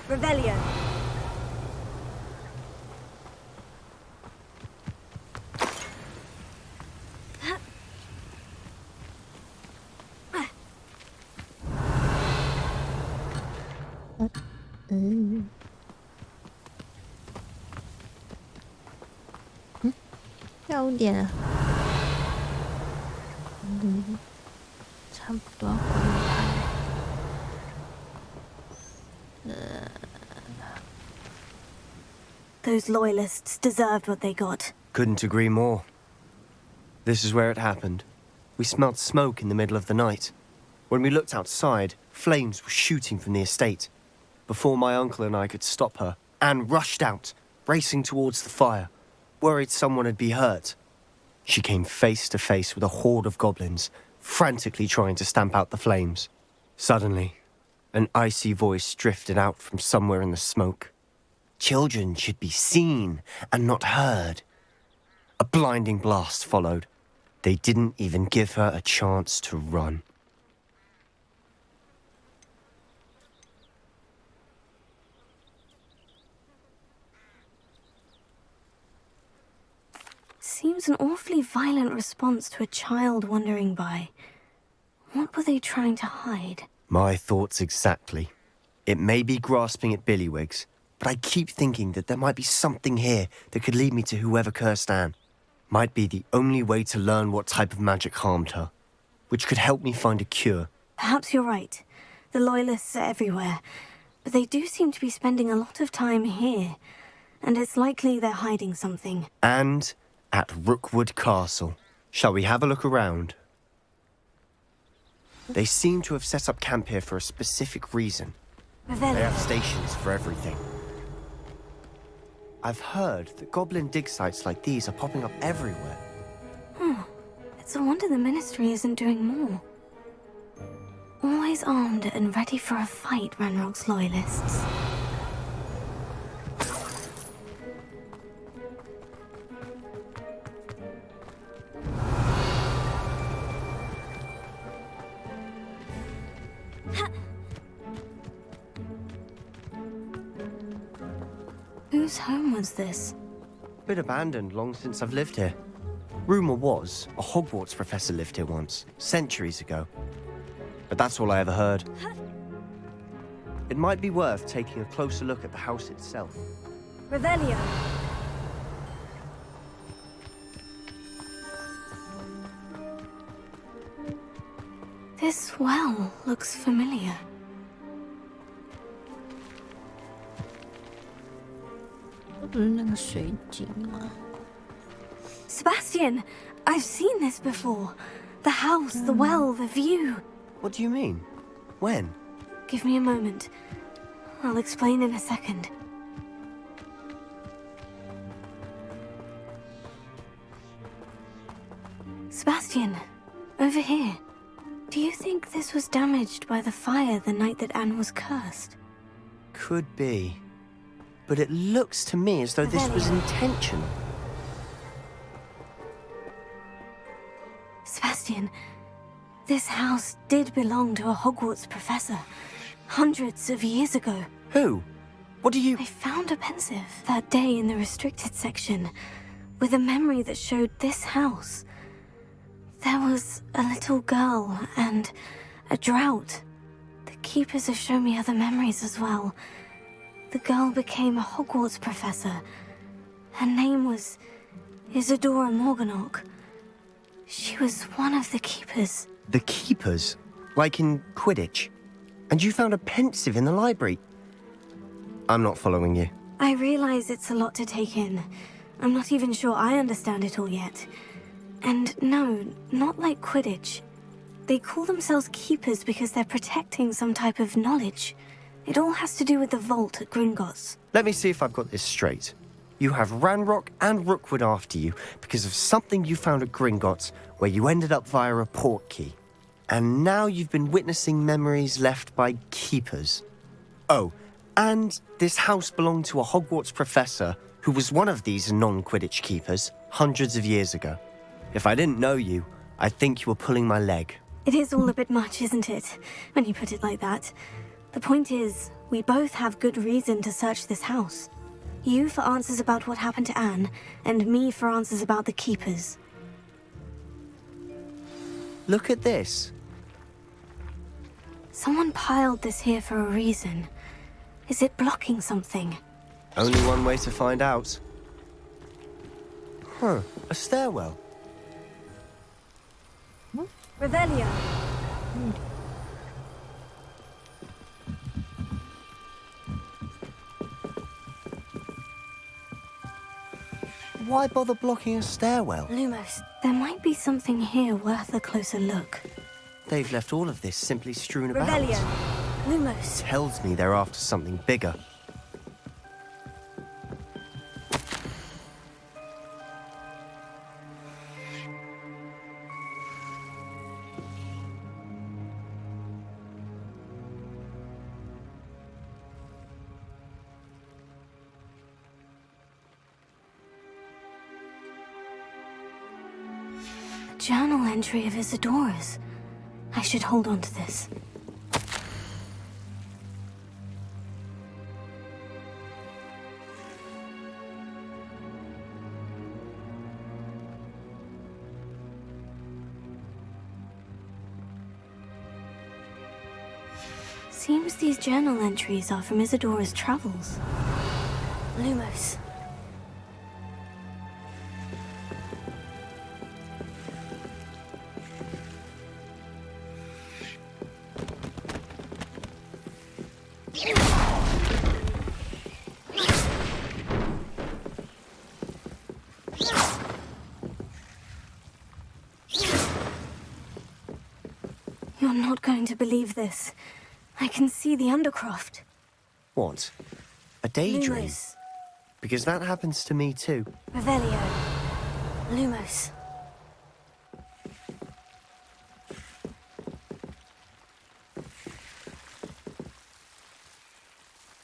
Revelio.下午点了，差不多要关牌。Those loyalists deserved what they got. Couldn't agree more. This is where it happened. We smelled smoke in the middle of the night. When we looked outside, flames were shooting from the estate. Before my uncle and I could stop her, Anne rushed out, racing towards the fire, worried someone had been hurt. She came face to face with a horde of goblins, frantically trying to stamp out the flames. Suddenly, an icy voice drifted out from somewhere in the smoke. Children should be seen and not heard. A blinding blast followed. They didn't even give her a chance to run. Seems an awfully violent response to a child wandering by. What were they trying to hide? My thoughts exactly. It may be grasping at Billywigs, but I keep thinking that there might be something here that could lead me to whoever cursed Anne. Might be the only way to learn what type of magic harmed her, which could help me find a cure. Perhaps you're right. The Loyalists are everywhere, but they do seem to be spending a lot of time here, and it's likely they're hiding something. And at Rookwood Castle. Shall we have a look around? They seem to have set up camp here for a specific reason. They have stations for everything. I've heard that goblin dig sites like these are popping up everywhere. It's a wonder the Ministry isn't doing more. Always armed and ready for a fight, Ranrock's Loyalists. Whose home was this? Been abandoned long since I've lived here. Rumour was a Hogwarts professor lived here once, centuries ago. But that's all I ever heard. It might be worth taking a closer look at the house itself. Revelio. This well looks familiar. 不是那个水井吗？ Sebastian, I've seen this before. The house, the well, the view. What do you mean? When? Give me a moment. I'll explain in a second. Sebastian, over here. Do you think this was damaged by the fire the night that Anne was cursed? Could be. But it looks to me as though this was intentional. Sebastian, this house did belong to a Hogwarts professor. Hundreds of years ago. Who? What do you... I found a pensive that day in the restricted section with a memory that showed this house. There was a little girl and a drought. The keepers have shown me other memories as well. The girl became a Hogwarts professor. Her name was Isadora Morganach. She was one of the keepers. The keepers? Like in Quidditch? And you found a pensive in the library? I'm not following you. I realize it's a lot to take in. I'm not even sure I understand it all yet. And no, not like Quidditch. They call themselves keepers because they're protecting some type of knowledge. It all has to do with the vault at Gringotts. Let me see if I've got this straight. You have Ranrock and Rookwood after you because of something you found at Gringotts where you ended up via a portkey. And now you've been witnessing memories left by keepers. Oh, and this house belonged to a Hogwarts professor who was one of these non-Quidditch keepers hundreds of years ago. If I didn't know you, I'd think you were pulling my leg. It is all a bit much, isn't it, when you put it like that? The point is, we both have good reason to search this house. You for answers about what happened to Anne, and me for answers about the keepers. Look at this. Someone piled this here for a reason. Is it blocking something? Only one way to find out. Huh, a stairwell. Revelio. Why bother blocking a stairwell? Lumos, there might be something here worth a closer look. They've left all of this simply strewn about. Revelio. Lumos. Tells me they're after something bigger. Journal entry of Isadora's. I should hold on to this. Seems these journal entries are from Isadora's travels. Lumos. You're not going to believe this. I can see the Undercroft. What? A daydream? Lumos. Because that happens to me too. Revelio. Lumos.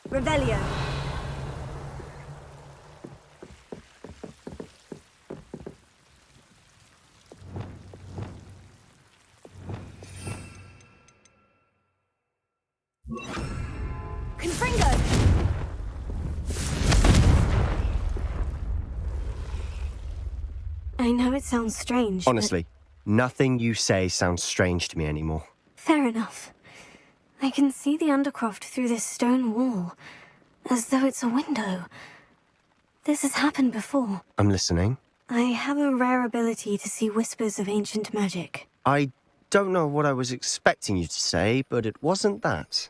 Revelio. Confringo! I know it sounds strange, Honestly, nothing you say sounds strange to me anymore. Fair enough. I can see the Undercroft through this stone wall, as though it's a window. This has happened before. I'm listening. I have a rare ability to see whispers of ancient magic. I don't know what I was expecting you to say, but it wasn't that.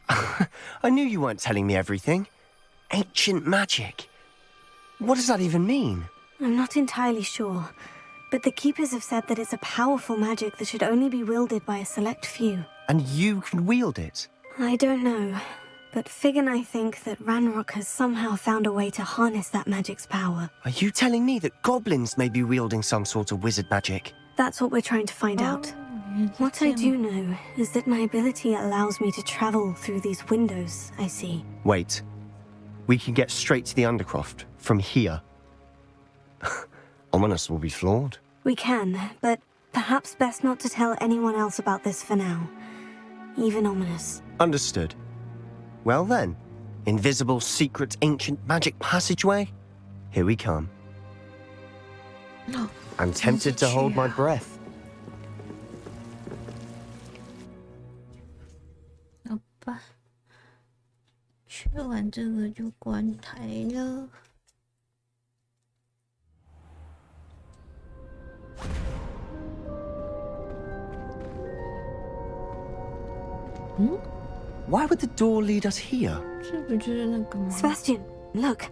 I knew you weren't telling me everything. Ancient magic? What does that even mean? I'm not entirely sure, but the Keepers have said that it's a powerful magic that should only be wielded by a select few. And you can wield it? I don't know, but Fig and I think that Ranrock has somehow found a way to harness that magic's power. Are you telling me that goblins may be wielding some sort of wizard magic? That's what we're trying to find out. What I do know is that my ability allows me to travel through these windows, I see. Wait. We can get straight to the Undercroft from here. Ominous will be floored. We can, but perhaps best not to tell anyone else about this for now. Even Ominous. Understood. Well then, invisible, secret, ancient magic passageway? Here we come. I'm tempted to hold my breath. 好吧，学完这个就关台了。Why would the door lead us here? 这不就是那个吗 Sebastian, look.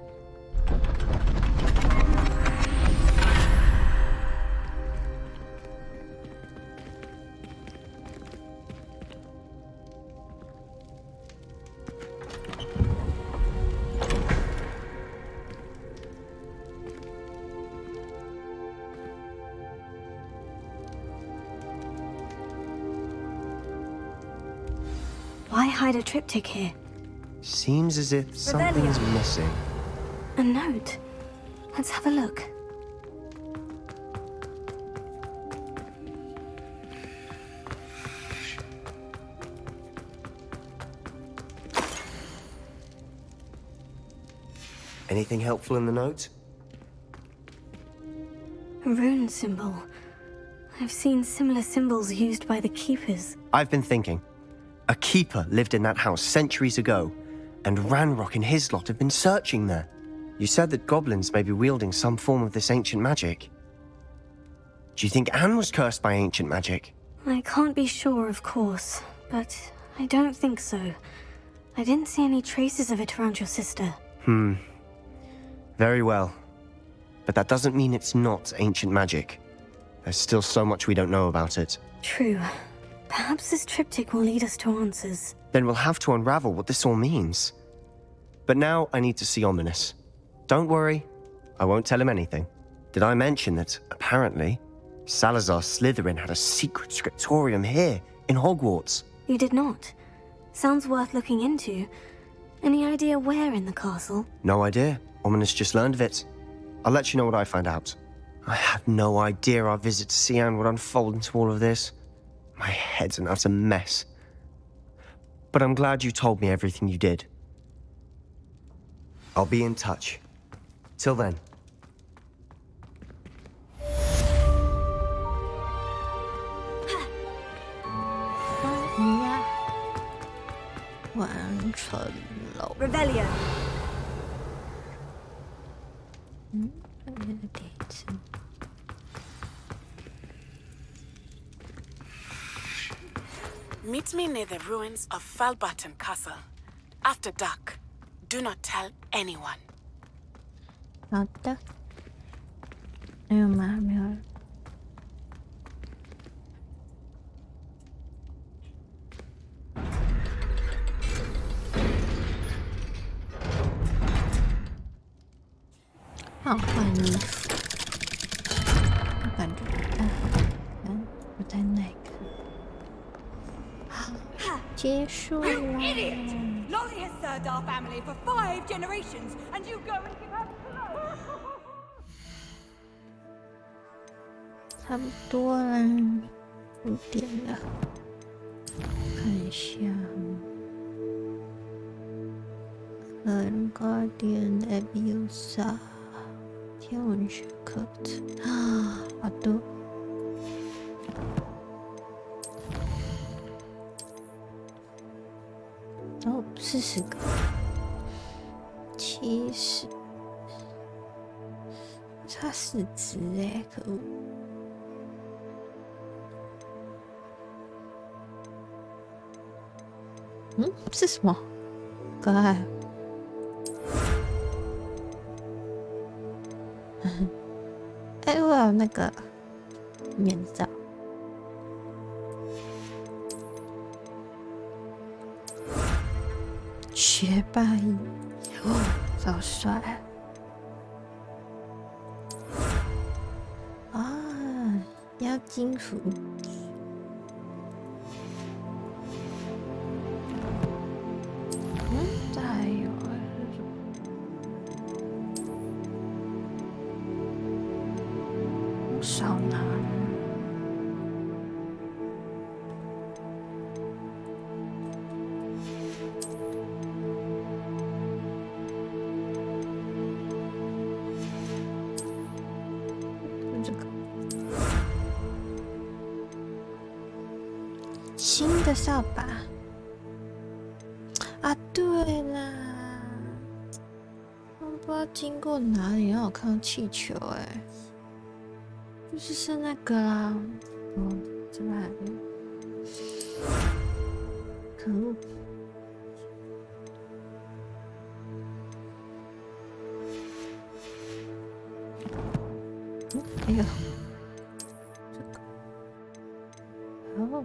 Why hide a triptych here? Seems as if something's missing. A note. Let's have a look. Anything helpful in the note? A rune symbol. I've seen similar symbols used by the Keepers. I've been thinking. A keeper lived in that house centuries ago, and Ranrock and his lot have been searching there. You said that goblins may be wielding some form of this ancient magic. Do you think Anne was cursed by ancient magic? I can't be sure, of course, but I don't think so. I didn't see any traces of it around your sister. Very well. But that doesn't mean it's not ancient magic. There's still so much we don't know about it. True. Perhaps this triptych will lead us to answers. Then we'll have to unravel what this all means. But now I need to see Ominous. Don't worry, I won't tell him anything. Did I mention that, apparently, Salazar Slytherin had a secret scriptorium here in Hogwarts? You did not. Sounds worth looking into. Any idea where in the castle? No idea. Ominous just learned of it. I'll let you know what I find out. I had no idea our visit to Cian would unfold into all of this. My head's an utter mess. But I'm glad you told me everything you did. I'll be in touch. Till then. 完成了。Revelio. 第一次。Meet me near the ruins of Falbarton Castle. After dark. Do not tell anyone. 好的。没有吗？没有。好，换衣服。我感觉我在哪个？结束了。Lolly has served our family for 5 generations, and you go and give her blow. 差不多了，5点了。看一下。Guardian Abusa 天文学课程啊，好多。哦，40个，70，差4只哎，可恶！是什么？可爱。有那个面罩。学霸衣，哦，好帅啊！妖精服。这还有少拿。这个新的扫把。啊，对啦，我不知道经过哪里让我看到气球，哎，就是剩那个啦。哦，这个还有，可恶！还有这个，哦。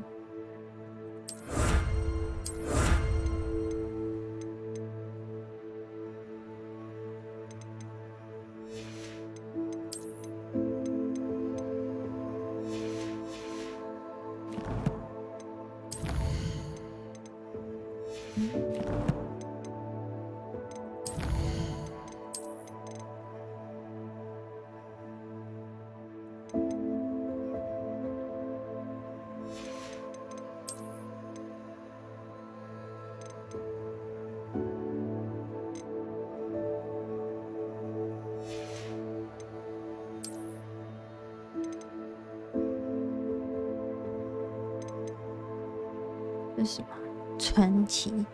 这是什么？传奇？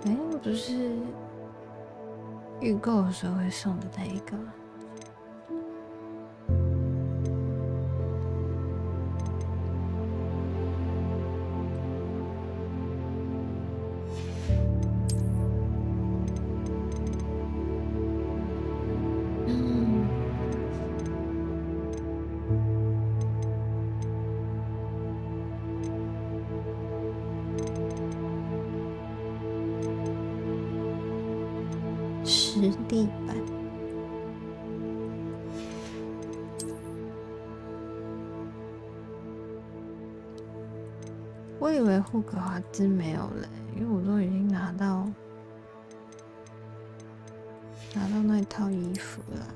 哎，不是预购的时候会送的那一个。实地版，我以为霍格华兹没有了，因为我都已经拿到那套衣服了。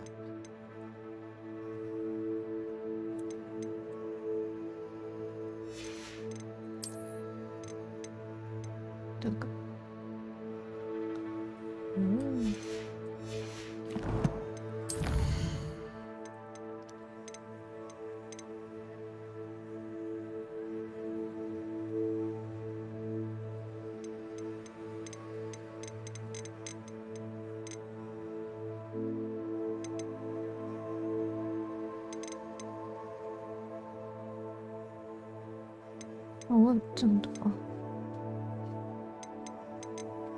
这个。哦，我有这么多，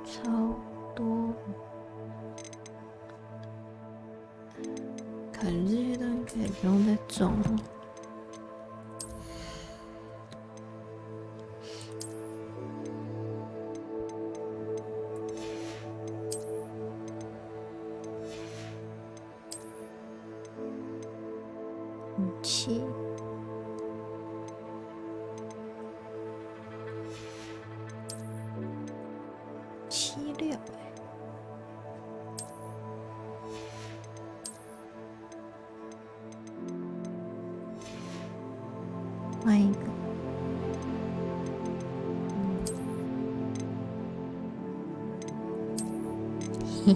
超多。感觉这些东西可以不用再种了。武器。76换一个，嘿，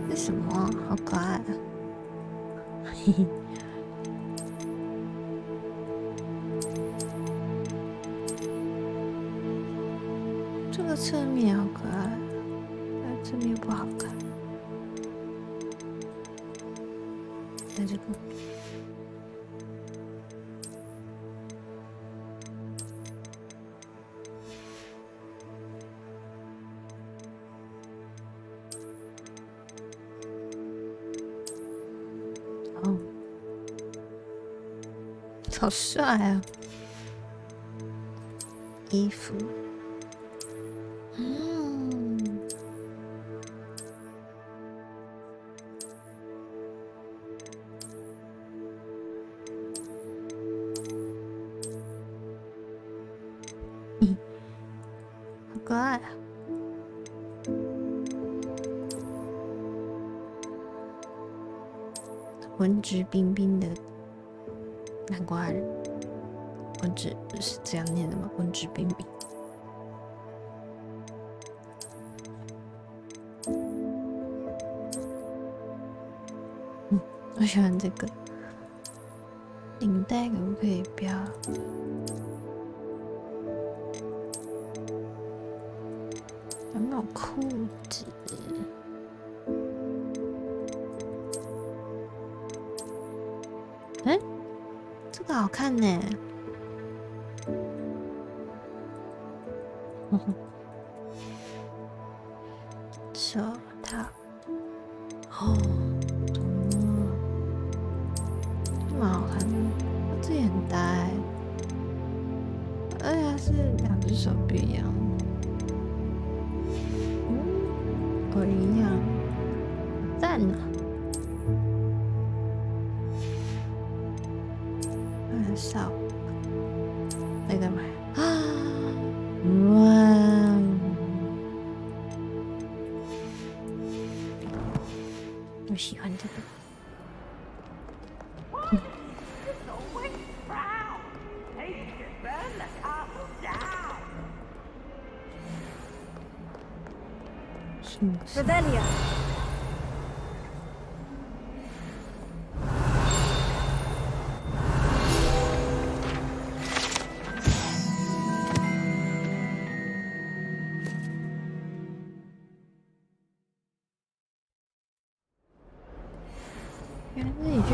这什么啊？好可爱啊！嘿嘿。这个侧面好可爱，但侧面不好看。在这个，好帅啊！衣服，好可爱啊！文质彬彬的南瓜人，文质是这样念的吗？文质彬彬。我喜欢这个领带，可不可以不要？有没有裤子？哎，这个好看呢。手套，哦，这蛮好看的，这也很搭哎，而且它是两只手臂一样，我一样，赞啊！很少，在干嘛啊？哇！我喜欢这个。Revelia. 原来是一句。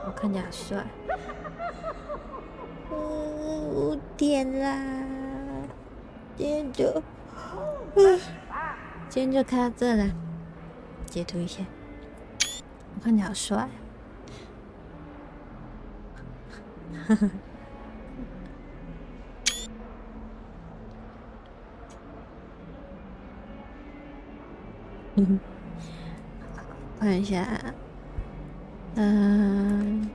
我看起来帅。5点啦，今天就看到这了，截图一下。我看起来好帅。看一下，今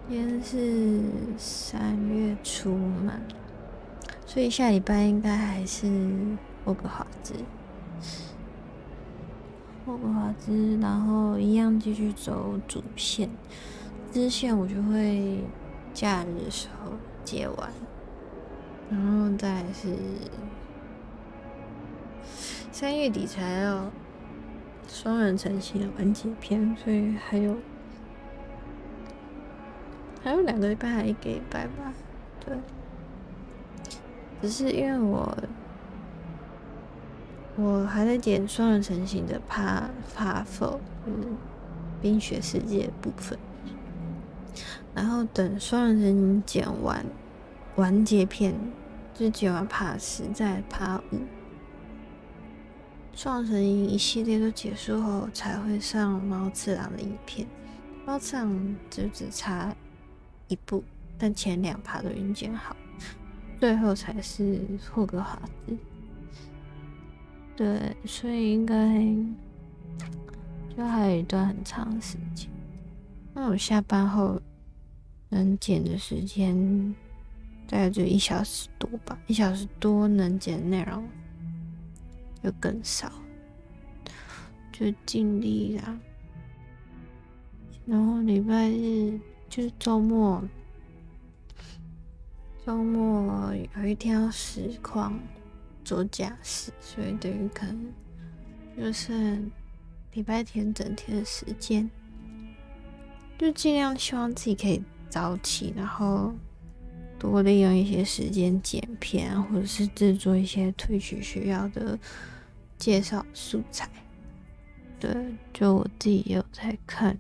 天是3月初嘛，所以下礼拜应该还是霍格华兹，然后一样继续走主线，支线我就会假日的时候接完，然后再来是3月底才要双人成型的完结篇，所以还有2个礼拜，还1个礼拜吧。对，只是因为我还在剪双人成型的Part 4，就是冰雪世界的部分，然后等双人成型剪完结篇，就剪完Part 10，再Part 5。双人成型一系列都结束后，才会上猫次郎的影片。猫次郎就只差1部，但前2趴都已经剪好，最后才是霍格华兹。对，所以应该就还有一段很长的时间。那我下班后能剪的时间大概就1小时多吧，1小时多能剪的内容就更少，就尽力啦。然后礼拜日就是周末有一天要实况做假释，所以等于可能就剩礼拜天整天的时间，就尽量希望自己可以早起，然后多利用一些时间剪片啊，或者是制作一些退学需要的介绍素材。对，就我自己也有在看，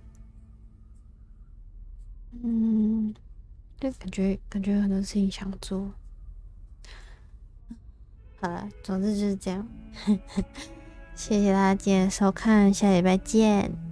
就感觉有很多事情想做。好了，总之就是这样。谢谢大家今天的收看，下礼拜见。